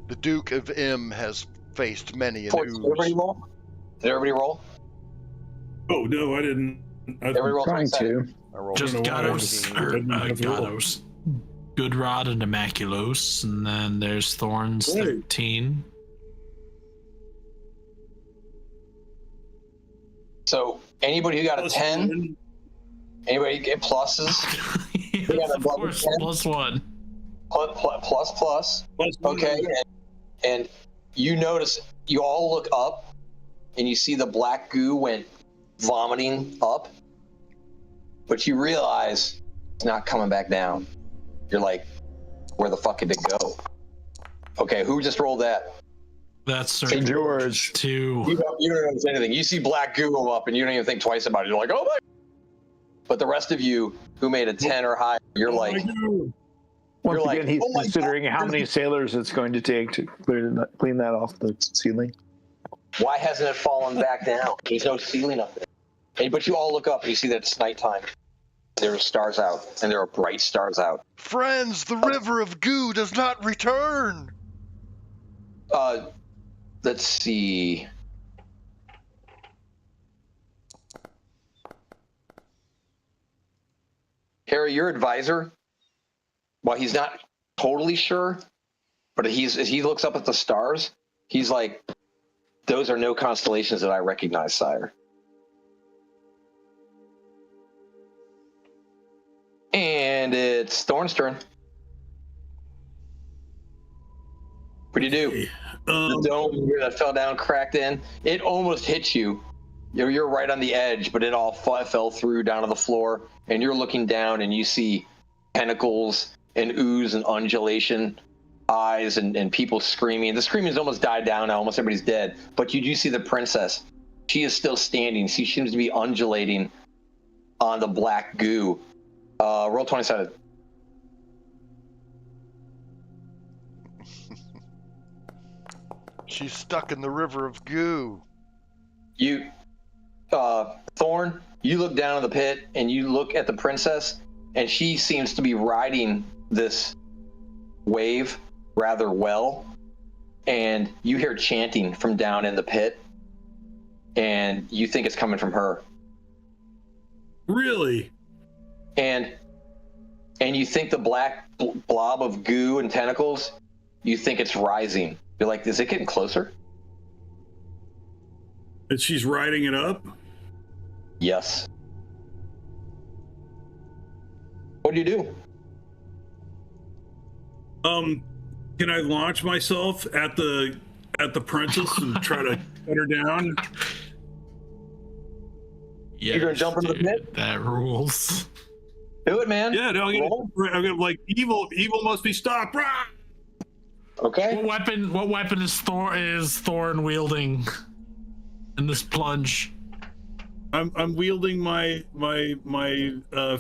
Speaker 2: The Duke of M has faced many an
Speaker 3: Did everybody
Speaker 2: ooze.
Speaker 3: roll? Did everybody roll?
Speaker 1: Oh no, I didn't.
Speaker 3: Everybody roll
Speaker 4: Trying
Speaker 3: 20-sided.
Speaker 4: to.
Speaker 2: I rolled
Speaker 5: Just
Speaker 2: a
Speaker 5: Gatos,
Speaker 2: 14.
Speaker 5: or
Speaker 1: Didn't have to roll.
Speaker 5: Gatos. Goodrod and Immaculos, and then there's Thorns
Speaker 1: Hey.
Speaker 5: 13.
Speaker 3: So anybody who got a 10, anybody get pluses?
Speaker 5: Yes,
Speaker 3: got a
Speaker 5: of
Speaker 3: double
Speaker 5: course,
Speaker 3: 10?
Speaker 5: +1.
Speaker 3: Plus. Okay, and you notice, you all look up, and you see the black goo went vomiting up, but you realize it's not coming back down. You're like, where the fuck did it go? Okay, who just rolled that?
Speaker 5: That's Sir
Speaker 4: St. George.
Speaker 5: 2.
Speaker 3: You don't notice anything. You see black goo go up, and you don't even think twice about it. You're like, oh my. But the rest of you who made a 10 or higher, you're like,
Speaker 4: Once
Speaker 3: You're
Speaker 4: again,
Speaker 3: like,
Speaker 4: he's
Speaker 3: "Oh my
Speaker 4: considering
Speaker 3: God."
Speaker 4: how many sailors it's going to take to clean that off the ceiling.
Speaker 3: why hasn't it fallen back down? There's no ceiling up there. Hey, but you all look up and you see that it's nighttime. There are stars out, and there are bright stars out.
Speaker 2: Friends, the river of goo does not return.
Speaker 3: Let's see. Harry, your advisor, while he's not totally sure, but he looks up at the stars, he's like, those are no constellations that I recognize, sire. And it's Thorn's turn. What do you do? The dome that fell down, cracked in. It almost hit you. You're right on the edge, but it all fell through down to the floor. And you're looking down, and you see tentacles and ooze and undulation, eyes, and people screaming. The screaming's almost died down now. Almost everybody's dead. But you do see the princess. She is still standing. She seems to be undulating on the black goo. Roll 20-sided.
Speaker 2: She's stuck in the river of goo.
Speaker 3: You, Thorn, you look down in the pit and you look at the princess, and she seems to be riding this wave rather well. And you hear chanting from down in the pit, and you think it's coming from her.
Speaker 1: Really?
Speaker 3: And you think the black blob of goo and tentacles, you think it's rising. You're like, is it getting closer?
Speaker 1: And she's riding it up?
Speaker 3: Yes. What do you do?
Speaker 1: Can I launch myself at the princess and try to cut her down?
Speaker 5: Yeah,
Speaker 3: You're gonna jump into the pit?
Speaker 5: That rules.
Speaker 3: Do it, man.
Speaker 1: Yeah, no, I'm gonna like evil must be stopped. Rah!
Speaker 3: Okay.
Speaker 5: What weapon is Thorn wielding in this plunge?
Speaker 1: I'm wielding my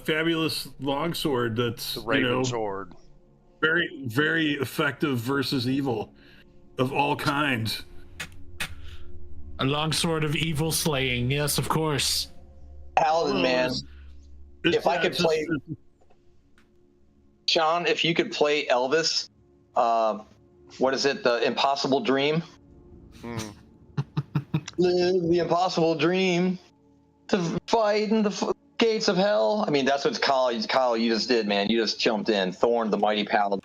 Speaker 1: fabulous longsword that's
Speaker 2: The Raven sword.
Speaker 1: very, very effective versus evil of all kinds.
Speaker 5: A longsword of evil slaying. Yes, of course.
Speaker 3: Paladin, man. If I could play, Sean, if you could play Elvis, what is it? The Impossible Dream. Live the impossible dream to fight in the gates of hell. I mean, that's what Kyle, you just did, man. You just jumped in. Thorn, the mighty paladin.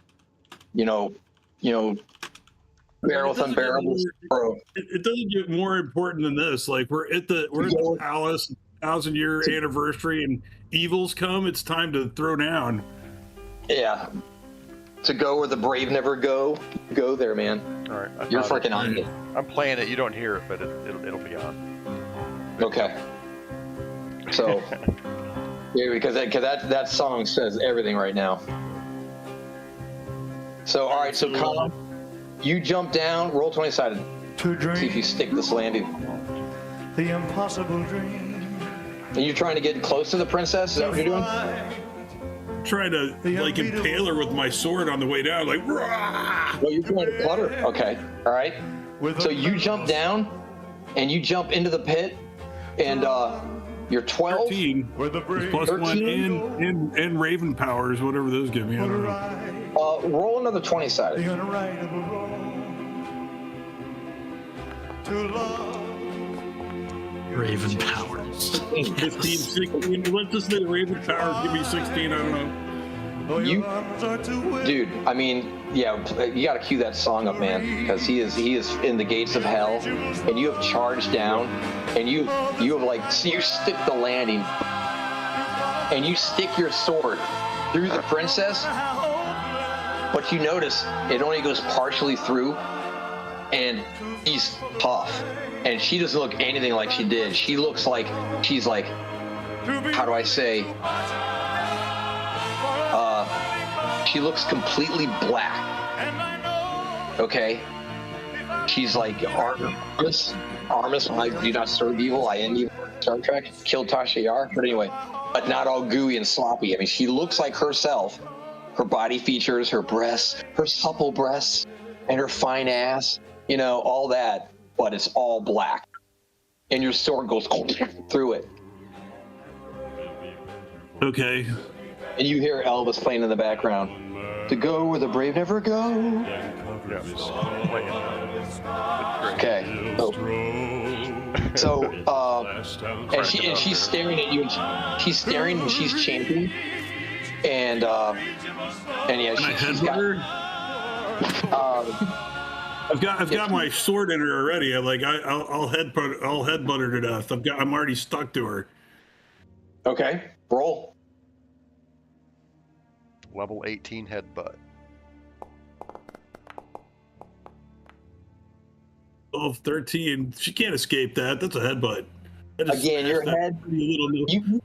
Speaker 3: You know, bear with unbearable sorrow.
Speaker 1: It doesn't get more important than this. Like we're at the palace, 1,000-year anniversary, and evils come. It's time to throw down.
Speaker 3: Yeah. To go where the brave never go. Go there, man.
Speaker 2: All right.
Speaker 3: You're freaking on it.
Speaker 2: I'm playing it. You don't hear it, but it'll be on.
Speaker 3: Okay. So, yeah, because that song says everything right now. So, all right, so Colin, you jump down, roll 20-sided.
Speaker 7: To dream
Speaker 3: See if you stick this landing.
Speaker 7: the impossible dream.
Speaker 3: And you're trying to get close to the princess? Is that what you're doing?
Speaker 1: Trying to like impale her with my sword on the way down, like. Rah!
Speaker 3: Well, you're trying to cut her. Okay, all right. So you jump down, and you jump into the pit, and you're 12.
Speaker 1: 13
Speaker 7: Where the brave
Speaker 1: plus 1
Speaker 3: 13?
Speaker 1: and Raven powers, whatever those give me. I don't know.
Speaker 3: Roll another 20-sided.
Speaker 7: the unrightable wrong. To love.
Speaker 5: Raven powers.
Speaker 1: 15, 16. Let's just say the Raven powers give me 16. I don't know.
Speaker 7: Oh, your
Speaker 3: You-
Speaker 7: arms are too wet.
Speaker 3: Dude, I mean, yeah, you got to cue that song up, man, because he is in the gates of hell, and you have charged down, and you have like you stick the landing, and you stick your sword through the princess, but you notice it only goes partially through, and she's tough, and she doesn't look anything like she did. She looks like she's like, how do I say? She looks completely black. Okay? She's like Artemis. I do not serve evil. I end evil. Star Trek. Killed Tasha Yar. But anyway, but not all gooey and sloppy. I mean, she looks like herself. Her body features, her breasts, her supple breasts, and her fine ass. You know, all that. But it's all black. And your sword goes through it.
Speaker 1: Okay.
Speaker 3: And you hear Elvis playing in the background. To go where the brave never go. Okay. So, and she's staring at you. She's staring and she's chanting. And yeah, she's got.
Speaker 1: I've got my sword in her already. I'll headbutt her to death. I'm already stuck to her.
Speaker 3: Okay, roll.
Speaker 2: Level 18 headbutt.
Speaker 1: 12, 13. She can't escape that. That's a headbutt. I just
Speaker 3: Again, your
Speaker 1: smashed that
Speaker 3: head.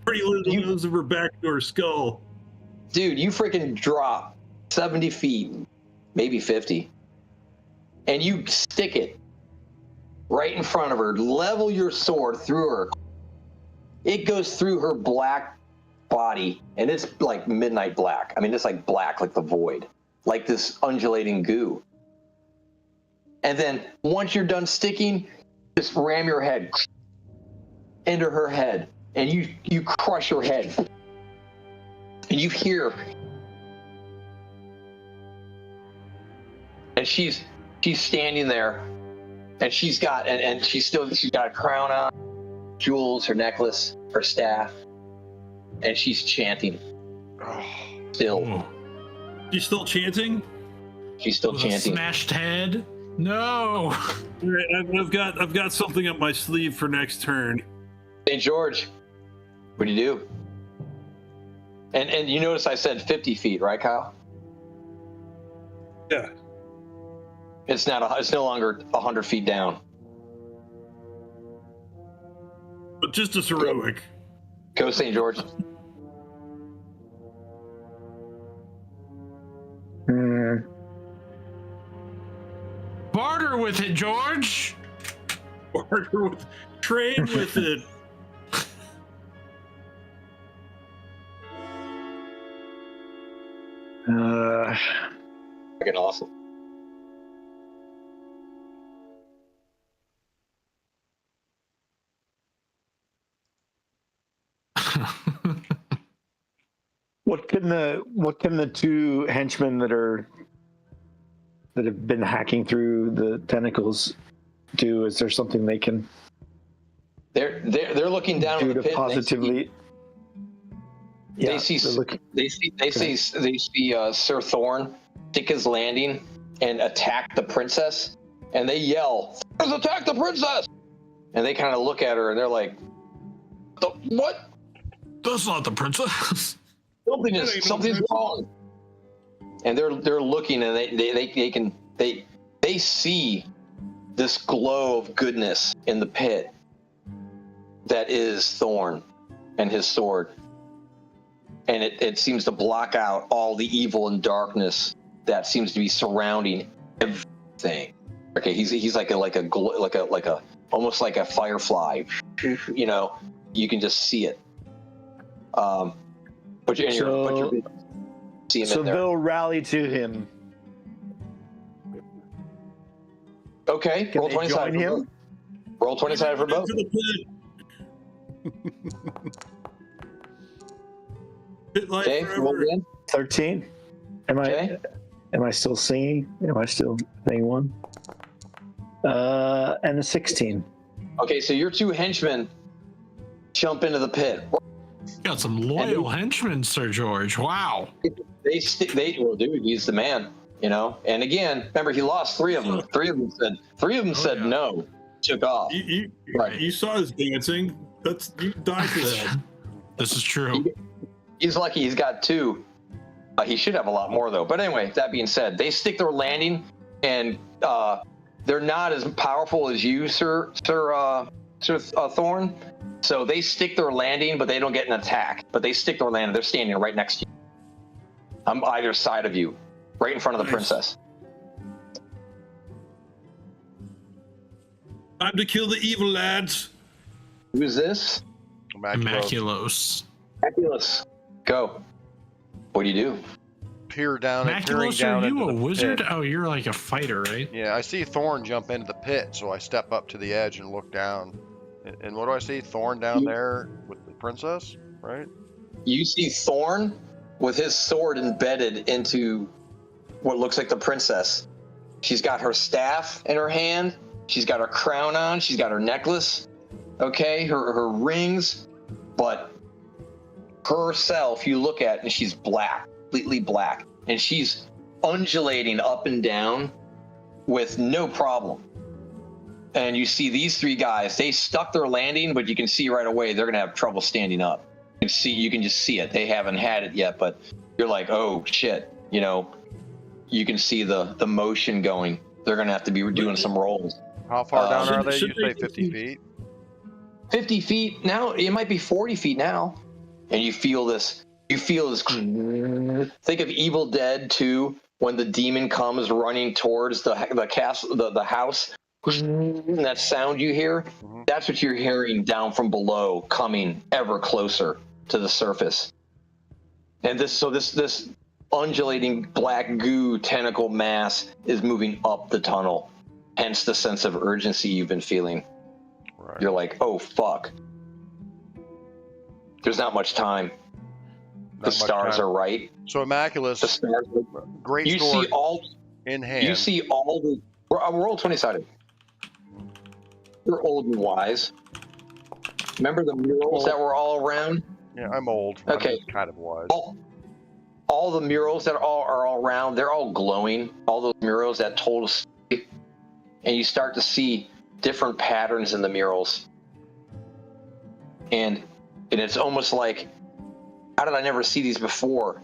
Speaker 1: pretty little nose of her back to her skull.
Speaker 3: Dude, you freaking drop 70 feet, maybe 50, and you stick it right in front of her. Level your sword through her. It goes through her black body, and it's like midnight black. I mean, it's like black, like the void, like this undulating goo. And then once you're done sticking, just ram your head into her head, and you crush her head. And you hear, and she's standing there, and she's got she's got a crown on, jewels, her necklace, her staff. And she's chanting. Still.
Speaker 1: She's still chanting?
Speaker 3: She's still
Speaker 5: With a
Speaker 3: chanting.
Speaker 5: smashed head. No.
Speaker 1: All right, I've got something up my sleeve for next turn.
Speaker 3: St. George, what do you do? And you notice I said 50 feet, right, Kyle?
Speaker 1: Yeah.
Speaker 3: It's no longer 100 feet down.
Speaker 1: But just as heroic.
Speaker 3: Go, St. George.
Speaker 5: Barter with it, George.
Speaker 1: Trade with it.
Speaker 3: Fucking awesome.
Speaker 4: What can the two henchmen that have been hacking through the tentacles do? Is there something they can
Speaker 3: They're looking down
Speaker 4: do
Speaker 3: at the
Speaker 4: to
Speaker 3: pit.
Speaker 4: positively?
Speaker 3: They see Sir Thorn stick his landing and attack the princess, and they yell, "Let's attack the princess!" And they kind of look at her and they're like, "What?
Speaker 5: That's not the princess.
Speaker 3: Something's wrong." And they're looking, and they see this glow of goodness in the pit that is Thorn and his sword. And it seems to block out all the evil and darkness that seems to be surrounding everything. Okay, he's like a almost like a firefly. You know, you can just see it. Put your see him
Speaker 4: So
Speaker 3: in there.
Speaker 4: they'll rally to him.
Speaker 3: Okay,
Speaker 4: Can
Speaker 3: roll
Speaker 4: they
Speaker 3: 20
Speaker 4: join
Speaker 3: sided for
Speaker 4: him?
Speaker 3: both. Roll 20 sided for both.
Speaker 1: To the pit life
Speaker 3: Okay, roll
Speaker 1: forever.
Speaker 3: again.
Speaker 4: 13.
Speaker 3: Okay.
Speaker 4: Am I still singing? Am I still saying one? And a 16.
Speaker 3: Okay, so your two henchmen jump into the pit.
Speaker 5: Got some loyal henchmen, Sir George. Wow.
Speaker 3: Well, dude, he's the man, you know. And again, remember, he lost 3 of them. 3 of them said
Speaker 5: yeah.
Speaker 3: no, took off.
Speaker 1: You saw his dancing. You died for that.
Speaker 5: This is true.
Speaker 3: He's lucky he's got 2. He should have a lot more though. But anyway, that being said, they stick their landing, and they're not as powerful as you, Sir Thorn. So they stick their landing, but they don't get an attack. But they stick their landing. They're standing right next to you. On either side of you, right in front of the
Speaker 1: Nice.
Speaker 3: princess.
Speaker 1: Time to kill the evil lads.
Speaker 3: Who's this?
Speaker 5: Immaculos.
Speaker 3: Fabulous. Go. What do you do?
Speaker 2: Peering down
Speaker 5: Immaculos,
Speaker 2: down
Speaker 5: are you
Speaker 2: into
Speaker 5: a
Speaker 2: the
Speaker 5: wizard?
Speaker 2: pit.
Speaker 5: Oh, you're like a fighter, right?
Speaker 2: Yeah, I see Thorn jump into the pit, so I step up to the edge and look down. And what do I see? Thorn down there with the princess, right?
Speaker 3: You see Thorn with his sword embedded into what looks like the princess. She's got her staff in her hand. She's got her crown on. She's got her necklace. Okay, her rings. But herself, you look at, and she's black, completely black. And she's undulating up and down with no problem. And you see these 3 guys, they stuck their landing, but you can see right away they're going to have trouble standing up. You can just see it. They haven't had it yet, but you're like, oh shit, you know, you can see the motion going. They're going to have to be doing some rolls.
Speaker 2: How far down are they?
Speaker 1: should
Speaker 2: You say
Speaker 1: they-
Speaker 2: 50 feet?
Speaker 3: 50 feet now, it might be 40 feet now. And you feel this, think of Evil Dead 2, when the demon comes running towards the castle, the house. And that sound you hear, that's what you're hearing down from below, coming ever closer to the surface. And this undulating black goo tentacle mass is moving up the tunnel, hence the sense of urgency you've been feeling.
Speaker 2: Right.
Speaker 3: You're like, oh fuck, there's not much time. The stars are right.
Speaker 2: So Immaculus,
Speaker 3: The stars are,
Speaker 2: great
Speaker 3: you
Speaker 2: sword
Speaker 3: see all
Speaker 2: in hand.
Speaker 3: you see all the roll 20 sided. You're old and wise. Remember the murals that were all around?
Speaker 2: Yeah, I'm old.
Speaker 3: Okay.
Speaker 2: I'm just kind of wise.
Speaker 3: All the murals that are all around, they're all glowing. All those murals that told a story. And you start to see different patterns in the murals. And it's almost like, how did I never see these before?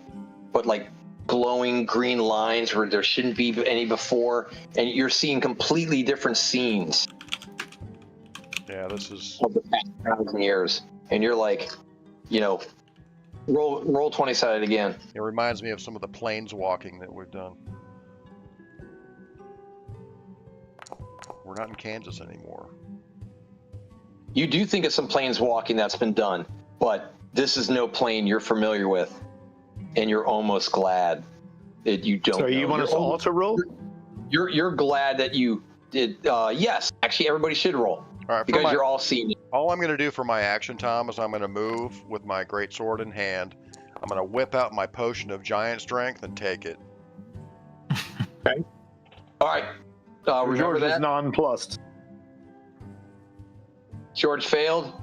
Speaker 3: But like glowing green lines where there shouldn't be any before. And you're seeing completely different scenes
Speaker 2: Yeah, this is
Speaker 3: of the past 1,000 years. And you're like, you know, roll 20 sided again.
Speaker 2: it reminds me of some of the planes walking that we've done. We're not in Kansas anymore.
Speaker 3: You do think of some planes walking that's been done, but this is no plane you're familiar with, and you're almost glad that you don't.
Speaker 4: So you
Speaker 3: know.
Speaker 4: want us
Speaker 3: You're
Speaker 4: all to roll?
Speaker 3: You're glad that you did. Yes, actually, everybody should roll
Speaker 2: All right,
Speaker 3: because you're all seeing it.
Speaker 2: all I'm going to do for my action, Tom, is I'm going to move with my great sword in hand. I'm going to whip out my potion of giant strength and take it.
Speaker 3: All right. Remember
Speaker 4: George is
Speaker 3: that
Speaker 4: nonplussed.
Speaker 3: George failed.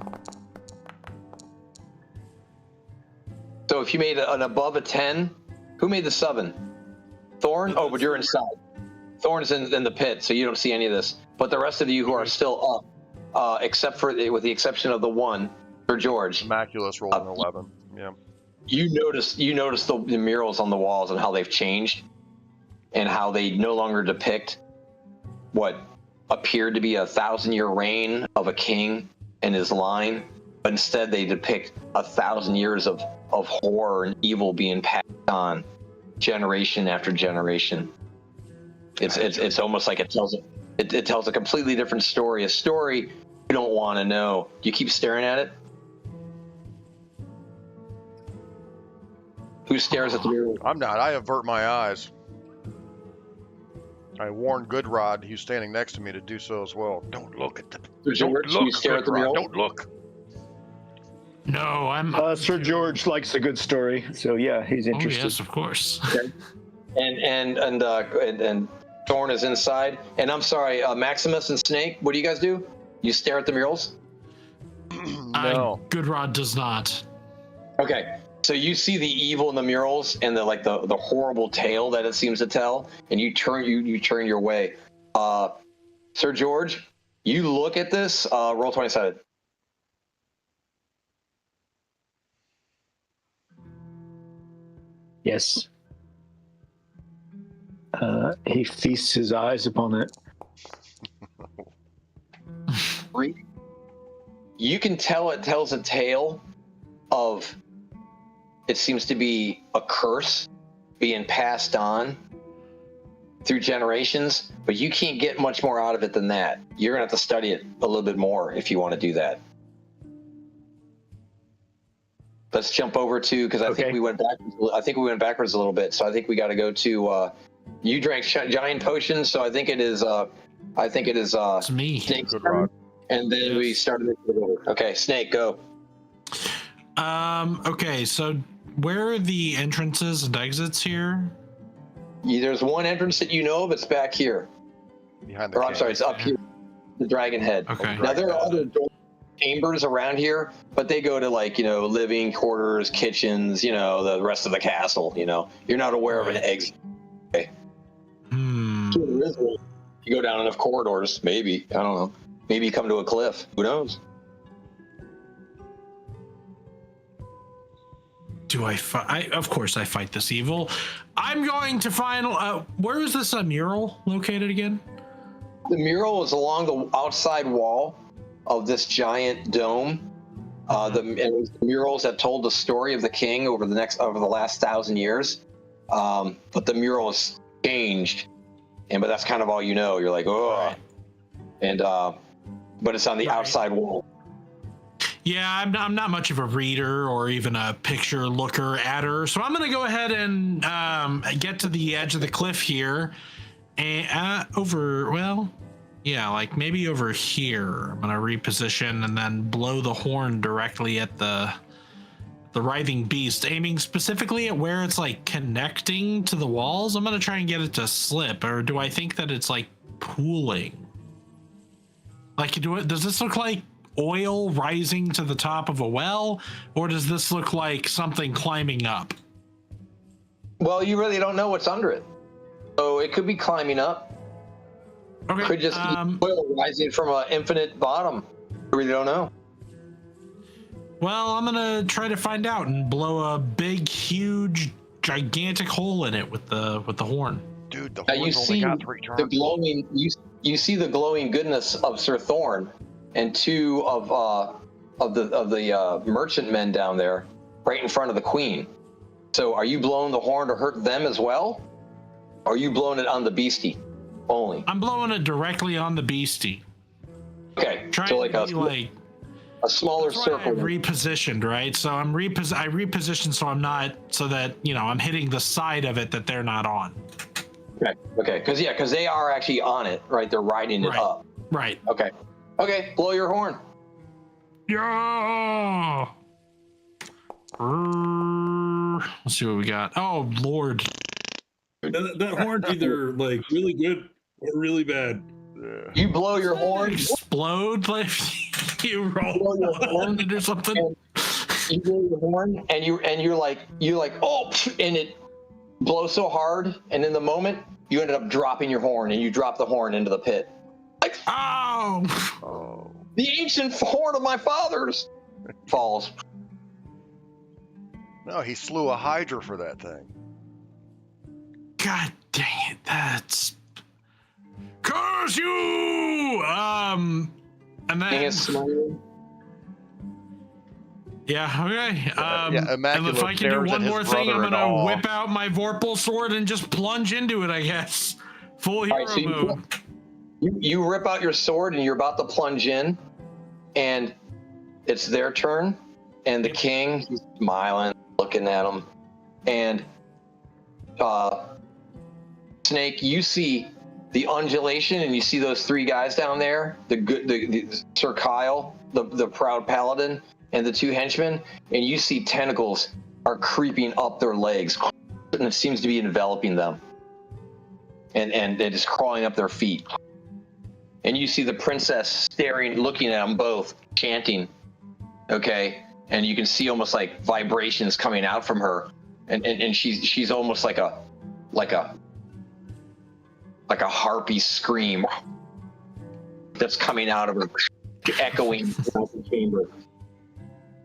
Speaker 3: So if you made an above a 10, who made the 7? Thorn? Oh, but you're inside. Thorn's in the pit, so you don't see any of this. But the rest of you who are still up, except for with the exception of the one for George,
Speaker 2: Immaculus rolled an 11. Yeah.
Speaker 3: you notice the murals on the walls and how they've changed, and how they no longer depict what appeared to be 1,000-year reign of a king and his line, but instead they depict 1,000 years of horror and evil being passed on generation after generation. It's almost like it tells a completely different story. A story you don't want to know. Do you keep staring at it? Who stares at the mural?
Speaker 2: I'm not. I avert my eyes. I warn Goodrod, who's standing next to me, to do so as well. Don't look at the.
Speaker 3: Sir George,
Speaker 2: Don't look,
Speaker 3: you stare at the
Speaker 2: Goodrod.
Speaker 3: mural?
Speaker 2: Don't look.
Speaker 5: No, I'm.
Speaker 4: Sir George likes a good story, so yeah, he's
Speaker 5: Oh
Speaker 4: interested.
Speaker 5: yes, of course.
Speaker 3: And Thorn is inside. And I'm sorry, Maximus and Snake, what do you guys do? You stare at the murals?
Speaker 2: No.
Speaker 5: Goodrod does not.
Speaker 3: Okay. So you see the evil in the murals and the horrible tale that it seems to tell, and you turn your way. Sir George, you look at this. Roll 20-sided.
Speaker 4: Yes. He feasts his eyes upon it.
Speaker 3: You can tell it tells a tale of. It seems to be a curse being passed on through generations, but you can't get much more out of it than that. You're gonna have to study it a little bit more if you want to do that. Let's jump over to because I think we went backwards. I think we went backwards a little bit, so I think we got to go to. You drank giant potions, so I think it is.
Speaker 5: It's me.
Speaker 3: Snake's
Speaker 2: Good
Speaker 3: turn,
Speaker 2: rod.
Speaker 3: and then we started. Okay, Snake, go.
Speaker 5: Okay, so where are the entrances and exits here?
Speaker 3: There's one entrance that you know of. It's back here.
Speaker 2: Behind the
Speaker 3: Or I'm
Speaker 2: cave.
Speaker 3: sorry, it's up here. The Dragon Head.
Speaker 5: Okay.
Speaker 3: Now there are other chambers around here, but they go to living quarters, kitchens, the rest of the castle. You're not aware of an exit.
Speaker 5: Hmm.
Speaker 3: Sure, there is one. You go down enough corridors, maybe. I don't know. Maybe you come to a cliff. Who knows?
Speaker 5: Do I fight? Of course, I fight this evil. I'm going to find. Where is this mural located again?
Speaker 3: The mural is along the outside wall of this giant dome. The murals have told the story of the king over the last 1,000 years. But the mural has changed, but that's kind of all you know. You're like, oh,
Speaker 5: Right.
Speaker 3: and but it's on the outside wall.
Speaker 5: Yeah, I'm not much of a reader or even a picture looker adder, so I'm gonna go ahead and get to the edge of the cliff here, and maybe over here. I'm gonna reposition and then blow the horn directly at the writhing beast, aiming specifically at where it's connecting to the walls. I'm gonna try and get it to slip, or do I think that it's pooling? Does this look like oil rising to the top of a well, or does this look like something climbing up?
Speaker 3: Well, you really don't know what's under it, so it could be climbing up.
Speaker 5: Okay.
Speaker 3: Could just be oil rising from an infinite bottom. You really don't know.
Speaker 5: Well, I'm gonna try to find out and blow a big, huge, gigantic hole in it with the horn.
Speaker 2: Dude, the
Speaker 3: Now you
Speaker 2: horn's only
Speaker 3: see
Speaker 2: got 3
Speaker 3: the
Speaker 2: turns.
Speaker 3: glowing. You see the glowing goodness of Sir Thorn and 2 of the merchantmen down there, right in front of the queen. So, are you blowing the horn to hurt them as well? Or are you blowing it on the beastie only?
Speaker 5: I'm blowing it directly on the beastie.
Speaker 3: Okay,
Speaker 5: Trying
Speaker 3: so like
Speaker 5: to
Speaker 3: a
Speaker 5: be
Speaker 3: a smaller
Speaker 5: that's why I
Speaker 3: circle.
Speaker 5: repositioned, right? So I repositioned so I'm not, so that I'm hitting the side of it that they're not on.
Speaker 3: Okay, because they are actually on it, right? They're riding it
Speaker 5: Right.
Speaker 3: up.
Speaker 5: Right.
Speaker 3: Okay, blow your horn.
Speaker 5: Yeah. Let's see what we got. Oh Lord.
Speaker 1: That horn's either really good or really bad.
Speaker 2: Yeah.
Speaker 3: You blow your horn.
Speaker 5: Explode like you roll
Speaker 3: Blow your horn.
Speaker 5: it or something.
Speaker 3: You blow your horn, and you're like oh, and it blows so hard, and in the moment you ended up dropping your horn, and you drop the horn into the pit. Like,
Speaker 5: Oh.
Speaker 2: Oh.
Speaker 3: the ancient horn of my fathers falls.
Speaker 2: No, he slew a hydra for that thing.
Speaker 5: God dang it! That's curse you. And
Speaker 3: King
Speaker 5: then
Speaker 3: is smiling.
Speaker 5: Yeah, okay.
Speaker 2: Yeah,
Speaker 5: And
Speaker 2: Immaculate
Speaker 5: if I can do
Speaker 2: stares at
Speaker 5: one
Speaker 2: his
Speaker 5: more thing, I'm
Speaker 2: brother in
Speaker 5: gonna
Speaker 2: awe.
Speaker 5: whip out my Vorpal sword and just plunge into it, I guess. Full hero
Speaker 3: right, so
Speaker 5: mode.
Speaker 3: You rip out your sword and you're about to plunge in, and it's their turn, and the king, he's smiling, looking at him, and Snake, you see the undulation, and you see those three guys down there, the Sir Kyle, the proud paladin, and the two henchmen, and you see tentacles are creeping up their legs, and it seems to be enveloping them, and it is crawling up their feet. And you see the princess staring, looking at them both, chanting. Okay, and you can see almost like vibrations coming out from her, and she's almost like a harpy scream that's coming out of her, echoing throughout the chamber.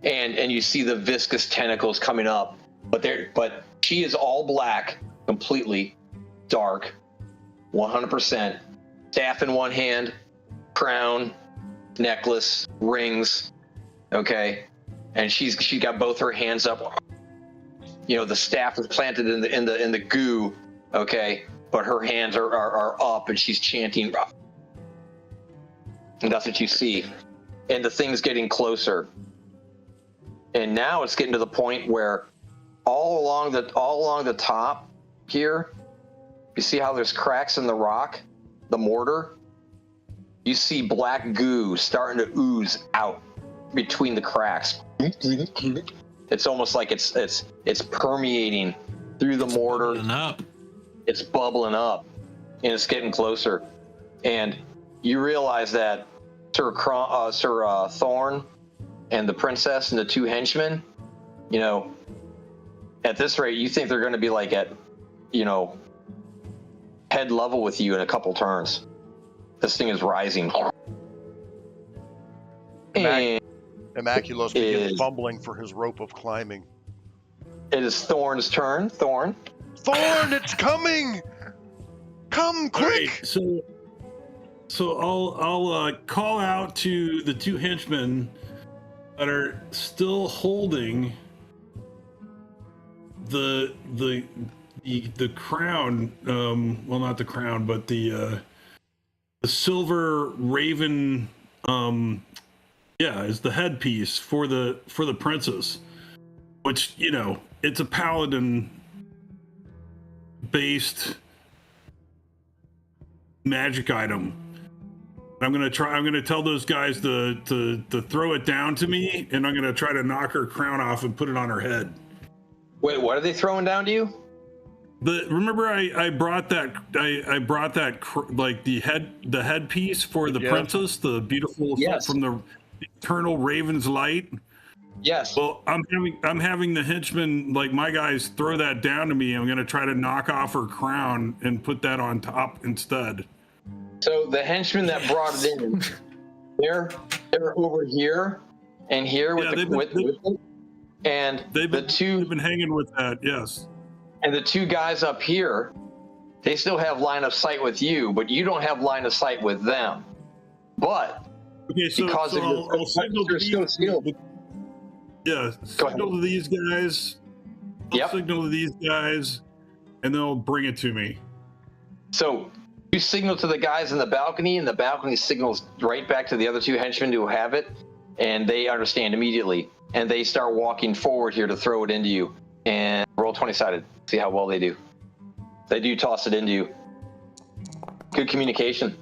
Speaker 3: And you see the viscous tentacles coming up, but she is all black, completely dark, 100%. Staff in one hand, crown, necklace, rings. Okay, and she got both her hands up. You know, the staff is planted in the goo. Okay, but her hands are up, and she's chanting. And that's what you see. And the thing's getting closer. And now it's getting to the point where all along the top here, you see how there's cracks in the rock, the mortar. You see black goo starting to ooze out between the cracks. It's almost like it's permeating through the mortar.
Speaker 5: Bubbling up.
Speaker 3: It's bubbling up, and it's getting closer. And you realize that Sir Thorn and the princess and the two henchmen, you know, at this rate, you think they're going to be like at, you know, head level with you in a couple turns. This thing is rising. And
Speaker 2: Immaculus begins fumbling for his rope of climbing.
Speaker 3: it is Thorn's turn. Thorn.
Speaker 2: Thorn, it's coming! Come
Speaker 1: All right,
Speaker 2: quick!
Speaker 1: so I'll call out to the two henchmen that are still holding the crown. Well, not the crown, but the silver raven. Is the headpiece for the princess, which, you know, it's a paladin based magic item. I'm gonna tell those guys to throw it down to me, and I'm gonna try to knock her crown off and put it on her head.
Speaker 3: Wait, what are they throwing down to you?
Speaker 1: Remember I brought that like the headpiece for the princess, the beautiful
Speaker 3: Yes.
Speaker 1: from the eternal raven's light.
Speaker 3: Yes.
Speaker 1: Well, I'm having the henchmen, like my guys, throw that down to me. I'm gonna try to knock off her crown and put that on top instead.
Speaker 3: So the henchmen that brought it in, they're over here and here with it. And
Speaker 1: They've been hanging with that, yes.
Speaker 3: And the two guys up here, they still have line of sight with you, but you don't have line of sight with them. But
Speaker 1: okay, so I'll signal to these. Yeah, signal to these guys. I'll signal to these guys, and they'll bring it to me.
Speaker 3: So you signal to the guys in the balcony, and the balcony signals right back to the other two henchmen who have it, and they understand immediately, and they start walking forward here to throw it into you. And roll 20-sided. See how well they do. They do toss it into you. Good communication.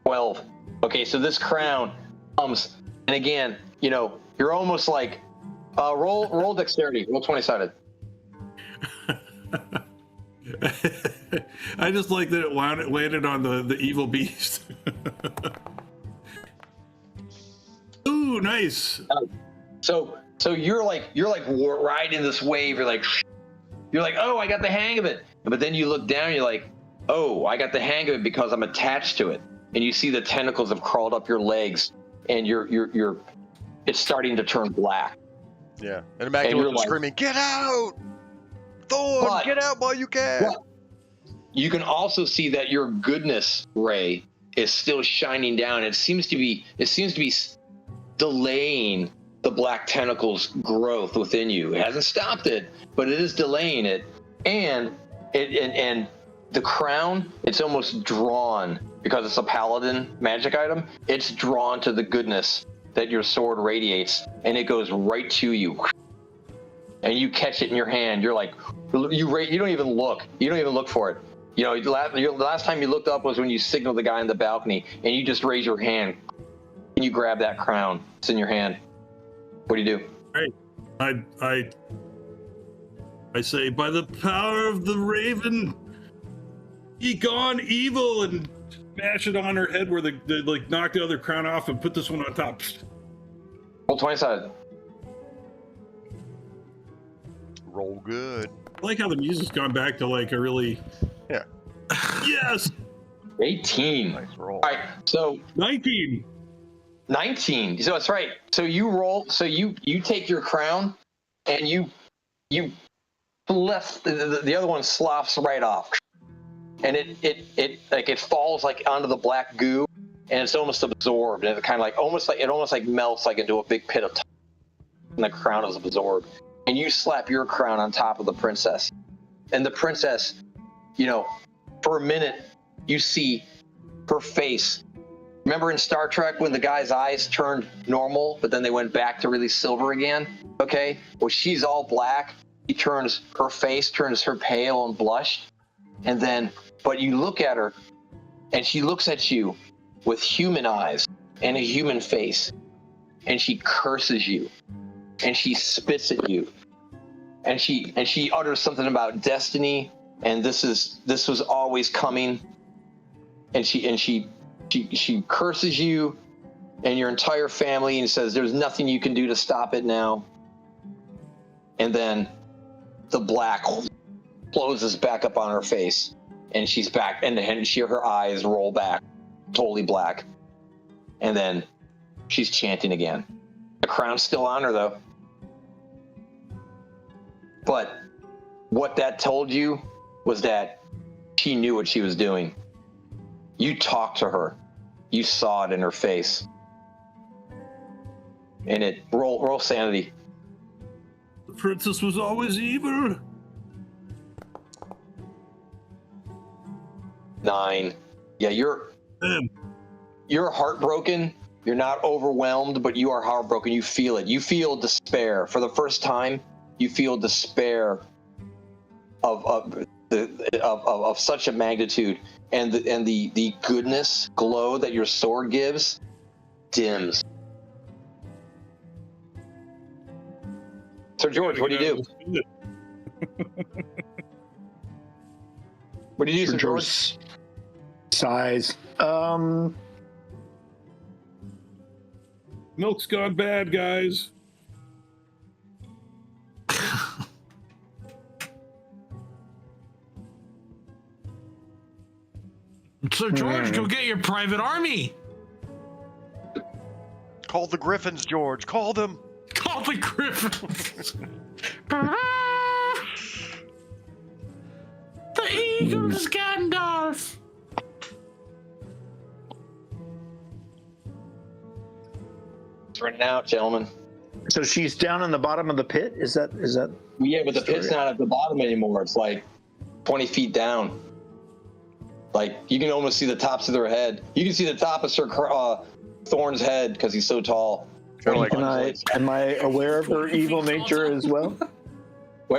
Speaker 3: 12. Okay, so this crown comes, and again, you know, you're almost like roll dexterity. Roll 20-sided.
Speaker 1: I just like that it landed on the evil beast. Ooh, nice.
Speaker 3: So you're like riding this wave. You're like, oh, I got the hang of it. But then you look down. You're like, oh, I got the hang of it because I'm attached to it. And you see the tentacles have crawled up your legs, and it's starting to turn black.
Speaker 2: Yeah, and Immaculate is screaming, "Get out, Thorn! Get out while you can!"
Speaker 3: But you can also see that your goodness ray is still shining down. It seems to be delaying the black tentacles' growth within you. It hasn't stopped it, but it is delaying it. And and the crown, it's almost drawn, because it's a paladin magic item, it's drawn to the goodness that your sword radiates, and it goes right to you. And you catch it in your hand. You're like, you don't even look. You don't even look for it. You know, the last time you looked up was when you signaled the guy on the balcony, and you just raise your hand, and you grab that crown. It's in your hand. What do you do?
Speaker 1: I say, by the power of the raven, ye gone evil, and smash it on her head where they like knock the other crown off and put this one on top.
Speaker 3: Roll 20 sided.
Speaker 2: Roll good.
Speaker 1: I like how the music's gone back to like a really yes
Speaker 3: 18.
Speaker 2: Nice roll.
Speaker 3: All right, so
Speaker 1: 19.
Speaker 3: 19. So that's right. So you roll. So you take your crown, and you left the other one sloughs right off, and it falls like onto the black goo, and it's almost absorbed, and it kind of like almost like melts like into a big pit of tar, and the crown is absorbed. And you slap your crown on top of the princess, and the princess, you know, for a minute you see her face. Remember in Star Trek when the guy's eyes turned normal, but then they went back to really silver again? Okay, well, she's all black. Her face turns her pale and blushed. And then, but you look at her, and she looks at you with human eyes and a human face. And she curses you. And she spits at you. And she utters something about destiny, and this was always coming. And she curses you and your entire family, and says there's nothing you can do to stop it now. And then the black closes back up on her face, and she's back, and her eyes roll back, totally black. And then she's chanting again. The crown's still on her though. But what that told you was that she knew what she was doing. You talked to her. You saw it in her face. And it roll sanity.
Speaker 1: The princess was always evil.
Speaker 3: 9. Yeah, you're heartbroken. You're not overwhelmed, but you are heartbroken. You feel it. You feel despair. For the first time, you feel despair of such a magnitude, and the goodness glow that your sword gives dims. Sir George, what do you do? What do you do, Sir George?
Speaker 4: Size.
Speaker 1: Milk's gone bad, guys.
Speaker 5: Sir George, go get your private army.
Speaker 2: Call the Griffins, George. Call them.
Speaker 5: Call the Griffins. The Eagles, Gandalf.
Speaker 3: It's running out, gentlemen.
Speaker 4: So she's down in the bottom of the pit? Is that?
Speaker 3: Yeah, but the pit's not at the bottom anymore. It's like 20 feet down. Like, you can almost see the tops of their head. You can see the top of Sir Thorn's head because he's so tall.
Speaker 4: Am I aware of her evil nature as well?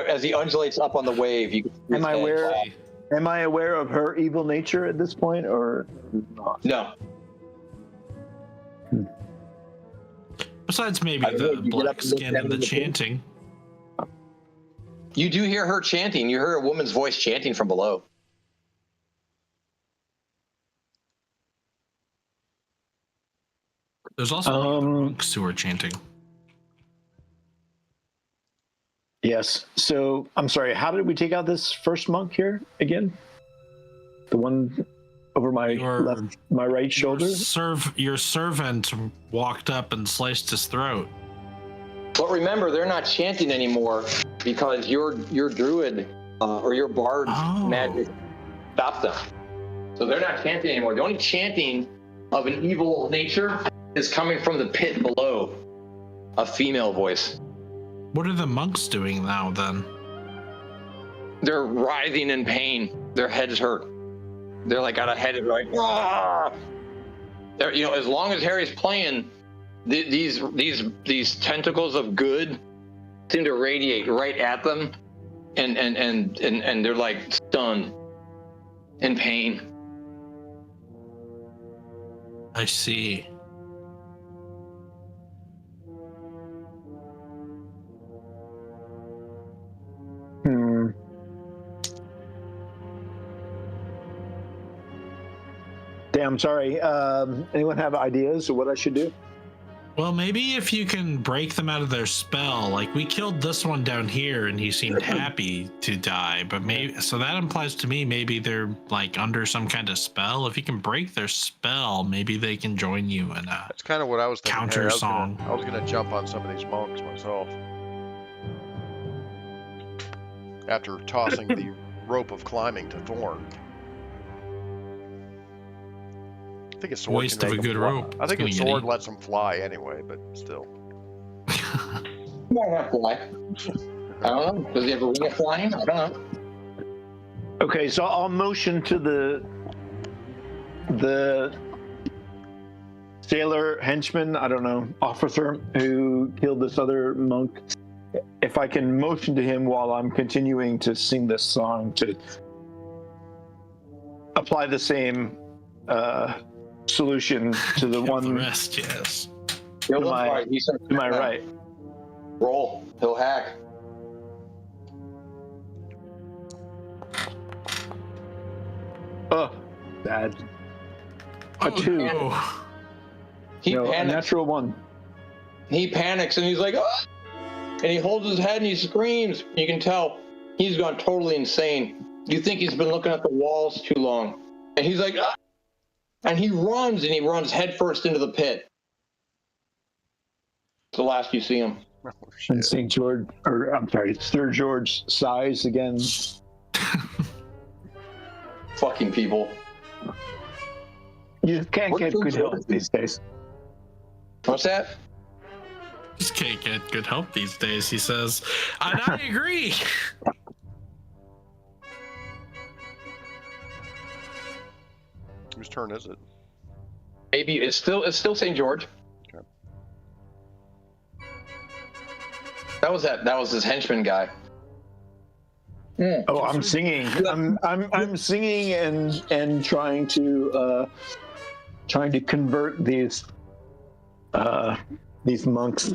Speaker 3: As he undulates up on the wave, you can see his head.
Speaker 4: Am I aware of her evil nature at this point, or not?
Speaker 3: No.
Speaker 5: Besides maybe the black skin and the chanting.
Speaker 3: You do hear her chanting. You hear a woman's voice chanting from below.
Speaker 5: There's also monks who are chanting.
Speaker 4: Yes. So, I'm sorry, how did we take out this first monk here again? The one over my right shoulder?
Speaker 5: Your servant walked up and sliced his throat.
Speaker 3: But remember, they're not chanting anymore because your druid or your bard magic stopped them. So they're not chanting anymore. The only chanting of an evil nature is coming from the pit below. a female voice.
Speaker 5: What are the monks doing now then?
Speaker 3: They're writhing in pain. Their heads hurt. They're like got a head like, ah! They're, you know, as long as Harry's playing, these tentacles of good seem to radiate right at them, and they're like stunned, in pain.
Speaker 5: I see.
Speaker 4: Hmm. Damn, sorry. Anyone have ideas of what I should do?
Speaker 5: Well, maybe if you can break them out of their spell, like we killed this one down here and he seemed happy to die, but maybe, so that implies to me maybe they're like under some kind of spell. If you can break their spell, maybe they can join you in a
Speaker 2: That's kind of what I was thinking.
Speaker 5: counter
Speaker 2: Harry.
Speaker 5: song.
Speaker 2: I was gonna jump on some of these monks myself. After tossing the rope of climbing to Thorn. I think a sword
Speaker 5: Waste
Speaker 2: can
Speaker 5: of a
Speaker 2: make him
Speaker 5: good
Speaker 2: fly.
Speaker 5: rope.
Speaker 2: I
Speaker 5: It's
Speaker 2: think a
Speaker 5: gonna get
Speaker 2: sword
Speaker 5: eaten.
Speaker 2: lets him fly anyway, but still.
Speaker 3: He might not fly. I don't know. Does he have a wing of flying? I don't know.
Speaker 4: Okay, so I'll motion to the sailor henchman, I don't know, officer who killed this other monk. If I can motion to him while I'm continuing to sing this song to apply the same solution to the
Speaker 5: Kill
Speaker 4: one
Speaker 5: the rest, yes.
Speaker 3: He'll
Speaker 4: To my-
Speaker 3: fly. He said,
Speaker 4: to my right.
Speaker 3: Roll. He'll hack.
Speaker 4: Oh, bad. A
Speaker 5: Oh,
Speaker 4: 2.
Speaker 5: no.
Speaker 3: He
Speaker 4: No, a
Speaker 3: panics.
Speaker 4: natural 1.
Speaker 3: He panics and he's like, ah! And he holds his head and he screams. You can tell he's gone totally insane. You think he's been looking at the walls too long. And he's like, ah! And he runs headfirst into the pit. It's the last you see him.
Speaker 2: Oh,
Speaker 4: And
Speaker 2: shit.
Speaker 4: St. George, or I'm sorry, Sir George sighs again.
Speaker 3: Fucking people.
Speaker 4: You can't
Speaker 3: What's
Speaker 4: get
Speaker 3: Sir
Speaker 4: good help
Speaker 3: George?
Speaker 4: these days.
Speaker 3: What's that?
Speaker 5: Just can't get good help these days, he says. And I agree.
Speaker 2: Whose turn is it?
Speaker 3: Maybe it's still St. George.
Speaker 2: Okay.
Speaker 3: That was his henchman guy.
Speaker 4: Oh, I'm singing. I'm singing and trying to convert these monks.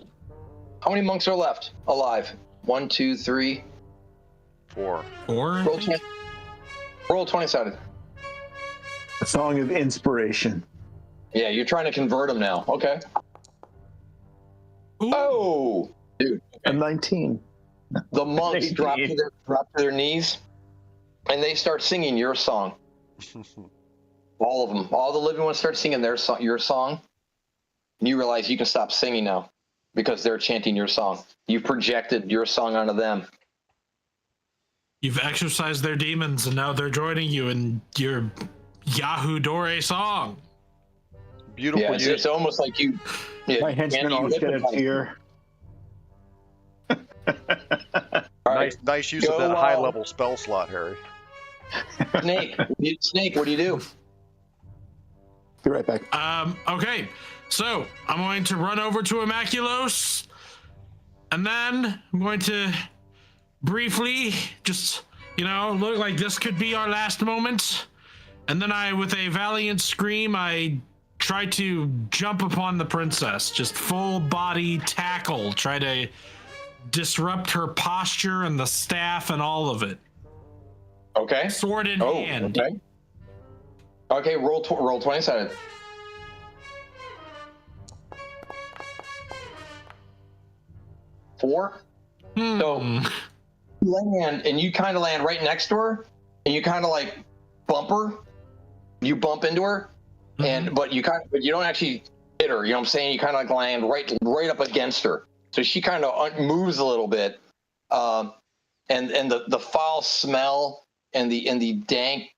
Speaker 3: How many monks are left alive? 1, 2, 3.
Speaker 2: 4.
Speaker 5: Or
Speaker 3: Roll 20. Roll 20-sided.
Speaker 4: A song of inspiration.
Speaker 3: Yeah, you're trying to convert them now. Okay.
Speaker 5: Ooh.
Speaker 3: Oh, dude.
Speaker 4: A 19.
Speaker 3: The monks
Speaker 4: 18.
Speaker 3: drop to their knees, and they start singing your song. All of them. All the living ones start singing your song. And you realize you can stop singing now because they're chanting your song. You projected your song onto them.
Speaker 5: You've exorcised their demons, and now they're joining you in your Yahoo Dore song.
Speaker 2: Beautiful
Speaker 3: Yeah,
Speaker 2: use.
Speaker 3: it's almost like you. Yeah,
Speaker 4: My henchmen
Speaker 3: Andy,
Speaker 4: all
Speaker 3: you
Speaker 4: shed a
Speaker 3: hypnotize
Speaker 4: tear.
Speaker 3: All right,
Speaker 2: Nice use of
Speaker 3: Go,
Speaker 2: that high-level spell slot, Harry.
Speaker 3: Snake. Snake, what do you do?
Speaker 4: Be right back.
Speaker 5: Okay, so I'm going to run over to Immaculos, and then I'm going to briefly just, look like this could be our last moment. And then with a valiant scream, I try to jump upon the princess, just full body tackle, try to disrupt her posture and the staff and all of it.
Speaker 3: Okay.
Speaker 5: Sword in
Speaker 3: Oh,
Speaker 5: hand.
Speaker 3: okay. Okay, roll 20-sided. Four. So you land, and you kind of land right next to her, and you kind of like bump her. You bump into her, but you don't actually hit her. You know what I'm saying? You kind of like land right up against her. So she kind of moves a little bit, and the foul smell and the dank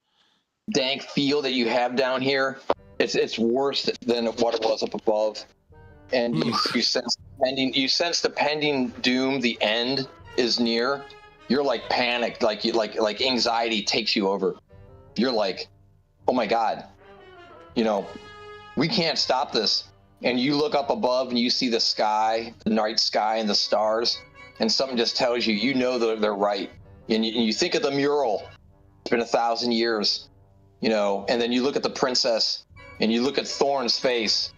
Speaker 3: feel that you have down here, it's worse than what it was up above, and you sense You sense the pending doom. The end is near. You're like panicked, like anxiety takes you over. You're like, oh my God, we can't stop this. And you look up above and you see the sky, the night sky and the stars, and something just tells you, that they're right. And you think of the mural. It's been 1,000 years, and then you look at the princess and you look at Thorn's face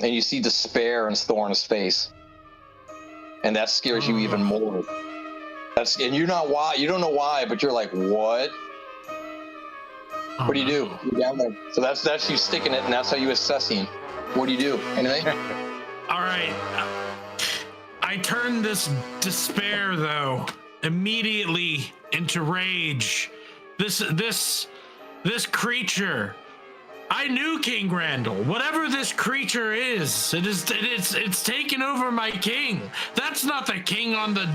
Speaker 3: and you see despair in Thorn's face. And that scares you even more. And you don't know why, but you're like, what? What do you do? You're down there. So that's you sticking it, and that's how you assessing. What do you do? Anything?
Speaker 5: All right. I turn this despair, though, immediately into rage. This creature. I knew King Randall. Whatever this creature is, it's taken over my king. That's not the king on the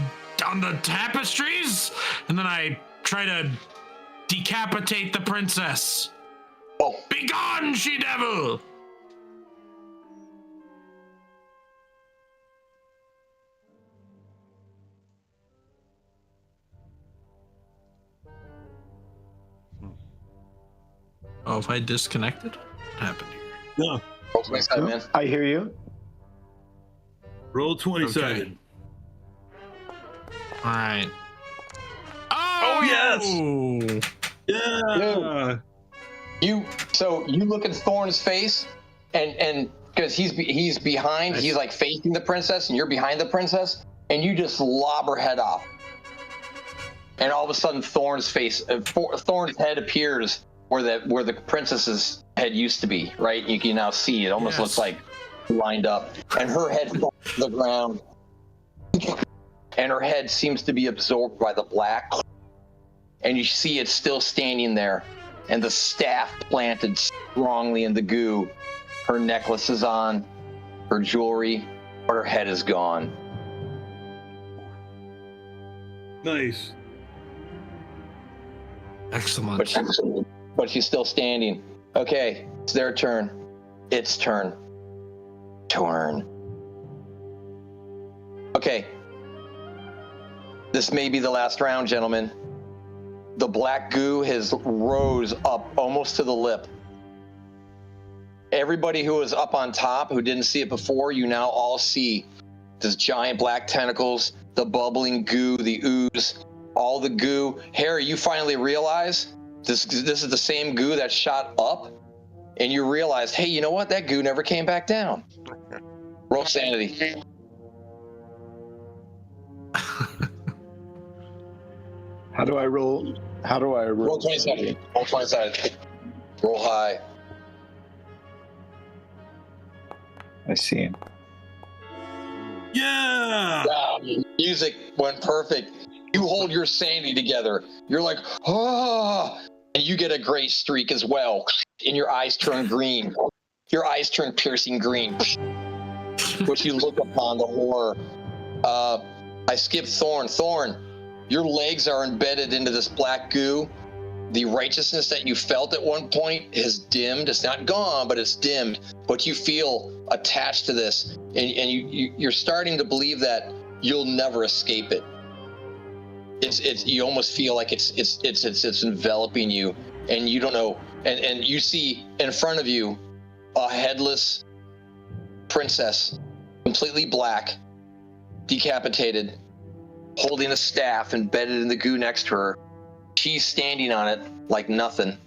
Speaker 5: tapestries. And then I try to decapitate the princess.
Speaker 3: Oh.
Speaker 5: Begone, she devil! Oh, if I disconnected? What happened here?
Speaker 1: No.
Speaker 3: Roll 20 sided, man.
Speaker 4: I hear you.
Speaker 1: Roll 20
Speaker 5: Okay.
Speaker 1: sided.
Speaker 5: All right.
Speaker 1: Oh, Yeah.
Speaker 3: You look at Thorn's face, and because he's behind, he's like facing the princess, and you're behind the princess, and you just lob her head off. And all of a sudden, Thorn's head appears where the princess's head used to be. Right? You can now see it. Almost looks like lined up, and her head falls to the ground, and her head seems to be absorbed by the black. And you see it's still standing there, and the staff planted strongly in the goo. Her necklace is on, her jewelry, but her head is gone.
Speaker 1: Nice.
Speaker 5: Excellent.
Speaker 3: But she's still standing. Okay, it's their turn. Its turn. Okay. This may be the last round, gentlemen. The black goo has rose up almost to the lip. Everybody who was up on top, who didn't see it before, you now all see this giant black tentacles, the bubbling goo, the ooze, all the goo. Harry, you finally realize this is the same goo that shot up, and you realize, hey, you know what? That goo never came back down. Roll sanity.
Speaker 4: How do I roll?
Speaker 3: Roll 20 sided. Roll 20 sided. Roll high.
Speaker 4: I see him.
Speaker 1: Yeah.
Speaker 3: Wow, music went perfect. You hold your sanity together. You're like, oh, and you get a gray streak as well. And your eyes turn green. Your eyes turn piercing green. Which you look upon the horror. I skipped Thorn. Thorn, your legs are embedded into this black goo. The righteousness that you felt at one point has dimmed. It's not gone, but it's dimmed. But you feel attached to this, and you're starting to believe that you'll never escape it. It's you almost feel like it's enveloping you, and you don't know. And you see in front of you a headless princess, completely black, decapitated, holding a staff embedded in the goo next to her. She's standing on it like nothing,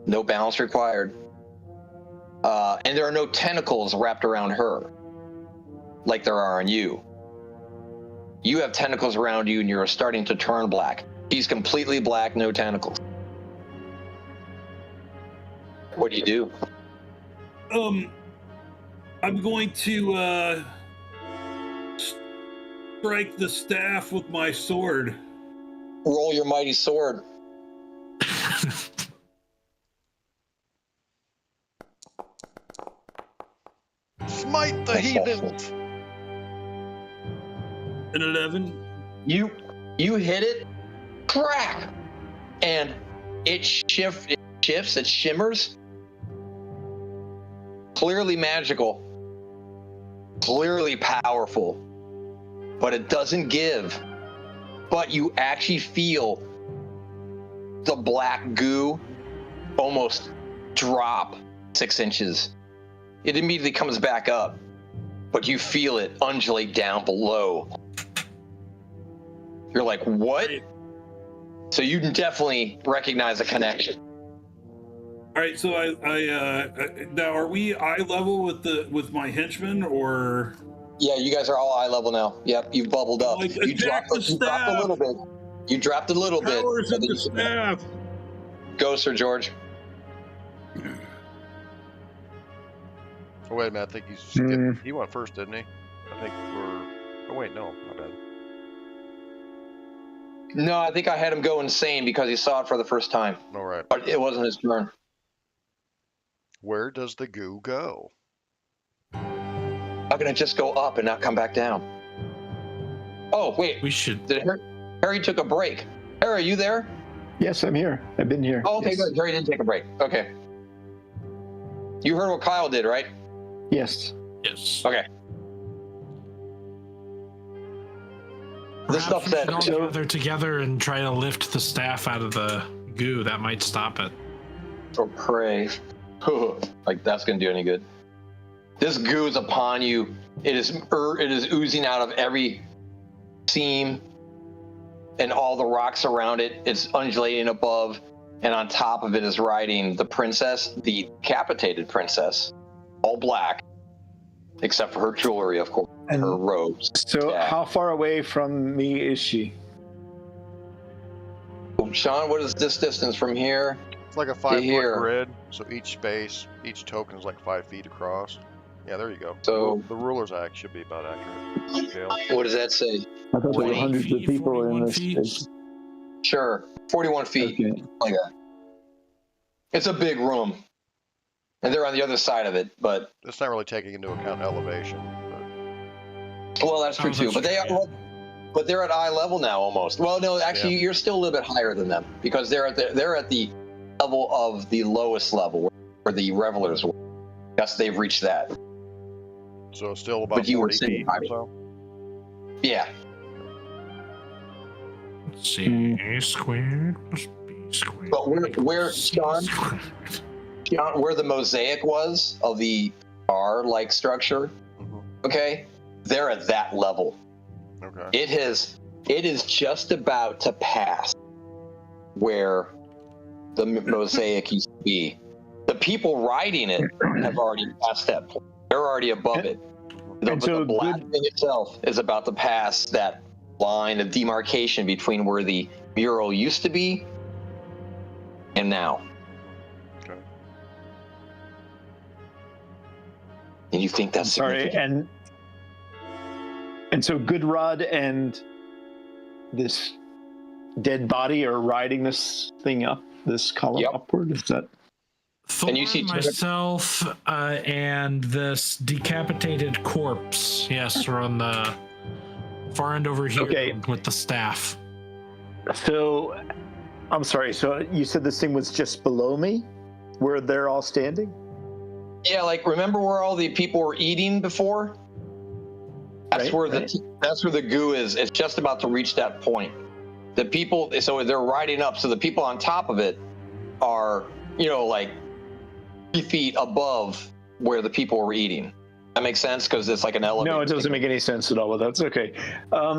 Speaker 3: no balance required. And there are no tentacles wrapped around her like there are on you. You have tentacles around you and you're starting to turn black. She's completely black, no tentacles. What do you do?
Speaker 1: I'm going to strike the staff with my sword.
Speaker 3: Roll your mighty sword.
Speaker 2: Smite the heathens.
Speaker 1: An 11.
Speaker 3: You hit it, crack, and it shifts, it shimmers. Clearly magical. clearly powerful, but it doesn't give. But you actually feel the black goo almost drop 6 inches. It immediately comes back up, but you feel it undulate down below. You're like, what? So you definitely recognize a connection.
Speaker 1: All right, so I now are we eye level with my henchmen, or
Speaker 3: Yeah, you guys are all eye level now. Yep, you've bubbled up.
Speaker 1: like
Speaker 3: You
Speaker 1: attack the
Speaker 3: you dropped a
Speaker 1: staff?
Speaker 3: little bit. You dropped a little bit.
Speaker 1: Powers
Speaker 3: and
Speaker 1: in
Speaker 3: then
Speaker 1: the
Speaker 3: you-
Speaker 1: staff.
Speaker 3: Go, Sir George.
Speaker 2: Oh, wait a minute. I think he's skipped. He went first, didn't he? I think we're. Oh wait, no, my bad.
Speaker 3: No, I think I had him go insane because he saw it for the first time.
Speaker 2: All right.
Speaker 3: But it wasn't his turn.
Speaker 2: Where does the goo go?
Speaker 3: How can it just go up and not come back down? Oh, wait.
Speaker 5: We should.
Speaker 3: Did Harry took a break. Harry, are you there?
Speaker 4: Yes, I'm here. I've been here.
Speaker 3: Oh, okay,
Speaker 4: Yes.
Speaker 3: good. Harry didn't take a break. Okay. You heard what Kyle did, right?
Speaker 4: Yes.
Speaker 5: Yes.
Speaker 3: Okay. This
Speaker 5: Perhaps
Speaker 3: stuff
Speaker 5: we
Speaker 3: that
Speaker 5: should all gather together and try to lift the staff out of the goo. That might stop it.
Speaker 3: or pray. Like that's gonna do any good. This goo is upon you. It is oozing out of every seam and all the rocks around it. It's undulating above, and on top of it is riding the princess, the decapitated princess, all black, except for her jewelry, of course,
Speaker 4: And
Speaker 3: her robes.
Speaker 4: So
Speaker 3: Yeah.
Speaker 4: how far away from me is she?
Speaker 3: Sean, what is this distance from here?
Speaker 2: It's like a 5
Speaker 3: here.
Speaker 2: foot grid, so each space, each token is like 5 feet across. Yeah, there you go.
Speaker 3: So-
Speaker 2: the ruler's act should be about accurate. Scale.
Speaker 3: What does that say?
Speaker 4: I thought there were
Speaker 3: 20
Speaker 4: hundreds of
Speaker 5: feet,
Speaker 4: people in
Speaker 5: 41
Speaker 4: this
Speaker 5: feet.
Speaker 4: space.
Speaker 3: Sure, 41 feet.
Speaker 4: Okay.
Speaker 3: Like that. It's a big room, and they're on the other side of it. But
Speaker 2: It's not really taking into account elevation. But
Speaker 3: well, that's true
Speaker 5: Oh,
Speaker 3: too.
Speaker 5: that's
Speaker 3: But they
Speaker 5: true,
Speaker 3: are, but they're at eye level now almost. Well, no, actually, you're still a little bit higher than them because they're at the level of the lowest level where the revelers were. Yes, they've reached that.
Speaker 2: so it's still about
Speaker 3: But you were
Speaker 2: 40
Speaker 3: saying
Speaker 2: feet or
Speaker 3: higher.
Speaker 2: so.
Speaker 3: Yeah.
Speaker 5: Let's see. A squared plus B squared.
Speaker 3: But where
Speaker 5: C
Speaker 3: Sean,
Speaker 5: squared.
Speaker 3: where the mosaic was of the R-like structure,
Speaker 2: Mhm.
Speaker 3: okay, they're at that level.
Speaker 2: Okay.
Speaker 3: It is just about to pass where the mosaic used to be. The people riding it have already passed that point. They're already above it.
Speaker 4: and so
Speaker 3: the black
Speaker 4: good-
Speaker 3: thing itself is about to pass that line of demarcation between where the mural used to be and now.
Speaker 2: Okay.
Speaker 3: And you think that's
Speaker 4: Sorry,
Speaker 3: significant?
Speaker 4: and so Goodrod and this dead body are riding this thing up, this column
Speaker 3: Yep.
Speaker 4: upward. Is that?
Speaker 5: Thor,
Speaker 3: And you see
Speaker 5: myself, and this decapitated corpse. Yes, we're on the far end over here
Speaker 4: Okay.
Speaker 5: with the staff.
Speaker 4: So, I'm sorry. So you said this thing was just below me, where they're all standing?
Speaker 3: Yeah, like remember where all the people were eating before? That's
Speaker 4: Right,
Speaker 3: where
Speaker 4: right.
Speaker 3: that's where the goo is. It's just about to reach that point. The people, so they're riding up. So the people on top of it are, like 3 feet above where the people were eating. That makes sense because it's like an elevator.
Speaker 4: No, it doesn't make any sense at all, but that's okay.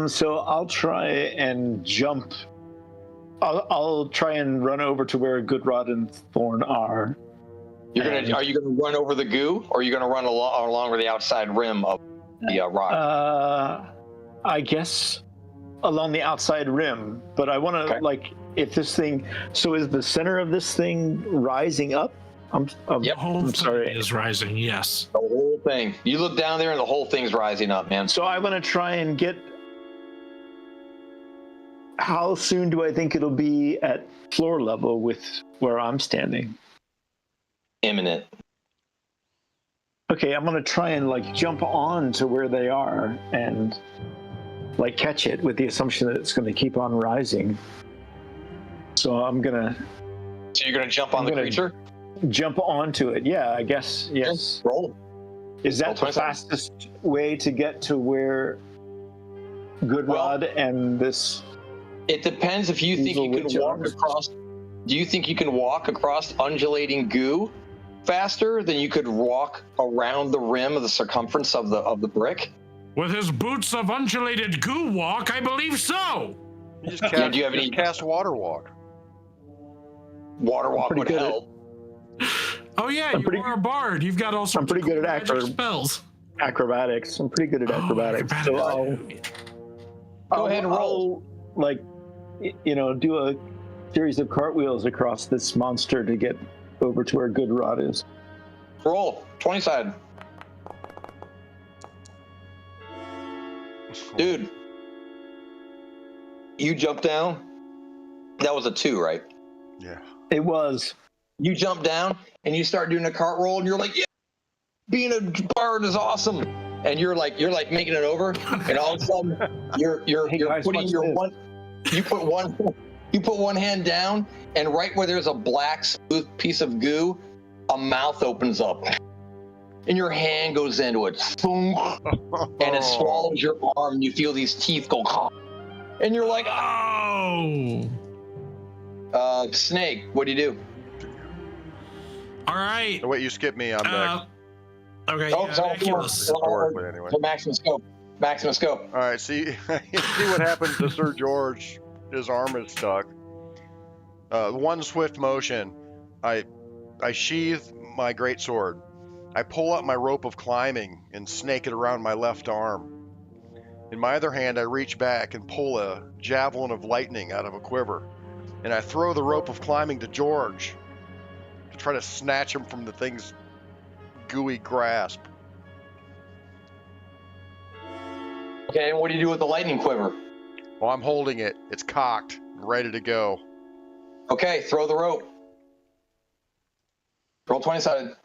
Speaker 4: So I'll try and jump. I'll try and run over to where Goodrod and Thorn are.
Speaker 3: Are you gonna run over the goo, or are you gonna run along the outside rim of the rock?
Speaker 4: I guess along the outside rim, but I want to
Speaker 3: Okay.
Speaker 4: if this thing. So is the center of this thing rising up?
Speaker 3: Yep.
Speaker 5: The whole
Speaker 4: I'm
Speaker 5: thing
Speaker 4: sorry.
Speaker 5: is rising. Yes.
Speaker 3: The whole thing. You look down there, and the whole thing's rising up, man.
Speaker 4: So I want to try and get. How soon do I think it'll be at floor level with where I'm standing?
Speaker 3: Imminent.
Speaker 4: Okay, I'm gonna try and jump on to where they are and catch it with the assumption that it's gonna keep on rising. So I'm gonna
Speaker 3: So you're gonna jump on
Speaker 4: I'm
Speaker 3: the
Speaker 4: gonna-
Speaker 3: creature?
Speaker 4: jump onto it. Yeah, I guess yes.
Speaker 3: Roll.
Speaker 4: Is that the
Speaker 3: 27.
Speaker 4: fastest way to get to where Goodrod and this?
Speaker 3: It depends if you think
Speaker 4: Evil
Speaker 3: you can
Speaker 4: witch
Speaker 3: walk
Speaker 4: arms.
Speaker 3: across. Do you think you can walk across undulating goo faster than you could walk around the rim of the circumference of the brick?
Speaker 5: With his boots of undulated goo walk, I believe so.
Speaker 2: You just
Speaker 3: Yeah,
Speaker 2: cast,
Speaker 3: do you have any-
Speaker 2: cast water walk.
Speaker 3: Water walk
Speaker 4: pretty
Speaker 3: would
Speaker 4: good at-
Speaker 3: help.
Speaker 5: Oh yeah,
Speaker 4: I'm
Speaker 5: you
Speaker 4: pretty-
Speaker 5: are a bard. You've got all sorts
Speaker 4: I'm pretty
Speaker 5: of
Speaker 4: good at
Speaker 5: magic
Speaker 4: acro-
Speaker 5: spells.
Speaker 4: Acrobatics. I'm pretty good at acrobatics. So
Speaker 3: Go ahead and roll.
Speaker 4: I'll, like, do a series of cartwheels across this monster to get over to where Goodrod is.
Speaker 3: Roll 20 sided. Dude, you jump down. That was a 2, right?
Speaker 2: Yeah.
Speaker 4: It was.
Speaker 3: You jump down and you start doing a cart roll, and you're like, "Yeah, being a bard is awesome." And you're like making it over, and all of a sudden you're
Speaker 4: Hey, guys,
Speaker 3: putting
Speaker 4: watch
Speaker 3: your
Speaker 4: this.
Speaker 3: one. You put one hand down, and right where there's a black smooth piece of goo, a mouth opens up, and your hand goes into it, boom, and it swallows your arm. And you feel these teeth go, and you're like,
Speaker 5: Oh.
Speaker 3: Snake, what do you do?
Speaker 5: All right.
Speaker 2: Oh, wait, you skipped me. I'm next.
Speaker 5: Okay.
Speaker 3: Oh,
Speaker 5: yeah,
Speaker 3: sorry,
Speaker 5: Maculus.
Speaker 2: Historically, anyway.
Speaker 3: So maximum scope. Maximum scope.
Speaker 2: All right, see, see what happens to Sir George. His arm is stuck. One swift motion, I sheathe my greatsword. I pull up my rope of climbing and snake it around my left arm. In my other hand, I reach back and pull a javelin of lightning out of a quiver, and I throw the rope of climbing to George to try to snatch him from the thing's gooey grasp.
Speaker 3: Okay, and what do you do with the lightning quiver?
Speaker 2: Well, I'm holding it. It's cocked, ready to go.
Speaker 3: Okay, throw the rope. Roll 20 sided.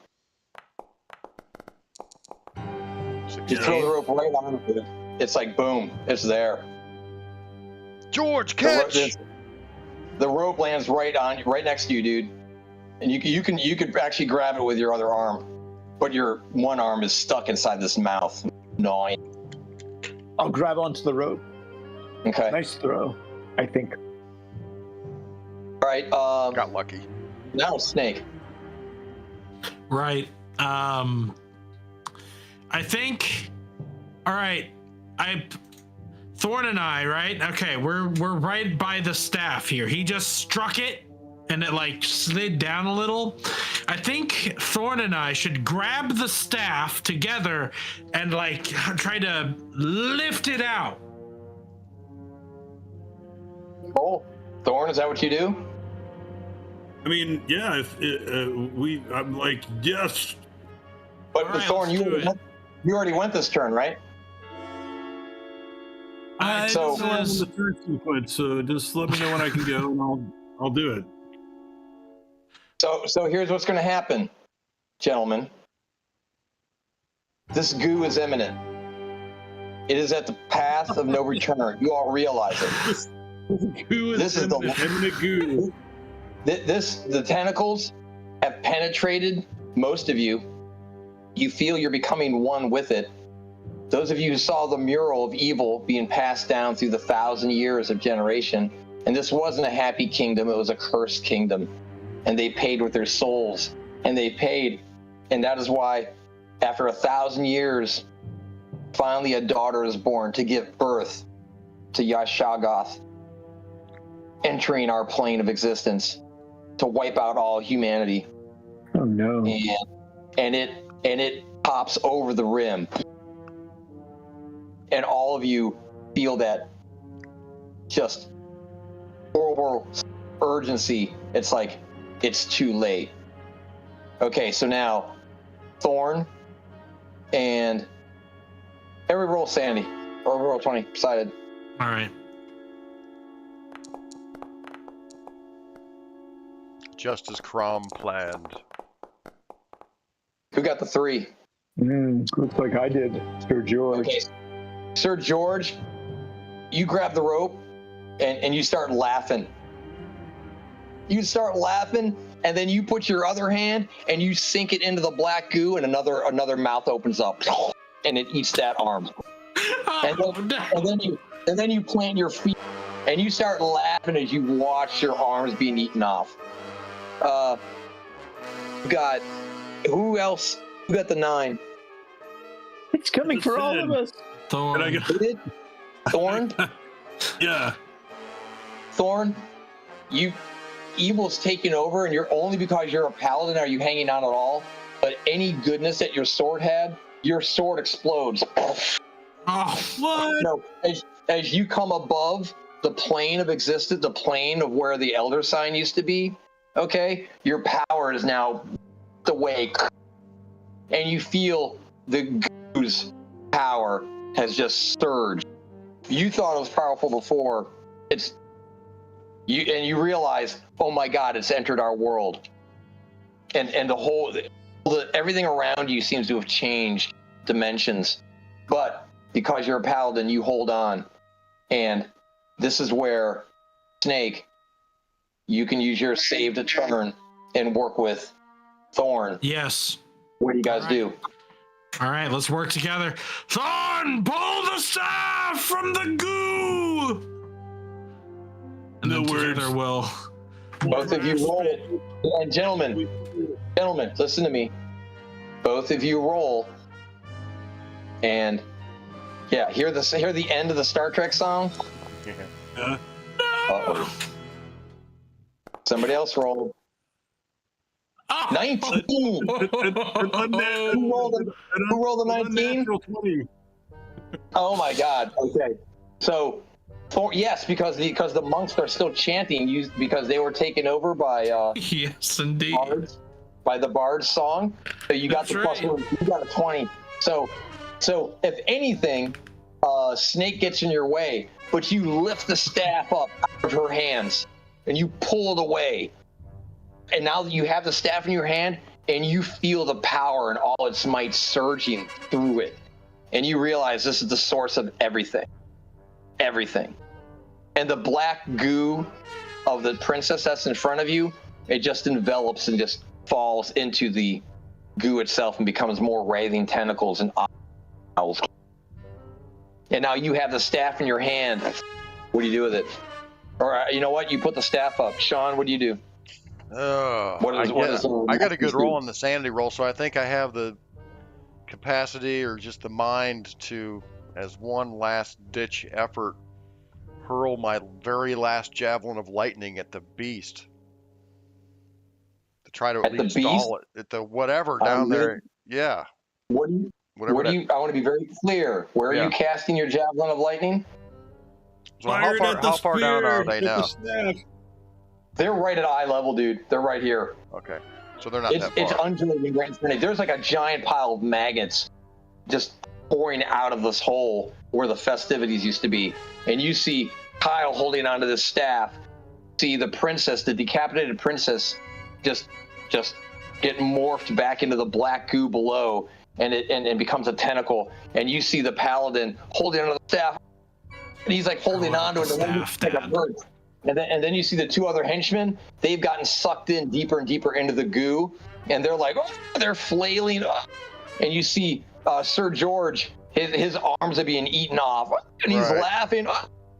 Speaker 3: You throw the rope right on it. It's like boom, it's there.
Speaker 2: George,
Speaker 3: The ro-
Speaker 2: catch!
Speaker 3: The rope lands right next to you, dude. And you could actually grab it with your other arm, but your one arm is stuck inside this mouth. Gnawing.
Speaker 4: I'll grab onto the rope.
Speaker 3: Okay.
Speaker 4: Nice throw, I think.
Speaker 3: All right.
Speaker 2: Got lucky.
Speaker 3: Now Snake.
Speaker 5: Right. I think. All right. Thorn and I, right? Okay, we're right by the staff here. He just struck it, and it like slid down a little. I think Thorn and I should grab the staff together and like try to lift it out.
Speaker 3: Roll. Thorn, is that what you do?
Speaker 1: I mean, yeah. If I'm like, yes.
Speaker 3: But
Speaker 5: All right,
Speaker 3: Thorn,
Speaker 5: let's do
Speaker 3: you already went this turn, right? So-
Speaker 1: I'm in the third sequence, so just let me know when I can go, and I'll do it.
Speaker 3: So here's what's going to happen, gentlemen. This goo is imminent. It is at the path of no return. You all realize it.
Speaker 1: Goo
Speaker 3: This is the-
Speaker 1: eminent goo.
Speaker 3: The tentacles have penetrated most of you. You feel you're becoming one with it. Those of you who saw the mural of evil being passed down through the 1,000 years of generation, and this wasn't a happy kingdom, it was a cursed kingdom. And they paid with their souls, and they paid. And that is why, after 1,000 years, finally a daughter is born to give birth to Yashagath, entering our plane of existence to wipe out all humanity.
Speaker 4: Oh no.
Speaker 3: And it pops over the rim. And all of you feel that just horrible urgency. It's like, it's too late. Okay, so now, Thorn and every roll Sandy, or roll 20, decided.
Speaker 5: All right.
Speaker 2: Just as Crom planned.
Speaker 3: Who got the 3?
Speaker 4: Looks like I did, Sir George.
Speaker 3: Okay, Sir George, you grab the rope and you start laughing. You start laughing, and then you put your other hand and you sink it into the black goo, and another mouth opens up, and it eats that arm. And then you plant your feet, and you start laughing as you watch your arms being eaten off. Got who else? Who got the 9?
Speaker 4: It's coming for all of us.
Speaker 1: And I
Speaker 5: Thorn.
Speaker 1: go,
Speaker 3: Who did? Thorn.
Speaker 1: yeah.
Speaker 3: Thorn. Evil's taken over, and you're only because you're a paladin are you hanging on at all. But any goodness that your sword had, your sword explodes.
Speaker 5: Oh,
Speaker 1: What?
Speaker 3: No, as you come above the plane of existence, the plane of where the elder sign used to be, okay, your power is now awake, and you feel the goo's power has just surged. You thought it was powerful before. You realize, oh my God, it's entered our world, and everything around you seems to have changed dimensions, but because you're a paladin, you hold on. And this is where, Snake, you can use your save to turn and work with Thorn.
Speaker 5: yes.
Speaker 3: What do you guys do?
Speaker 5: All right, let's work together. Thorn, pull the staff from the goo. And then
Speaker 1: No words.
Speaker 5: together we'll.
Speaker 3: Both of you roll. And gentlemen, listen to me. Both of you roll. And yeah, hear the end of the Star Trek song.
Speaker 1: Yeah.
Speaker 3: Uh-oh. Somebody else rolled.
Speaker 5: Oh.
Speaker 3: 19. Who rolled the 19? Oh my God. Okay. So, yes, because the monks are still chanting because they were taken over by
Speaker 5: Yes, indeed.
Speaker 3: bards, by the bard's song. So you got
Speaker 5: That's
Speaker 3: the plus
Speaker 5: right.
Speaker 3: 1. You got a 20. So if anything, Snake gets in your way, but you lift the staff up out of her hands and you pull it away. And now that you have the staff in your hand and you feel the power and all its might surging through it, and you realize this is the source of everything. Everything. And the black goo of the princess that's in front of you, it just envelops and just falls into the goo itself and becomes more writhing tentacles and owls. And now you have the staff in your hand. What do you do with it? Or you know what? You put the staff up. Sean, what do you do?
Speaker 2: I
Speaker 3: What
Speaker 2: got a good roll on the sanity roll, so I think I have the capacity or just the mind to, as one last ditch effort, hurl my very last javelin of lightning at the beast to try to
Speaker 3: At the
Speaker 2: least
Speaker 3: beast?
Speaker 2: stall it at the whatever down
Speaker 3: really?
Speaker 2: there. Yeah,
Speaker 3: What do you?
Speaker 2: whatever.
Speaker 3: Where do you? I want to be very clear. Where are
Speaker 2: Yeah.
Speaker 3: you casting your javelin of lightning?
Speaker 2: So how far down are they now?
Speaker 3: They're right at eye level, dude. They're right here.
Speaker 2: Okay, so they're not that
Speaker 3: It's
Speaker 2: far.
Speaker 3: undulating right in front of you. There's like a giant pile of maggots just pouring out of this hole where the festivities used to be, and you see Kyle holding onto this staff. See the princess, the decapitated princess, just get morphed back into the black goo below, and it becomes a tentacle. And you see the paladin holding onto the staff, and he's like holding onto it
Speaker 5: Staff,
Speaker 3: like a
Speaker 5: Dad.
Speaker 3: bird. And then you see the 2 other henchmen. They've gotten sucked in deeper and deeper into the goo, and they're like, oh, they're flailing. And you see Sir George, his arms are being eaten off, and he's
Speaker 2: Right.
Speaker 3: laughing.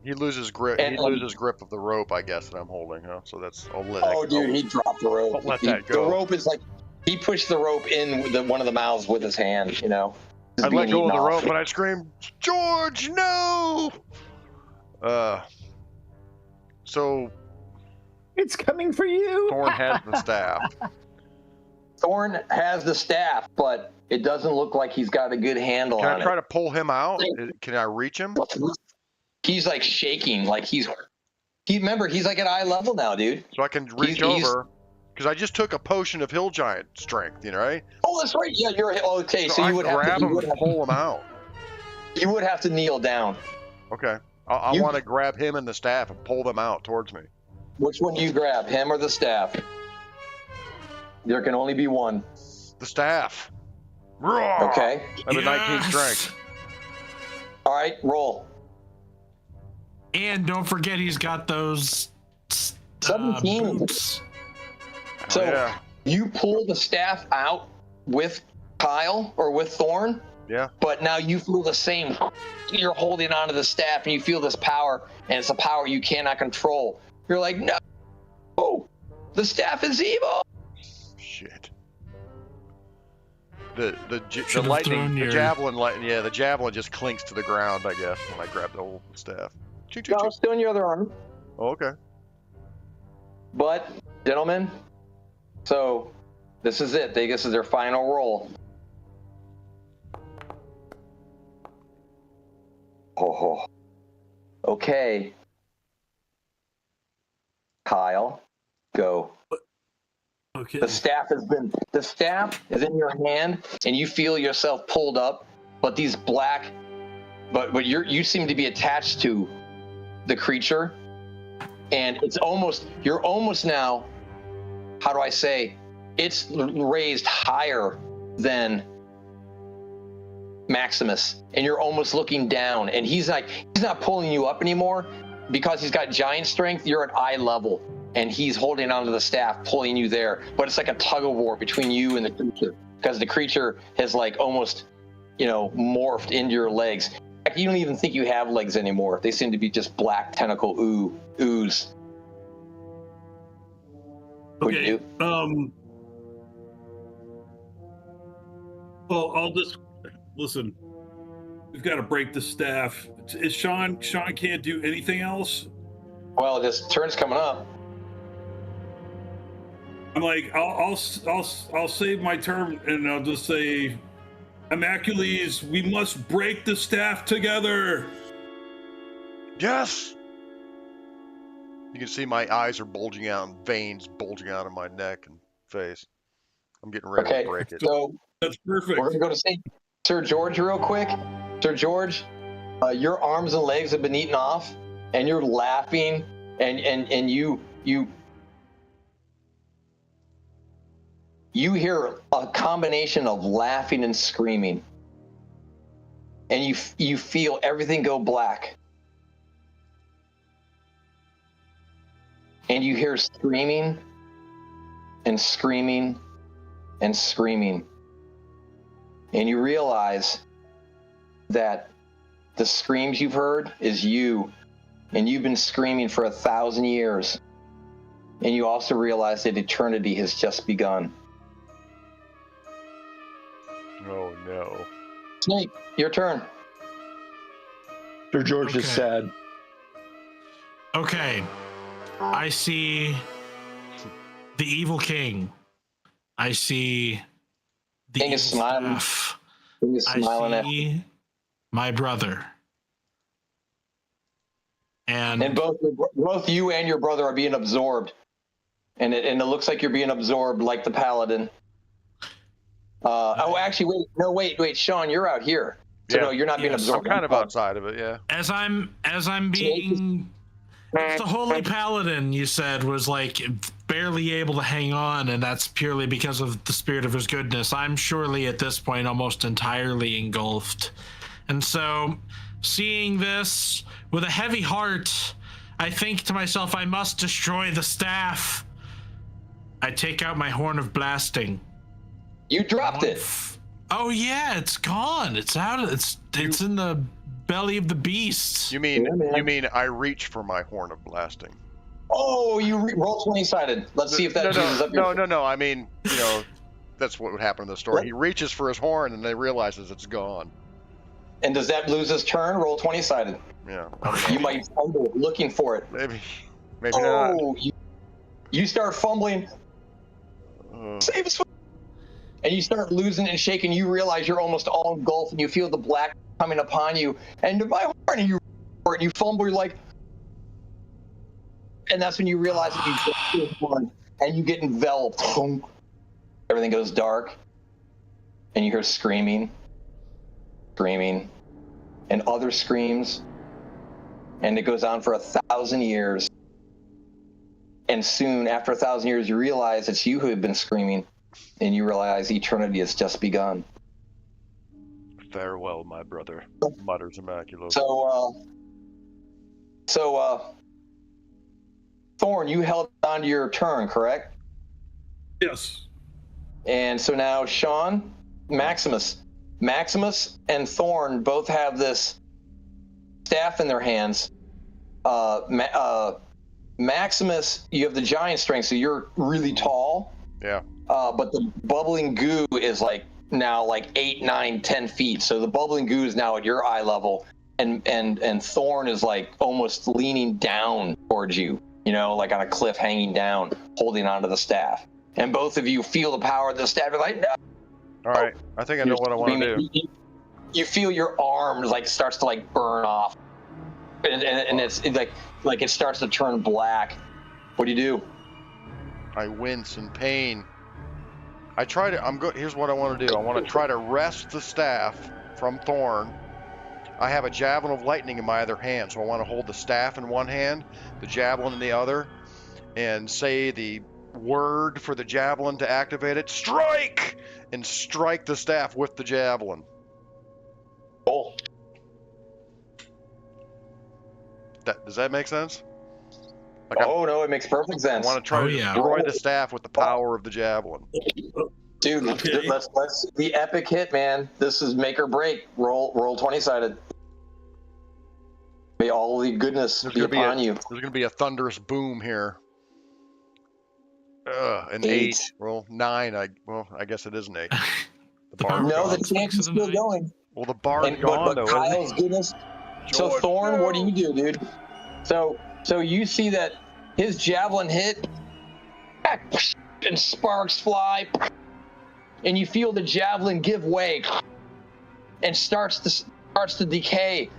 Speaker 2: He loses grip.
Speaker 3: And,
Speaker 2: He loses grip of the rope, I guess, that I'm holding. Huh? So that's. I'll let
Speaker 3: Oh,
Speaker 2: that
Speaker 3: dude,
Speaker 2: go.
Speaker 3: he dropped the rope.
Speaker 2: Don't let that go.
Speaker 3: The rope is like he pushed the rope in one of the mouths with his hand. You know.
Speaker 2: I
Speaker 3: Just
Speaker 2: let
Speaker 3: being
Speaker 2: go of
Speaker 3: eaten
Speaker 2: the
Speaker 3: off.
Speaker 2: rope and I scream, George, no! So
Speaker 4: It's coming for you.
Speaker 2: Thorn has the staff.
Speaker 3: Thorn has the staff, but it doesn't look like he's got a good handle
Speaker 2: Can
Speaker 3: on
Speaker 2: I try to pull him out? Can I reach him?
Speaker 3: it. He's like shaking, like remember, he's like at eye level now, dude.
Speaker 2: So I can reach
Speaker 3: he's-
Speaker 2: over? Because I just took a potion of hill giant strength, you know, right?
Speaker 3: Oh, that's right. Yeah, you're okay. So
Speaker 2: I
Speaker 3: you would have
Speaker 2: grab
Speaker 3: to,
Speaker 2: him and pull him out.
Speaker 3: you would have to kneel down.
Speaker 2: Okay. I want to grab him and the staff and pull them out towards me.
Speaker 3: Which one do you grab, him or the staff? There can only be one.
Speaker 2: The staff. Roar!
Speaker 3: Okay.
Speaker 2: I have a 19 strength.
Speaker 3: All right. Roll.
Speaker 5: And don't forget he's got those
Speaker 3: 17.
Speaker 5: boots.
Speaker 3: So
Speaker 2: Yeah.
Speaker 3: you pull the staff out with Kyle or with Thorn,
Speaker 2: Yeah.
Speaker 3: but now you feel the same. You're holding onto the staff and you feel this power, and it's a power you cannot control. You're like, no, the staff is evil.
Speaker 2: Shit. The
Speaker 5: Should have
Speaker 2: lightning,
Speaker 5: thrown
Speaker 2: the
Speaker 5: your-
Speaker 2: javelin, the javelin just clinks to the ground, I guess, when I grab the old staff. Choo, choo,
Speaker 3: No,
Speaker 2: choo.
Speaker 3: it's still in your other arm.
Speaker 2: Oh, okay.
Speaker 3: But, gentlemen, so this is it. This is their final roll. Oh, okay. Kyle, go.
Speaker 1: Okay.
Speaker 3: The staff is in your hand, and you feel yourself pulled up, but these black, but you seem to be attached to the creature, and you're almost now, how do I say, it's raised higher than Maximus, and you're almost looking down, and he's not pulling you up anymore because he's got giant strength. You're at eye level, and he's holding onto the staff, pulling you there. But it's like a tug of war between you and the creature, because the creature has almost, morphed into your legs. In fact, you don't even think you have legs anymore. They seem to be just black tentacle ooze. What'd
Speaker 1: Okay.
Speaker 3: you do?
Speaker 1: Well, I'll just listen. We've got to break the staff. Is Sean can't do anything else?
Speaker 3: Well, this turn's coming up.
Speaker 1: I'm like, I'll save my turn and I'll just say, Immacules, we must break the staff together.
Speaker 2: Yes! You can see my eyes are bulging out and veins bulging out of my neck and face. I'm getting ready
Speaker 3: Okay,
Speaker 2: to break it.
Speaker 3: so
Speaker 1: That's perfect.
Speaker 3: we're going to go to Sir George real quick. Sir George, your arms and legs have been eaten off, and you're laughing, and you hear a combination of laughing and screaming, and you feel everything go black, and you hear screaming and screaming and screaming, and you realize that the screams you've heard is you, and you've been screaming for 1,000 years, and you also realize that eternity has just begun.
Speaker 2: Oh no.
Speaker 3: Snake, your turn.
Speaker 4: Sir George is
Speaker 5: Okay.
Speaker 4: sad.
Speaker 5: Okay. I see the evil king. I see the
Speaker 3: King
Speaker 5: evil
Speaker 3: is smiling.
Speaker 5: staff.
Speaker 3: He's smiling
Speaker 5: I
Speaker 3: at you.
Speaker 5: see my brother.
Speaker 3: And both you and your brother are being absorbed. And it looks like you're being absorbed like the paladin. Actually, wait, Sean, you're out here. So
Speaker 2: Yeah.
Speaker 3: no, you're not being
Speaker 5: Yes.
Speaker 2: I'm
Speaker 3: absorbed.
Speaker 2: kind of outside of it, yeah.
Speaker 5: as I'm being the holy paladin, you said, was barely able to hang on, and that's purely because of the spirit of his goodness. I'm surely at this point almost entirely engulfed. And so, seeing this with a heavy heart, I think to myself, I must destroy the staff. I take out my horn of blasting.
Speaker 3: You dropped it.
Speaker 5: Oh yeah, it's gone. It's out. It's in the belly of the beast.
Speaker 2: You mean
Speaker 3: Yeah, man.
Speaker 2: I reach for my horn of blasting?
Speaker 3: Oh, you roll 20-sided. Let's see if that uses up your...
Speaker 2: No. I mean, that's what would happen in the story.
Speaker 3: What?
Speaker 2: He reaches for his horn and then realizes it's gone.
Speaker 3: And does that lose his turn? Roll 20-sided.
Speaker 2: Yeah.
Speaker 3: You might fumble looking for it.
Speaker 2: Maybe not.
Speaker 3: Oh, you start fumbling. Save us. And you start losing and shaking. You realize you're almost all engulfed, and you feel the black coming upon you. And my horn, and you fumble. You're like, and that's when you realize that you dropped your horn, and you get enveloped. Everything goes dark, and you hear screaming, and other screams, and it goes on for 1,000 years. And soon, after 1,000 years, you realize it's you who have been screaming, and you realize eternity has just begun.
Speaker 2: Farewell, my brother, mutters Immaculus.
Speaker 3: So, Thorn, you held on to your turn, correct?
Speaker 1: Yes.
Speaker 3: And so now Sean, Maximus and Thorn both have this staff in their hands. Maximus, you have the giant strength, so you're really tall.
Speaker 2: Yeah.
Speaker 3: But the bubbling goo is now 8, 9, 10 feet. So the bubbling goo is now at your eye level, and Thorn is almost leaning down towards you, like on a cliff, hanging down, holding onto the staff. And both of you feel the power of the staff. You're like, no.
Speaker 2: All right. I think I know what I want to do.
Speaker 3: You feel your arm starts to burn off, and it's like it starts to turn black. What do you do?
Speaker 2: I wince in pain. I try to. Here's what I want to do. I want to try to wrest the staff from Thorn. I have a javelin of lightning in my other hand, so I want to hold the staff in one hand, the javelin in the other, and say the word for the javelin to activate it. Strike! And strike the staff with the javelin.
Speaker 3: Oh.
Speaker 2: Does that make sense?
Speaker 3: No, it makes perfect sense.
Speaker 2: I want to try to destroy the staff with the power of the javelin.
Speaker 3: Dude,
Speaker 1: Okay.
Speaker 3: let's the epic hit, man. This is make or break. Roll 20-sided. May all the goodness be upon you.
Speaker 2: There's going to be a thunderous boom here. An 8.
Speaker 3: 8.
Speaker 2: Well, 9. I guess it is an 8. The
Speaker 5: power
Speaker 2: bard's
Speaker 3: No,
Speaker 2: gone.
Speaker 3: the chance is still going.
Speaker 2: Well, the bard's
Speaker 3: And,
Speaker 2: gone,
Speaker 3: but
Speaker 2: though.
Speaker 3: Kyle's goodness. So
Speaker 2: George,
Speaker 3: Thorn,
Speaker 2: no!
Speaker 3: what do you do, dude? So you see that his javelin hit, and sparks fly, and you feel the javelin give way, and starts to decay.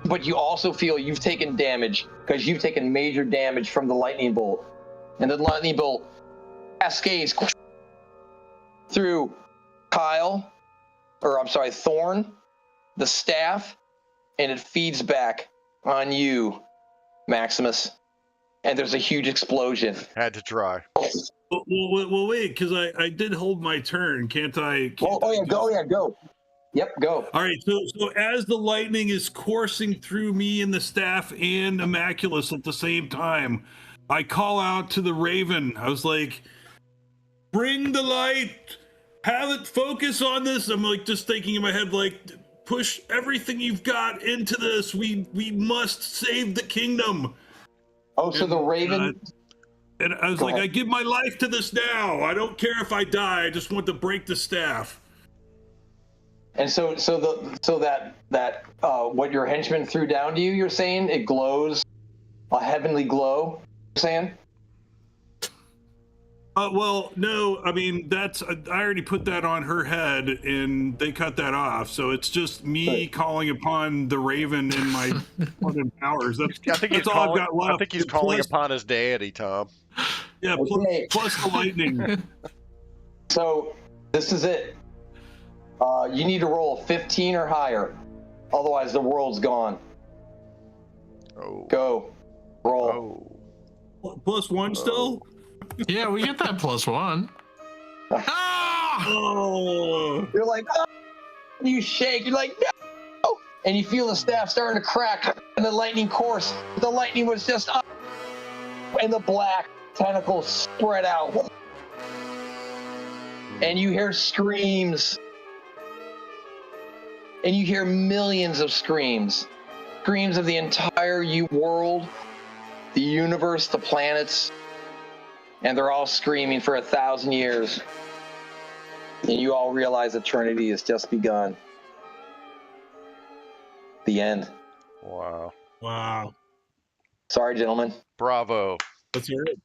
Speaker 3: But you also feel you've taken damage because you've taken major damage from the lightning bolt, and the lightning bolt cascades through Thorn, the staff, and it feeds back on you, Maximus. And there's a huge explosion.
Speaker 2: Had to try.
Speaker 1: Well, wait, because I did hold my turn. Can't I?
Speaker 3: Go. Yep, go.
Speaker 1: All right, so as the lightning is coursing through me and the staff and Immaculus at the same time, I call out to the Raven. I was like, bring the light, have it focus on this. I'm just thinking in my head, push everything you've got into this. We must save the kingdom.
Speaker 3: Oh, so the Raven...
Speaker 1: And I was I give my life to this now. I don't care if I die. I just want to break the staff.
Speaker 3: And so that what your henchman threw down to you, you're saying it glows a heavenly glow, you're saying?
Speaker 1: Well, no, I mean I already put that on her head, and they cut that off. So it's just me calling upon the Raven and my powers. That's all I've got left.
Speaker 2: I think he's calling upon his deity, Tom.
Speaker 1: Yeah,
Speaker 3: Okay.
Speaker 1: plus the lightning.
Speaker 3: So this is it. You need to roll 15 or higher, otherwise the world's gone.
Speaker 2: Oh.
Speaker 3: Go, roll.
Speaker 2: Oh.
Speaker 1: Plus one still.
Speaker 5: Yeah, we get that +1. Ah!
Speaker 1: Oh.
Speaker 3: You're like, oh! You shake. You're like, no! And you feel the staff starting to crack, and the lightning course. The lightning was just up, and the black tentacles spread out. And you hear screams. And you hear millions of screams. Screams of the entire world, the universe, the planets. And they're all screaming for 1,000 years. And you all realize eternity has just begun. The end.
Speaker 2: Wow.
Speaker 1: Wow.
Speaker 3: Sorry, gentlemen.
Speaker 2: Bravo.
Speaker 1: That's it.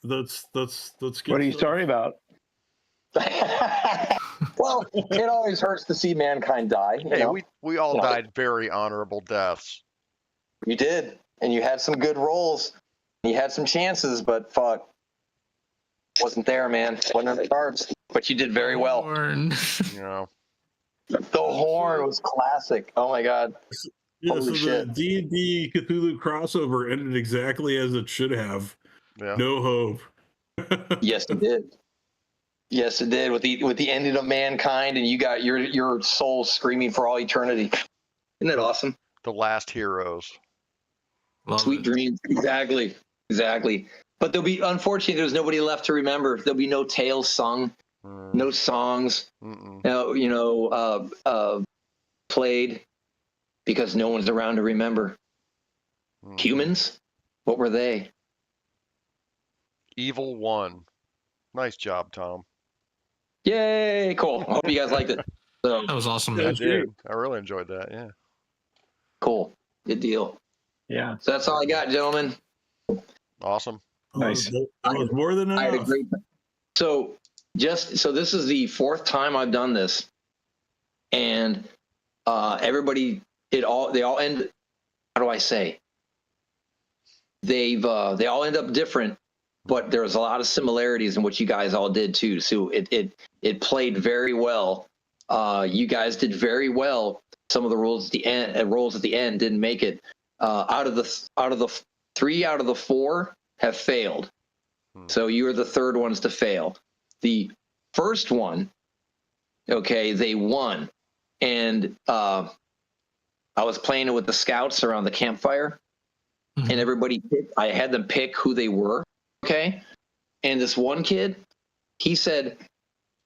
Speaker 1: That's good.
Speaker 4: What are you
Speaker 1: stuff.
Speaker 4: sorry about?
Speaker 3: Well, it always hurts to see mankind die. You
Speaker 2: Hey,
Speaker 3: know?
Speaker 2: we all
Speaker 3: You know.
Speaker 2: died very honorable deaths.
Speaker 3: You did. And you had some good rolls. You had some chances, but fuck. Wasn't there, man. Wasn't on the cards. But you did very well.
Speaker 5: Horn.
Speaker 2: You know.
Speaker 3: The horn was classic. Oh my god.
Speaker 1: Yeah,
Speaker 3: Holy
Speaker 1: so
Speaker 3: shit.
Speaker 1: the D&D Cthulhu crossover ended exactly as it should have.
Speaker 2: Yeah.
Speaker 1: No hope.
Speaker 3: Yes, it did. Yes, it did. With the ending of mankind, and you got your soul screaming for all eternity. Isn't that awesome?
Speaker 2: The last heroes.
Speaker 5: Love
Speaker 3: Sweet
Speaker 5: it.
Speaker 3: dreams. Exactly. But unfortunately, there's nobody left to remember. There'll be no tales sung, no songs, played, because no one's around to remember. Humans, what were they?
Speaker 2: Evil one. Nice job, Tom.
Speaker 3: Yay! Cool. I hope you guys liked it. So
Speaker 5: That was awesome.
Speaker 1: Yeah.
Speaker 2: I
Speaker 1: That's great.
Speaker 2: did. I really enjoyed that. Yeah.
Speaker 3: cool. Good deal.
Speaker 4: Yeah.
Speaker 3: So that's all I got, gentlemen.
Speaker 2: Awesome.
Speaker 4: Nice.
Speaker 1: That was more than
Speaker 3: I had a
Speaker 1: enough.
Speaker 3: great. So this is the 4th time I've done this, and everybody, they all end. How do I say? They all end up different, but there's a lot of similarities in what you guys all did too. So it played very well. You guys did very well. Some of the rules at the end didn't make it. Out of the 3 out of the 4 have failed. So you are the third ones to fail. The first one, okay, they won, and I was playing it with the scouts around the campfire, and I had them pick who they were, okay? And this one kid, he said,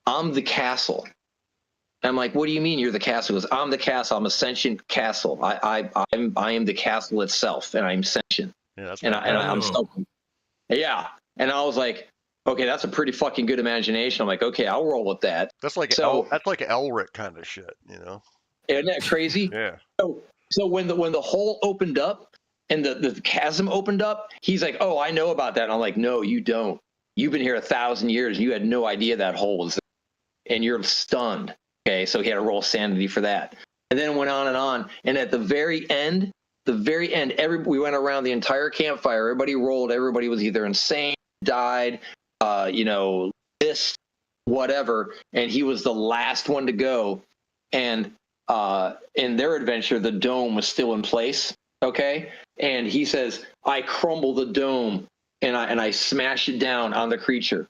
Speaker 3: "I'm the castle." And I'm like, "What do you mean you're the castle?" He goes, "I'm the castle. I'm a sentient castle. I am the castle itself, and I'm sentient."
Speaker 2: Yeah, that's
Speaker 3: And
Speaker 2: fantastic.
Speaker 3: I'm stoked. Yeah. And I was like, okay, that's a pretty fucking good imagination. I'm like, okay, I'll roll with that.
Speaker 2: That's like
Speaker 3: So-
Speaker 2: that's like Elric kind of shit, you know?
Speaker 3: Isn't that crazy?
Speaker 2: Yeah.
Speaker 3: So when the hole opened up and the chasm opened up, he's like, "Oh, I know about that." And I'm like, "No, you don't. You've been here 1,000 years. You had no idea that hole was there, and you're stunned." Okay, so he had to roll sanity for that. And then it went on and on. And at the very end, we went around the entire campfire. Everybody rolled. Everybody was either insane, died, missed, whatever. And he was the last one to go. And in their adventure, the dome was still in place. Okay. And he says, "I crumble the dome and I smash it down on the creature."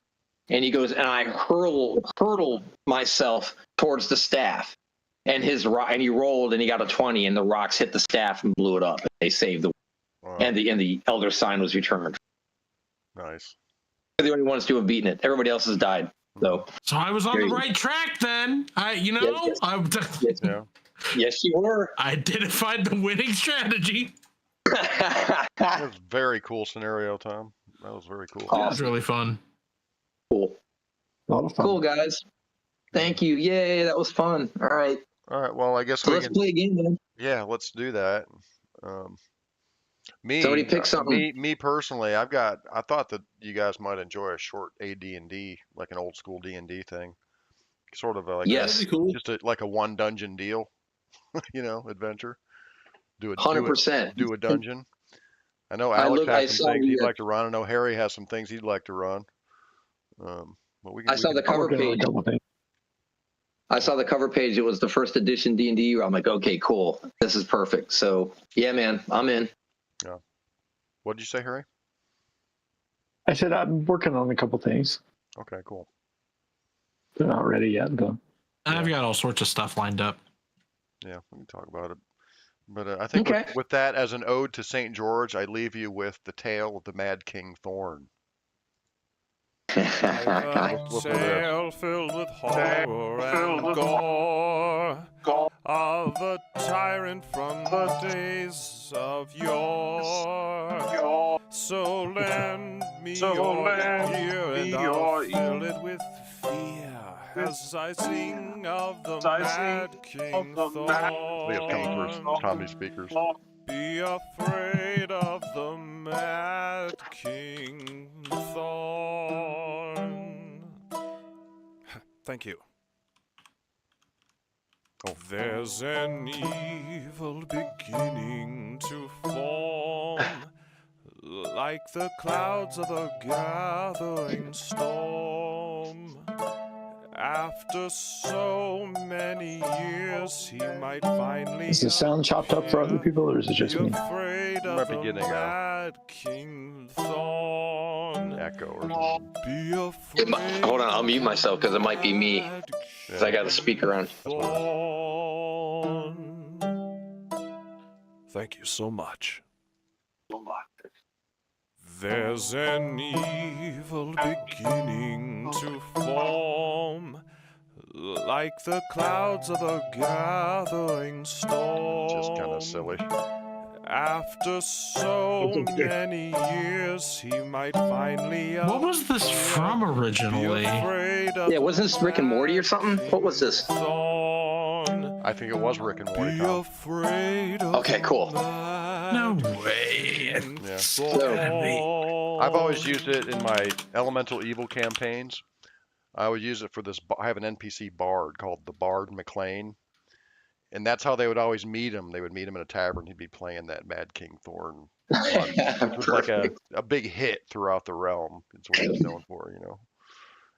Speaker 3: And he goes, "And I hurtle myself towards the staff." And he rolled and he got a 20, and the rocks hit the staff and blew it up. They saved the
Speaker 2: Wow.
Speaker 3: and the elder sign was returned.
Speaker 2: Nice.
Speaker 3: They're the only ones to have beaten it. Everybody else has died. So
Speaker 5: I was on
Speaker 3: There
Speaker 5: the
Speaker 3: you go.
Speaker 5: right track then.
Speaker 3: Yes.
Speaker 2: Yeah.
Speaker 3: Yes, you were.
Speaker 5: Identified the winning strategy.
Speaker 2: That was a very cool scenario, Tom. That was very cool.
Speaker 5: That was really fun.
Speaker 3: Cool.
Speaker 4: A lot of fun.
Speaker 3: Cool, guys. Thank you. Yay, that was fun. All right.
Speaker 2: All right. Well, I guess
Speaker 3: So
Speaker 2: we
Speaker 3: let's
Speaker 2: can.
Speaker 3: play a game then.
Speaker 2: Yeah, let's do that.
Speaker 3: Somebody pick something.
Speaker 2: Me personally, I thought that you guys might enjoy a short AD&D, like an old school D&D thing, sort of like
Speaker 3: Yes.
Speaker 1: That'd be cool.
Speaker 2: like a 1 dungeon deal, adventure. Do
Speaker 3: 100%.
Speaker 2: a dungeon. I know
Speaker 3: I
Speaker 2: Alex
Speaker 3: look- I
Speaker 2: has some
Speaker 3: saw
Speaker 2: things
Speaker 3: the,
Speaker 2: he'd like to run. I know Harry has some things he'd like to run. But
Speaker 3: I saw the cover
Speaker 4: Working on a
Speaker 3: page.
Speaker 4: couple things.
Speaker 3: I saw the cover page. It was the first edition D&D. I'm like, okay, cool. This is perfect. So yeah, man, I'm in.
Speaker 2: What did you say, Harry?
Speaker 4: I said I'm working on a couple things.
Speaker 2: Okay, cool.
Speaker 4: They're not ready yet, though.
Speaker 5: I've got all sorts of stuff lined up.
Speaker 2: Yeah, we can talk about it. But I think
Speaker 3: Okay.
Speaker 2: with that as an ode to St. George, I leave you with the tale of the Mad King Thorn.
Speaker 7: A
Speaker 2: Look for
Speaker 7: tale filled with horror and gore of a tyrant from the days of yore. So lend me your ear and I'll fill it with fear as I sing of the Mad King
Speaker 2: I think it's coming through
Speaker 7: Thorn.
Speaker 2: Tommy speakers.
Speaker 7: Be afraid of the Mad King Thorn. Thank you.
Speaker 2: Oh.
Speaker 7: There's an evil beginning to form, like the clouds of a gathering storm. After so many years, he might finally
Speaker 4: Is the sound chopped up for other people, or is it just
Speaker 7: be
Speaker 4: me?
Speaker 7: afraid
Speaker 2: Might
Speaker 7: of
Speaker 2: be
Speaker 7: the
Speaker 2: getting a-
Speaker 7: Mad King Thorn.
Speaker 2: Echo or something.
Speaker 7: Be afraid.
Speaker 3: Hold on, I'll mute myself because it might be me.
Speaker 7: Mad
Speaker 3: Because I got a speaker on.
Speaker 7: Thorn. Thank you so much. There's an evil beginning to form, like the clouds of a gathering storm.
Speaker 2: Just kind of silly.
Speaker 7: After so many years, he might finally.
Speaker 5: What was this from originally?
Speaker 3: Yeah, wasn't this Rick and Morty or something? What was this?
Speaker 2: I think it was Rick and Morty, Tom.
Speaker 3: Okay, cool.
Speaker 5: No way.
Speaker 2: Yeah.
Speaker 3: So,
Speaker 2: I've always used it in my Elemental Evil campaigns. I would use it for this. I have an NPC bard called the Bard McLean, and that's how they would always meet him. They would meet him in a tavern. He'd be playing that Mad King Thorn. It was like a big hit throughout the realm. It's what he was known for, you know.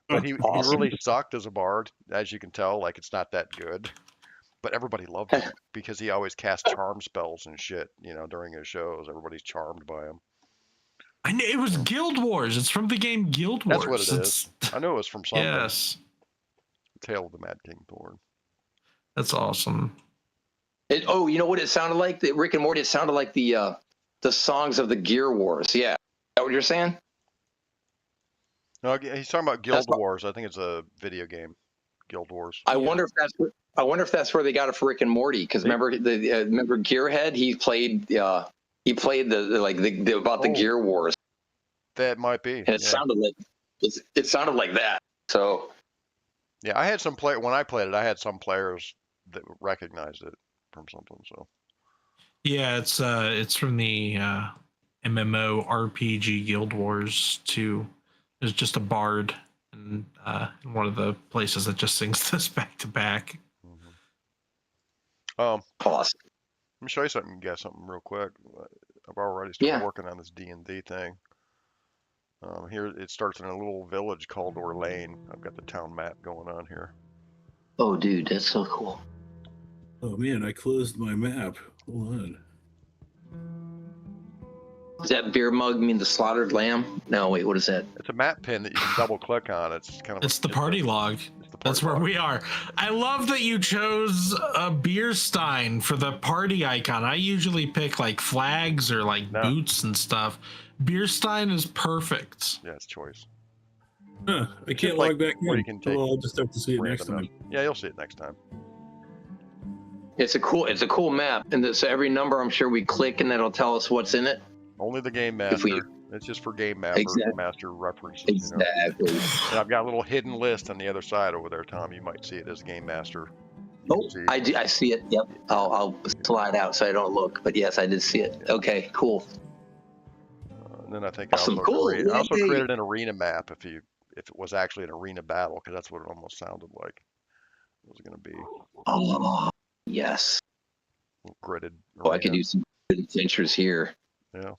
Speaker 2: But he
Speaker 3: Awesome.
Speaker 2: really sucked as a bard, as you can tell. Like, it's not that good. But everybody loved him because he always cast charm spells and shit, you know, during his shows. Everybody's charmed by him.
Speaker 5: I knew it was Guild Wars. It's from the game Guild Wars.
Speaker 2: That's what it is. I know it was from something.
Speaker 5: Yes.
Speaker 2: Tale of the Mad King Thorn.
Speaker 5: That's awesome.
Speaker 3: Oh, you know what it sounded like? The Rick and Morty. It sounded like the songs of the Gear Wars. Yeah, is that what you're saying?
Speaker 2: No, he's talking about Guild Wars. I think it's a video game. Guild Wars.
Speaker 3: I wonder if that's where they got it for Rick and Morty. Because remember remember Gearhead? He played the about the Gear Wars.
Speaker 2: That might be.
Speaker 3: And it sounded like that. So.
Speaker 2: Yeah, I had some when I played it. I had some players that recognized it from something. So.
Speaker 5: Yeah, it's from the MMO RPG Guild Wars 2. There's just a bard in one of the places that just sings this back to back.
Speaker 3: Awesome.
Speaker 2: Let me show you something, guys. Something real quick. I've already started working on this D&D thing. Here it starts in a little village called Orlane. I've got the town map going on here.
Speaker 3: Oh, dude, that's so cool.
Speaker 1: Oh man, I closed my map. Hold on.
Speaker 3: Does that beer mug mean the slaughtered lamb? No, wait, what is that?
Speaker 2: It's a map pin that you can double click on. It's kind of.
Speaker 5: It's the party log. That's where we are. I love that you chose a beer stein for the party icon. I usually pick like flags or like boots and stuff. Beer stein is perfect.
Speaker 2: Yeah, it's choice.
Speaker 1: Huh, I can't log back in.
Speaker 2: You can take
Speaker 1: I'll just have to see it next time.
Speaker 2: Yeah, you'll see it next time.
Speaker 3: It's a cool map, and so every number I'm sure we click and that'll tell us what's in it.
Speaker 2: Only the game master. It's just for game master references.
Speaker 3: Exactly.
Speaker 2: You know? And I've got a little hidden list on the other side over there, Tom. You might see it as game master.
Speaker 3: I do. I see it. Yep. I'll slide out so I don't look. But yes, I did see it. Okay. Cool.
Speaker 2: And then I think I also created an arena map if it was actually an arena battle, because that's what it almost sounded like it was going to be.
Speaker 3: Oh, yes.
Speaker 2: Gridded.
Speaker 3: Oh, I could do some good adventures here.
Speaker 2: Yeah.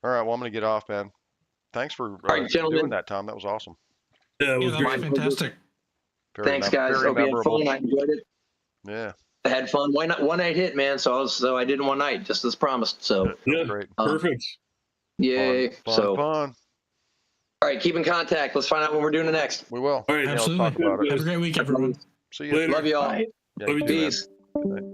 Speaker 2: All right, well, I'm going to get off, man. Thanks for doing that, Tom. That was awesome.
Speaker 1: Yeah, it was
Speaker 5: great. Fantastic.
Speaker 3: Thanks, guys. Hope you had fun. I enjoyed it.
Speaker 2: Yeah.
Speaker 3: I had fun. Why not? One night hit, man. So I did one night, just as promised. So
Speaker 1: yeah,
Speaker 2: great.
Speaker 1: Perfect.
Speaker 3: Yay.
Speaker 2: Fun.
Speaker 3: All right, keep in contact. Let's find out when we're doing the next.
Speaker 2: We will.
Speaker 5: All right, absolutely.
Speaker 2: Let's talk about it.
Speaker 5: Have a great week, everyone.
Speaker 2: See you later.
Speaker 3: Love you all.
Speaker 2: Yeah,
Speaker 1: Love you
Speaker 3: Peace.
Speaker 2: Good night.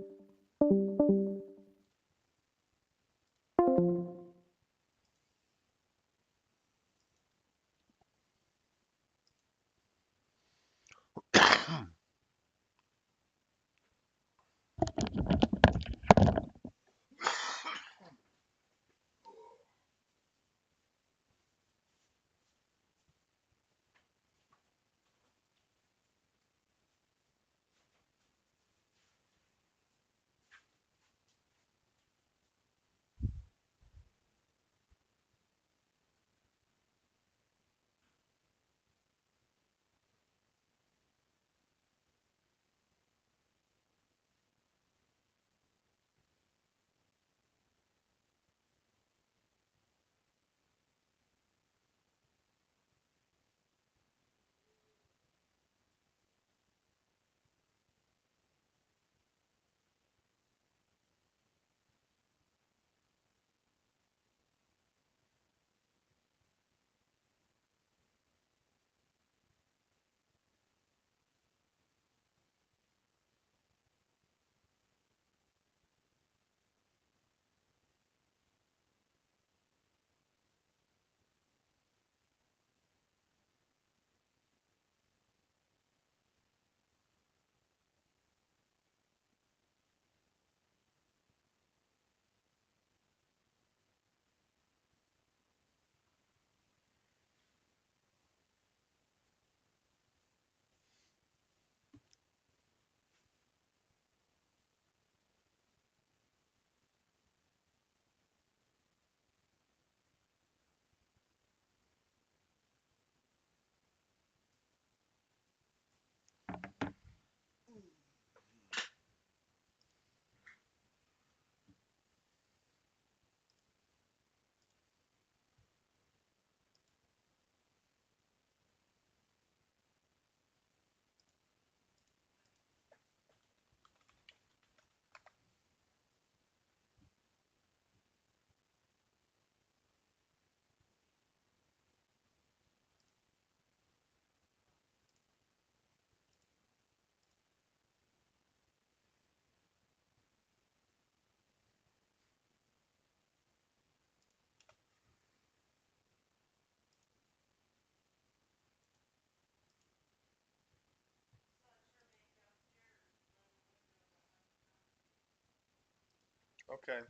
Speaker 2: Okay.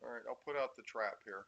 Speaker 2: All right, I'll put out the trap here.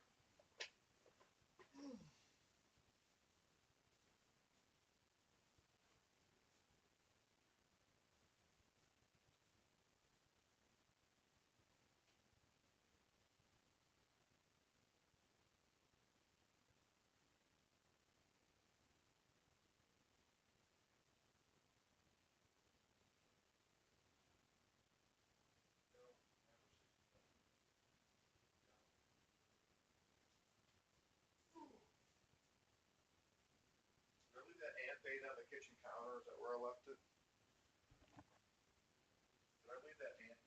Speaker 2: Did I leave that ant bait on the kitchen counter? Is that where I left it? Did I leave that ant